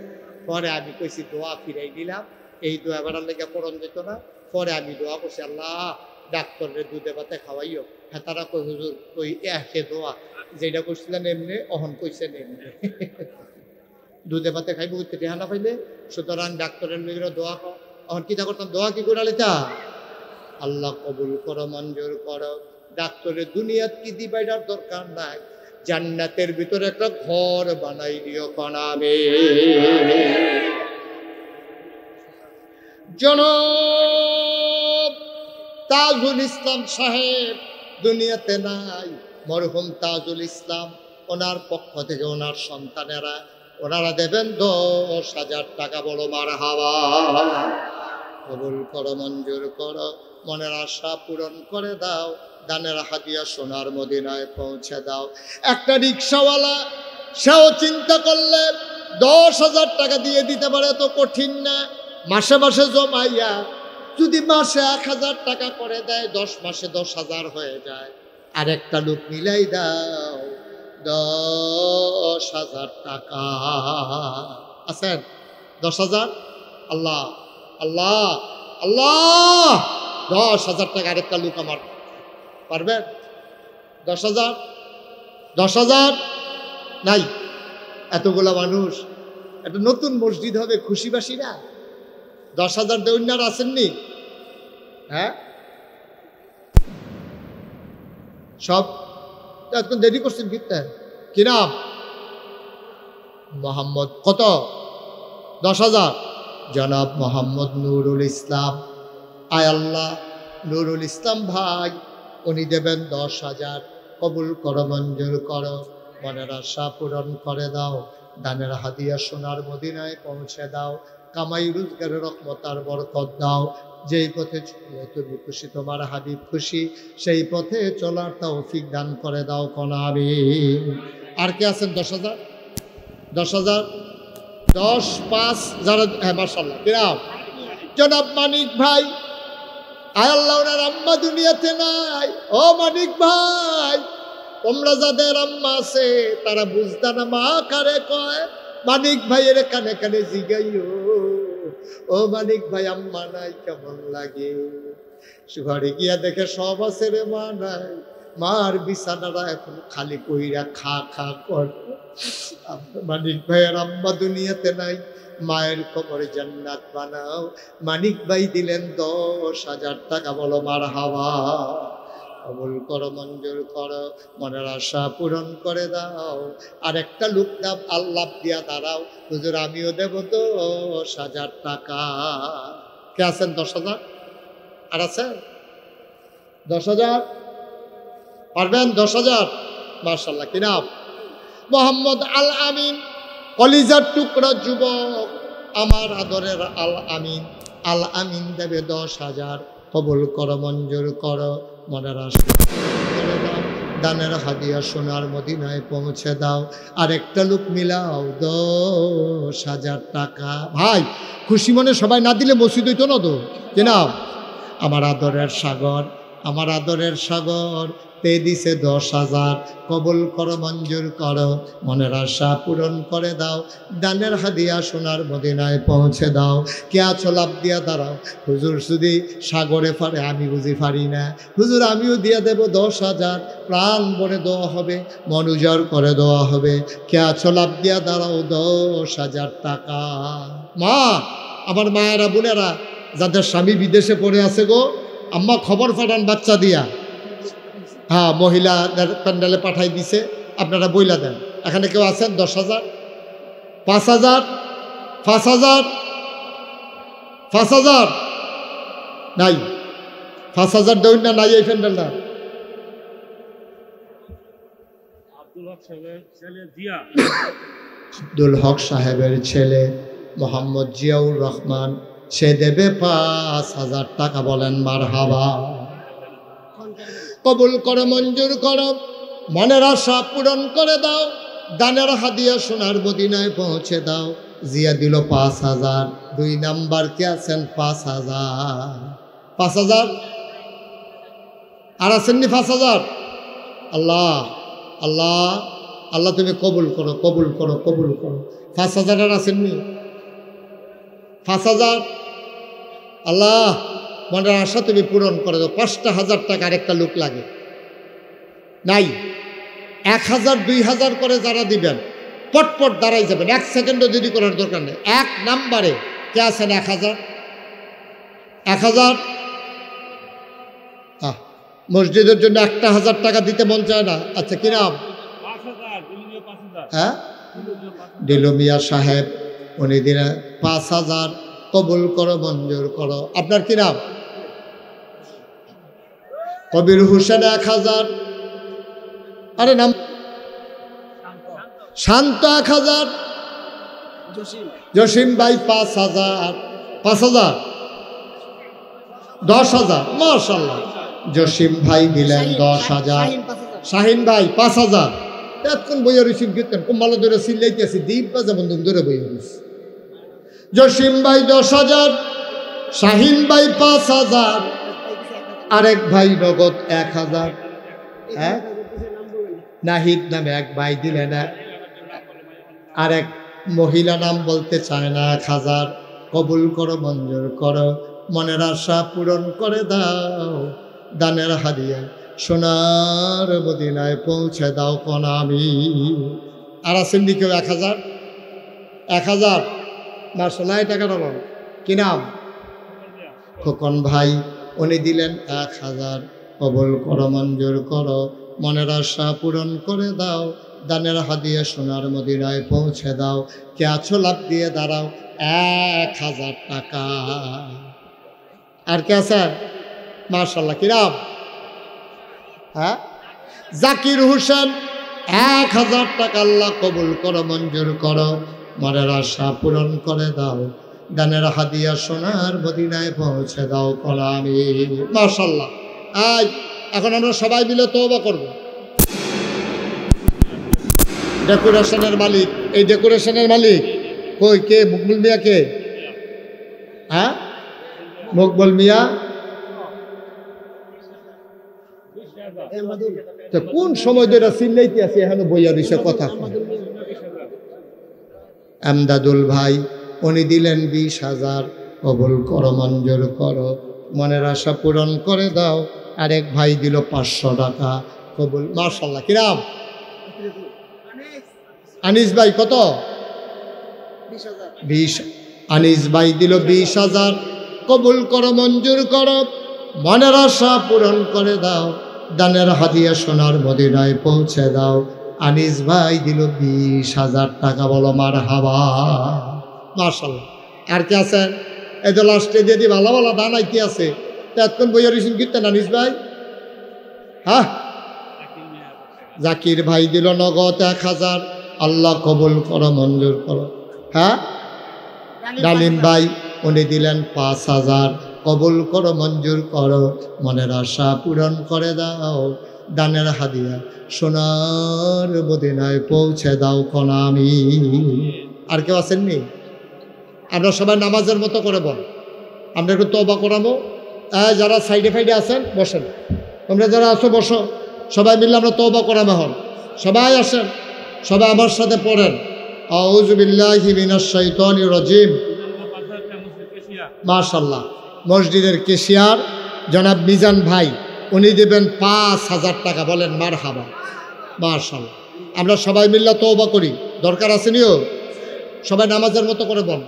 Speaker 1: পরে আমি কইছি দোয়া ফিরাই দিলাম, এই দোয়া বেড়ার লেগে পড়ন যেত না। পরে আমি দোয়া করছি আল্লাহ ডাক্তারের দুধে ভাতে খাওয়াইও। হ্যাঁ তারা কই হুজুর ওই একে দোয়া যেটা করছিলেন এমনি অহন কইছেন এমনি। দুধে ভাতে খাইব হইতে টেহা না পাইলে, সুতরাং ডাক্তারের লেগে দোয়া কর। অহন কিতা করতাম? দোয়া কি করে লেতা? আল্লাহ কবুল করো, মঞ্জুর করো। ডাক্তারের দুনিয়াত কি দিবাইটার দরকার নাই, জান্নাতের ভিতরে একটা ঘর বানাই দিও কনাবে। জনাব তাজুল ইসলাম সাহেব দুনিয়াতে নাই, মরহুম তাজুল ইসলাম, ওনার পক্ষ থেকে ওনার সন্তানেরা ওনারা দেবেন 10,000 টাকা। বড় মারহাবা। কবুল করো, মঞ্জুর করো, মনের আশা পূরণ করে দাও। দানের হাদিয়া সোনার মদিনায় পৌঁছে দাও। একটা রিক্সাওয়ালা সেও চিন্তা করলে 10,000 টাকা দিয়ে দিতে পারে, তো কঠিন না। মাসে মাসে জমাইয়া যদি মাসে 1,000 টাকা করে দেয়, 10 মাসে 10,000 হয়ে যায়। আর একটা লোক মিলাই দাও 10,000 টাকা। আছেন 10,000? আল্লাহ আল্লাহ আল্লাহ, 10,000 টাকা আরেকটা লোক আমার পারবেন? 10,000? 10,000 নাই। এতগুলা মানুষ, একটা নতুন মসজিদ হবে, খুশিবাসী না? 10,000 দেউন্যার আসেননি? হ্যাঁ, সব এখন দেরি করছেন ফিরতে। কি নাম? মোহাম্মদ। কত? 10,000। জনাব মোহাম্মদ নুরুল ইসলাম। আয় আল্লাহ, নুরুল ইসলাম ভাই উনি দেবেন 10,000। কবুল করো, মঞ্জুর করো, মনের আশা পূরণ করে দাও, দানের হাদিয়া সোনার মদিনায় পৌঁছে দাও, কামাই রোজগারের রহমত আর বরকত দাও। যেই পথে চলে তুমি খুশি, তোমার হাবিব খুশি, সেই পথে চলার তৌফিক দান করে দাও কোন আমিন। আর কে আছেন? 10,000? 10,000? 10, 5 যারা, হ্যাঁ মাশাআল্লাহ। কিরাম? জনাব মানিক ভাই। আয় আল্লাহ, ওনার আম্মা দুনিয়াতে নাই। ও মানিক ভাই, তোমরা যাদের আম্মা আছে তারা বুঝতা না মা কারে কয়। মানিক ভাইয়ের কানে কানে জিগাইও, ও মানিক ভাই আম্মা নাই কেমন লাগে? ঘরে গিয়া দেখে সব আছে রে, মা নাই। মার বিছানাটা এখন খালি কইরা খা খা কর। মানিক ভাইয়ের আম্মা দুনিয়াতে নাই, মায়ের কবরে জান্নাত বানাও। মানিক ভাই দিলেন 10,000 টাকা। বলো মারহাবা। কবুল করো, মঞ্জুর করো, মনের আশা পূরণ করে দাও। আর একটা লোক দাম আল্লাহ দিয়া দাঁড়াও, হুজুর আমিও দেব 10,000 টাকা। কে আছেন? 10,000? আর আছেন? 10,000 পারবেন? 10,000? মাশাআল্লাহ। কি নাম? মোহাম্মদ আল আমিন। কলিজার টুকরা যুবক, আমার আদরের আল আমিন। আল আমিন দেবে 10,000। কবুল করো, মঞ্জুর করো, মনের আশা করে দাও, দানের হাদিয়া সোনার মদিনায় পৌঁছে দাও। আর একটা লোক মিলাও 10,000 টাকা। ভাই খুশি মনে সবাই না দিলে মসজিদ হইতো না তো। কি নাম? আমার আদরের সাগর, আমার আদরের সাগর পে দিছে 10,000। কবুল করো, মঞ্জুর করো, মনের আশা পূরণ করে দাও, দানের হাদিয়া সোনার মদিনায় পৌঁছে দাও। কে আছো? লাভ দিয়া দাঁড়াও। হুজুর যদি সাগরে পারে, আমি বুঝি পারি না। হুজুর আমিও দিয়া দেব 10,000। প্রাণ ভরে দেওয়া হবে, মন উজাড় করে দেওয়া হবে। কে আছো? লাভ দিয়া দাঁড়াও, 10,000 টাকা। মা, আমার মায়েরা বোনেরা যাদের স্বামী বিদেশে পড়ে আছে গো, আম্মা খবর পাঠান বাচ্চা দিয়া। হ্যাঁ, মহিলাদের প্যান্ডেলে পাঠাই দিছে, আপনারা বইলা দেন। এখানে কেউ আছেন? 10,000? 5,000? 5,000? 5,000 নাই? 5,000 দেউন না? নাই এই প্যান্ডেলটা? আব্দুল হক সাহেবের ছেলে মোহাম্মদ জিয়াউর রহমান, সে দেবে 5,000 টাকা। বলেন মারহাবা। কবুল করো, মঞ্জুর করো, মনের আশা পূরণ করে দাও, দানের হাদিয়া সোনার মদিনায় পৌঁছে দাও। জিয়া দিল 5,000। 2 নাম্বার কে আছেন? 5,000। 5,000? আর আছেননি? 5,000? আল্লাহ আল্লাহ আল্লাহ, তুমি কবুল করো, কবুল করো, কবুল করো। 5,000 আর আসেননি? 5,000? আল্লাহ মনের আশা তুমি পূরণ করে দাও। 5,000 টাকা আরেকটা লোক লাগে। নাই? 1,000 2,000 করে যারা দিবেন পটপট দাঁড়াই যাবেন, 1 সেকেন্ডও দেরি করার দরকার নেই। 1 নাম্বারে কে আছেন? 1,000? 1,000? মসজিদের জন্য 1,000 টাকা দিতে মন চায় না? আচ্ছা, কি নাম? হ্যাঁ, ডিলুমিয়া সাহেব, উনি দিলেন 5,000। কবুল করো, মঞ্জুর করো। আপনার কি নাম? কবির হোসেন 1,000। আরে নাম শান্ত 1,000। জসিম ভাই 5,000। 5,000? 10,000? মাশাআল্লাহ। জসিম ভাই দিলেন 10,000। শাহিন ভাই 5,000। এতক্ষণ বইয়া রয়েছি কীর্তন কুম্বালা ধরে সিল্লাইতেছি, দ্বীপ বা যেমন ধরে বইয়া রয়েছি। জসিম ভাই 10,000। শাহিন ভাই 5,000। আরেক ভাই নগদ 1,000। হ্যাঁ, নাহিদ নামে এক ভাই দিলেন। আরেক মহিলা নাম বলতে চায় না, 1,000। কবুল করো, মঞ্জুর করো, মনের আশা পূরণ করে দাও, দানের হাদিয়া সোনার মদিনায় পৌঁছে দাও কোন আমি। আর আছেন নি কেউ? 1000 1000 মাশাআল্লাহ, টাকাটা বল কি নাম? খোকন ভাই, উনি দিলেন 1000। কবুল করো, মঞ্জুর করো, মনের আশা পূরণ করে দাও, দানের হাদিয়া সোনার মদিনায় পৌঁছে দাও। কে আছো লাভ দিয়ে দাঁড়াও, 1000 টাকা। আর কে আছেন? মাশাআল্লাহ, কি নাম? হ্যাঁ, জাকির হোসেন, 1000 টাকা। আল্লাহ কবুল করো, মঞ্জুর করো, মনের আশা পূরণ করে দাও, দানের হাদিয়া সোনার মদিনায় পৌঁছে দাও কোন আমি। মাশাআল্লাহ। এখন আমরা সবাই মিলে তওবা করব। ডেকোরেশনের মালিক, এই ডেকোরেশনের মালিক কই? কে? মকবুল মিয়া। কে? হ্যাঁ, মকবুল মিয়া। কোন সময় ধরে চিল্লাইতে আছে এখানে বইয়া দিছে কথা। আমদাদুল ভাই, উনি দিলেন 20,000। কবুল করো, মঞ্জুর করো, মনের আশা পূরণ করে দাও। আরেক ভাই দিল 500 টাকা। কবুল। মাশাআল্লাহ, কিরাম? আনিস ভাই কত? 20। আনিস ভাই দিল 20,000। কবুল করো, মঞ্জুর করো, মনের আশা পূরণ করে দাও, দানের হাদিয়া সোনার মদিনায় পৌঁছে দাও। আনিস ভাই দিল 20,000 টাকা। বলো মারহাবা। মাশাআল্লাহ। আর কে আছে? এই তো লাস্টে যদি ভালো ভালো দান আইতে আছে, তখন বইয়া রিসিন কীর্তেন আনিস ভাই। হ্যাঁ, জাকির ভাই দিল নগদ 1000। আল্লাহ কবুল করো, মঞ্জুর করো। হ্যাঁ, ডালিম ভাই, উনি দিলেন 5,000। কবুল করো, মঞ্জুর করো, মনের আশা পূরণ করে দাও, দানের হাদিয়া সোনার মদিনায় পৌঁছে দাও কোন আমি। আর কেউ আসেননি? আমরা সবাই নামাজের মতো করে বল, আমরা একটু তওবা করাবো। যারা সাইডে ফাইডে আছেন বসেন, তোমরা যারা আছো বসো, সবাই মিলে আমরা তওবা করাবো। হন সবাই আসেন, সবাই আমার সাথে পড়েন, আউযু বিল্লাহি মিনাশ শাইতানির রাজিম। মাশাআল্লাহ। মসজিদের কেশিয়ার জনাব মিজান ভাই, উনি দেবেন 5,000 টাকা। বলেন মারহাবা। মাশাআল্লাহ। আমরা সবাই মিলে তওবা করি, দরকার আছে নিও। সবাই নামাজের মতো করে বল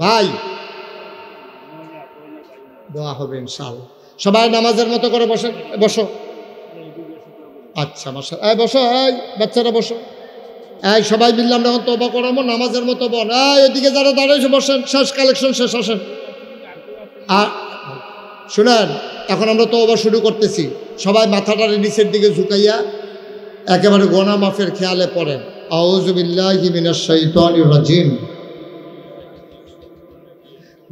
Speaker 1: ভাই, দোয়া হবে ইনশাআল্লাহ। সবাই নামাজের মতো করে বসে, বসো। আচ্ছা মাশাআল্লাহ, বসো। বাচ্চারা বসো। সবাই মিললাম যখন তওবা করাবো, নামাজের মতো বল। এদিকে যারা দাঁড়িয়েছে বসেন, শেষ কালেকশন শেষ। আসেন। আর শুনেন, এখন আমরা তওবা শুরু করতেছি। সবাই মাথাটা নিচের দিকে ঝুঁকাইয়া একেবারে গোনা মাফের খেয়ালে পড়েন, আউযু বিল্লাহি মিনাশ শাইতানির রাজিম,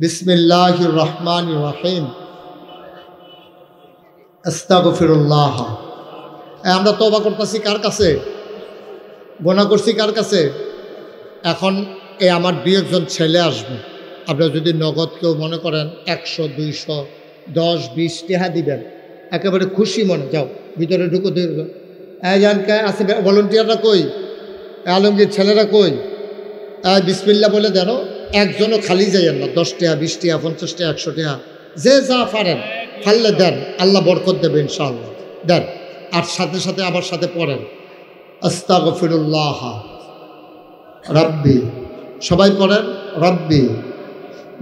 Speaker 1: বিসমিল্লাহির রহমানির রহিম, আস্তাগফিরুল্লাহ। আমরা তওবা করতেছি কার কাছে? গোনা করছি কার কাছে? এখন আমার 2-1 ছেলে আসবে, আপনারা যদি নগদ কেউ মনে করেন 100, 200, 10, 20 টাকা দিবেন, একেবারে খুশি মনে যাও ভিতরে ঢুকো। জানকে আছে ভলেন্টিয়াররা কই? আলমগীর ছেলেরা কই? বিসমিল্লাহ বলে দেন। একজনও খালি যাইয়েন না। 10 টাকা, 20 টাকা, 50 টাকা, 100 টাকা, যে যা পারেন ফাললে দেন, আল্লাহ বরকত দেবে ইনশাআল্লাহ। দেন। আর সাথে সাথে আমার সাথে পড়েন, আস্তাগফিরুল্লাহ রাব্বি। সবাই পড়েন, রাব্বি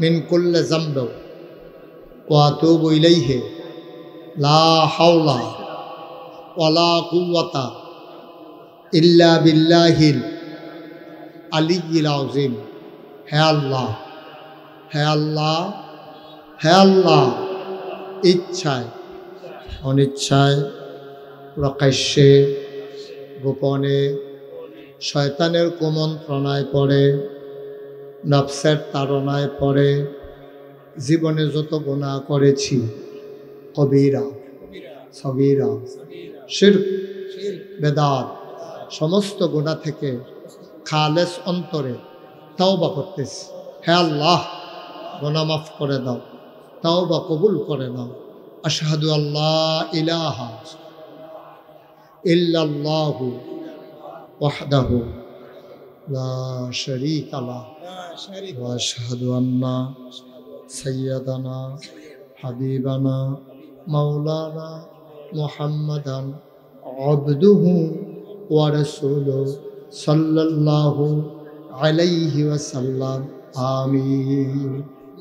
Speaker 1: মিন কুল্লি যামবি ওয়া আতুবু ইলাইহি লা হাওলা ওয়ালা কুওয়াতা ইল্লা বিল্লাহিল আলিয়্যিল আযীম। হে আল্লাহ, হে আল্লাহ, হে আল্লাহ, ইচ্ছায় অনিচ্ছায়, প্রকাশ্যে গোপনে, শয়তানের কুমন্ত্রণায় পড়ে, নফসের তাড়নায় পড়ে জীবনে যত গুনাহ করেছি, কবিরা, সগীরা, শিরক, বেদাত, সমস্ত গুনাহ থেকে খালেস অন্তরে তওবা করতেছি। হে আল্লাহ, গুনাহ মাফ করে দাও, তওবা কবুল করে নাও। আশহাদু আল্লাহ ইলাহা ইল্লাল্লাহু ওয়াহদাহু লা শারীকা লাহু ওয়া আশহাদু আন্না সাইয়্যিদানা হাবিবানা মাওলানা মুহাম্মাদান আবদুহু ওয়া রাসূলুহু সাল্লাল্লাহু আলাইহি ওয়াসাল্লাম। আমিন।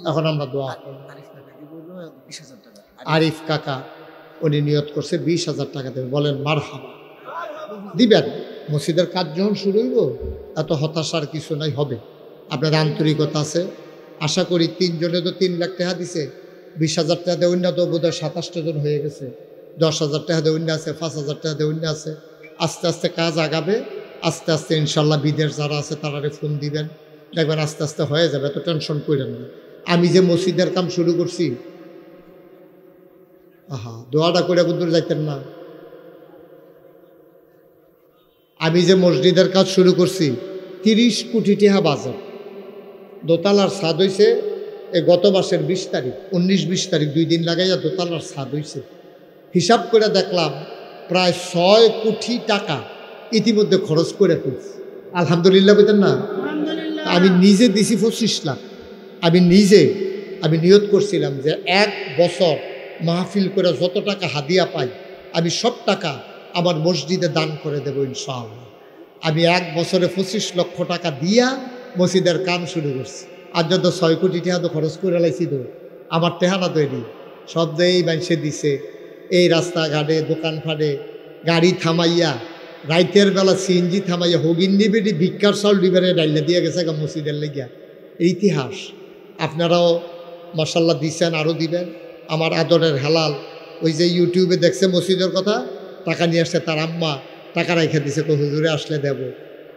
Speaker 1: এখন আমরা দোয়া করব। আরিফ কাকা উনি নিয়ত করছে 20,000 টাকা দেবে, বলেন মারহাবা। দিবেন, মসজিদের কাজ যখন শুরু হইব এত হতাশার কিছু নাই, হবে। আপনার আন্তরিকতা আছে, আশা করি 3 জনে তো 3 লাখ টাকা দিছে, 20,000 টাকা দেয় অন্য তো বোধহয় 27টা জন হয়ে গেছে, 10,000 টাকা দেয় অন্য আছে, 5,000 টাকা দেয় অন্য আছে। আস্তে আস্তে কাজ আগাবে, আস্তে আস্তে ইনশাল্লাহ বিদেশ যারা আছে তারা ফোন দিবেন, দেখবেন আস্তে আস্তে হয়ে যাবে, এত টেনশন করেন না। আমি যে মসজিদের কাম শুরু করছি, আহা দোয়াটা করে বুদ্ধুর যাইতেন না। আমি যে মসজিদের কাজ শুরু করছি 30 কোটি টাকা বাজার, দোতলার ছাদ হয়েছে এই গত মাসের 20 তারিখ, 19-20 তারিখ 2 দিন লাগাইয়া দোতলার ছাদ হয়েছে। হিসাব করে দেখলাম প্রায় 6 কোটি টাকা ইতিমধ্যে খরচ করে ফেলছি। আলহামদুলিল্লাহ বলতেন না? আমি নিজে দিছি 25 লাখ। আমি নিয়ত করছিলাম যে 1 বছর মাহফিল করে যত টাকা হাদিয়া পাই আমি সব টাকা আমার মসজিদে দান করে দেব ইনশাআল্লাহ। আমি 1 বছরে 25 লক্ষ টাকা দিয়া মসজিদের কাম শুরু করছি। আর যত 6 কোটি টাকা তো খরচ করে লাইছি, তো আমার টেহানা তৈরি সব দেই মানুষে দিছে। এই রাস্তাঘাটে দোকানপাটে গাড়ি থামাইয়া রাইতের বেলা সিএনজি থামাইয়া হগিন নিবেটি ভিক্ষার চাউল ডিবারে ডাইলে দিয়ে গেছে মসজিদের লেগিয়া। এই ইতিহাস আপনারাও মাশাল্লাহ দিচ্ছেন, আরও দিবেন। আমার আদরের হালাল ওই যে ইউটিউবে দেখছে মসজিদের কথা, টাকা নিয়ে আসছে, তার আম্মা টাকা রেখে দিছে, তো হুজুরে আসলে দেব।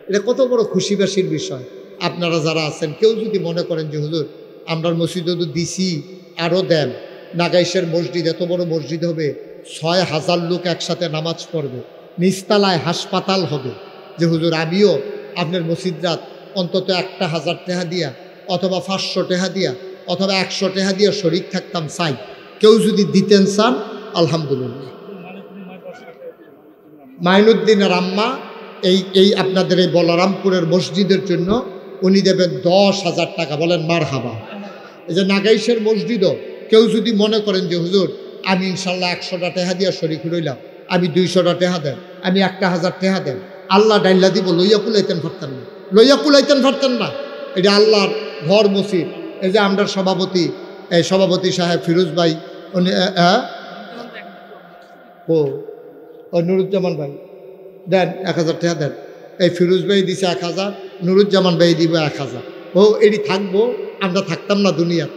Speaker 1: এটা কত বড় খুশিবাসীর বিষয়। আপনারা যারা আছেন কেউ যদি মনে করেন যে হুজুর আমরা মসজিদে তো দিছি আরও দেন, নাগাইশের মসজিদ এত বড় মসজিদ হবে, 6,000 লোক একসাথে নামাজ পড়বে, নিচতলায় হাসপাতাল হবে, যে হুজুর আমিও আপনার মসজিদরাত অন্তত 1,000 টাকা দিয়া অথবা 500 টাকা দিয়া অথবা 100 টাকা দিয়া শরিক থাকতাম, চাই। কেউ যদি দিতেন চান আলহামদুলিল্লাহ। মাইনুদ্দিনের আম্মা এই আপনাদের এই বলরামপুরের মসজিদের জন্য উনি দেবেন 10,000 টাকা, বলেন মারহাবা। এই যে নাগাইশের মসজিদও কেউ যদি মনে করেন যে হুজুর আমি ইনশাল্লাহ 100টা টাকা দিয়া শরিক রইলাম, আমি 200টা টাকা দেন, আমি 1,000 টাকা দেন, আল্লাহ ডাইল্লা দিব, লইয়া কুলাইতেন পারতেন না। এটা আল্লাহর ঘর মসজিদ। এই যে আমরা সভাপতি সাহেব ফিরোজ ভাই, উনি ও নুরুজ্জামান ভাই দেন 1,000 টাকা দেন, এই ফিরোজ ভাই দিছে 1,000, নুরুজ্জামান ভাই দিব 1,000। ও এটি থাকবো, আমরা থাকতাম না দুনিয়াত।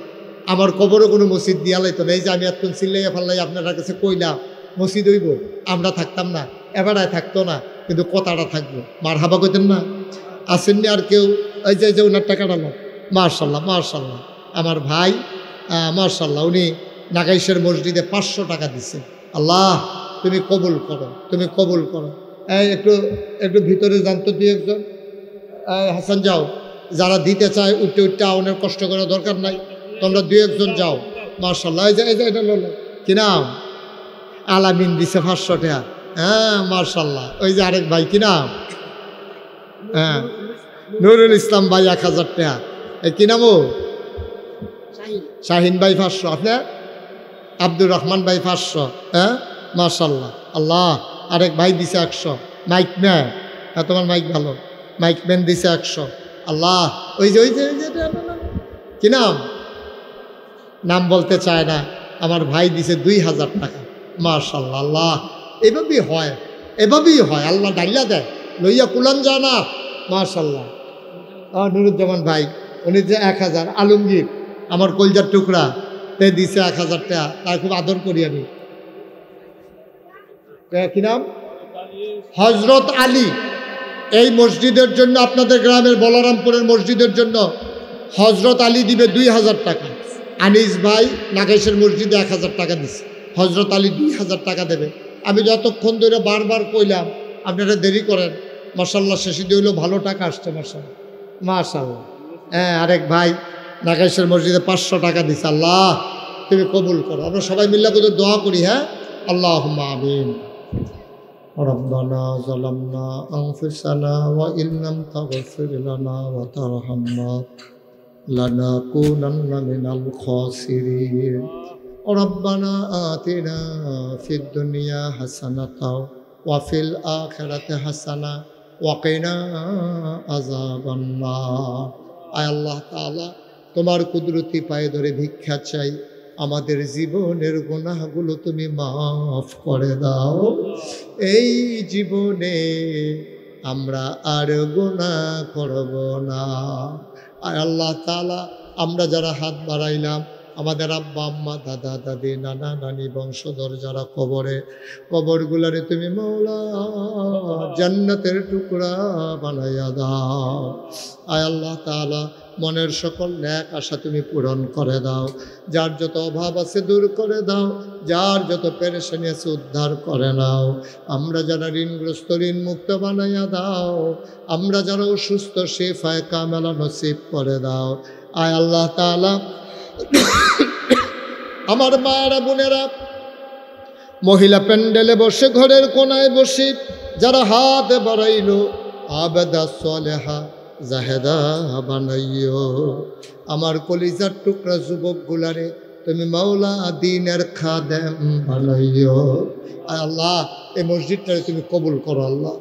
Speaker 1: আমার কবরও কোনো মসজিদ দিয়া লাইতো না। এই যে আমি এতক্ষণ চিল্লাইয়া ফাল্লাই আপনার কাছে কইলাম মসজিদ হইব, আমরা থাকতাম না, এবারায় থাকতো না, কিন্তু কথাটা থাকবো। মারহাবা কইতেন না? আসেননি আর কেউ? ওই যে ওনার টাকাটা লোক, মার্শাল্লাহ আমার ভাই, মার্শাল্লাহ উনি নাগাইশের মসজিদে 500 টাকা দিছে। আল্লাহ তুমি কবুল করো। এই একটু ভিতরে জানতো 2-1 হাসান যাও, যারা দিতে চায় উঠতে আউনের কষ্ট করার দরকার নাই, তোমরা 2-1 যাও। মার্শাল্লাহ এই যে এটা লোক কি নাম? আলামিন দিছে 500 টাকা। হ্যাঁ মার্শাল্লাহ। ওই যে আরেক ভাই কি নাম? হ্যাঁ নুরুল ইসলাম ভাই 1,000 টাকা। এই কি নাম? ও শাহিন ভাই 500। আপনার আব্দুর রহমান ভাই 500। হ্যাঁ মার্শাল্লাহ। আল্লাহ আরেক ভাই দিছে 100। মাইক ম্যান, হ্যাঁ তোমার মাইক ভালো, মাইক ম্যান দিছে 100। আল্লাহ ওই যে কি নাম বলতে চায় না, আমার ভাই দিছে 2,000 টাকা। মার্শাল্লাহ। আল্লাহ এভাবেই হয়, আল্লাহ ডাইলা দেয়, লইয়া কুলান যায় না। মার্শাল্লাহ। নুরুজ্জামান ভাই উনি যে 1,000, আলমগীর আমার কলজার টুকরা তে দিছে 1,000 টাকা, তার খুব আদর করি আমি। কি নাম? হজরত আলী। এই মসজিদের জন্য, আপনাদের গ্রামের বলরামপুরের মসজিদের জন্য হজরত আলী দিবে 2,000 টাকা। আনিস ভাই নাগেশের মসজিদে 1,000 টাকা দিছে, হজরত আলী 2,000 টাকা দেবে। আমি যতক্ষণ ধরে বারবার কইলাম আপনারা দেরি করেন, মাশাল্লাহ শেষে দিয়ে হইলো ভালো টাকা আসছে। মাশাল্লাহ। হ্যাঁ আরেক ভাই নাগেশের মসজিদে 500 টাকা দিছে। আল্লাহ তুমি কবুল করো। আমরা সবাই মিল্লা করে দোয়া করি। হ্যাঁ আল্লাহুম্মা আমিন। রব্বানা যালামনা আনফুসানা ওয়া ইল্লাম তাগফির লানা ওয়া তারহামনা লানাকুনান্না মিনাল খাসিরিন। রব্বানা আতিনা ফিদ দুনিয়া হাসানাতাও ওয়া ফিল আখিরাতি হাসানা ওয়া কিনা আযাবান্নার। আয় আল্লাহ তাআলা, তোমার কুদরতি পায়ে ধরে ভিক্ষা চাই, আমাদের জীবনের গুনাহগুলো তুমি মাফ করে দাও। এই জীবনে আমরা আর গুনাহ করব না। আয় আল্লাহ তাআলা, আমরা যারা হাত বাড়াইলাম, আমাদের আব্বা আম্মা দাদা দাদি নানা নানি বংশধর যারা কবরগুলারে তুমি মওলা জান্নাতের টুকরা বানাইয়া দাও। আয় আল্লাহ তাআলা, মনের সকল ন্যাক আশা তুমি পূরণ করে দাও। যার যত অভাব আছে দূর করে দাও, যার যত পেরেশানি আছে উদ্ধার করে নাও। আমরা যারা ঋণগ্রস্ত ঋণ মুক্ত বানাইয়া দাও। আমরা যারা অসুস্থ শিফায়ে কামেলা নসিব করে দাও। আয় আল্লাহ তাআলা, আমার মায়েরা বোনেরা মহিলা প্যান্ডেলে বসে ঘরের কোনায় বসে যারা হাত বাড়াইলো, আবেদা সালেহা জাহেদা বানাইও। আমার কলিজার টুকরা যুবক গুলারে তুমি মাওলা দ্বীনের খাদেম বানাইও। আল্লাহ, এই মসজিদটারে তুমি কবুল করো আল্লাহ।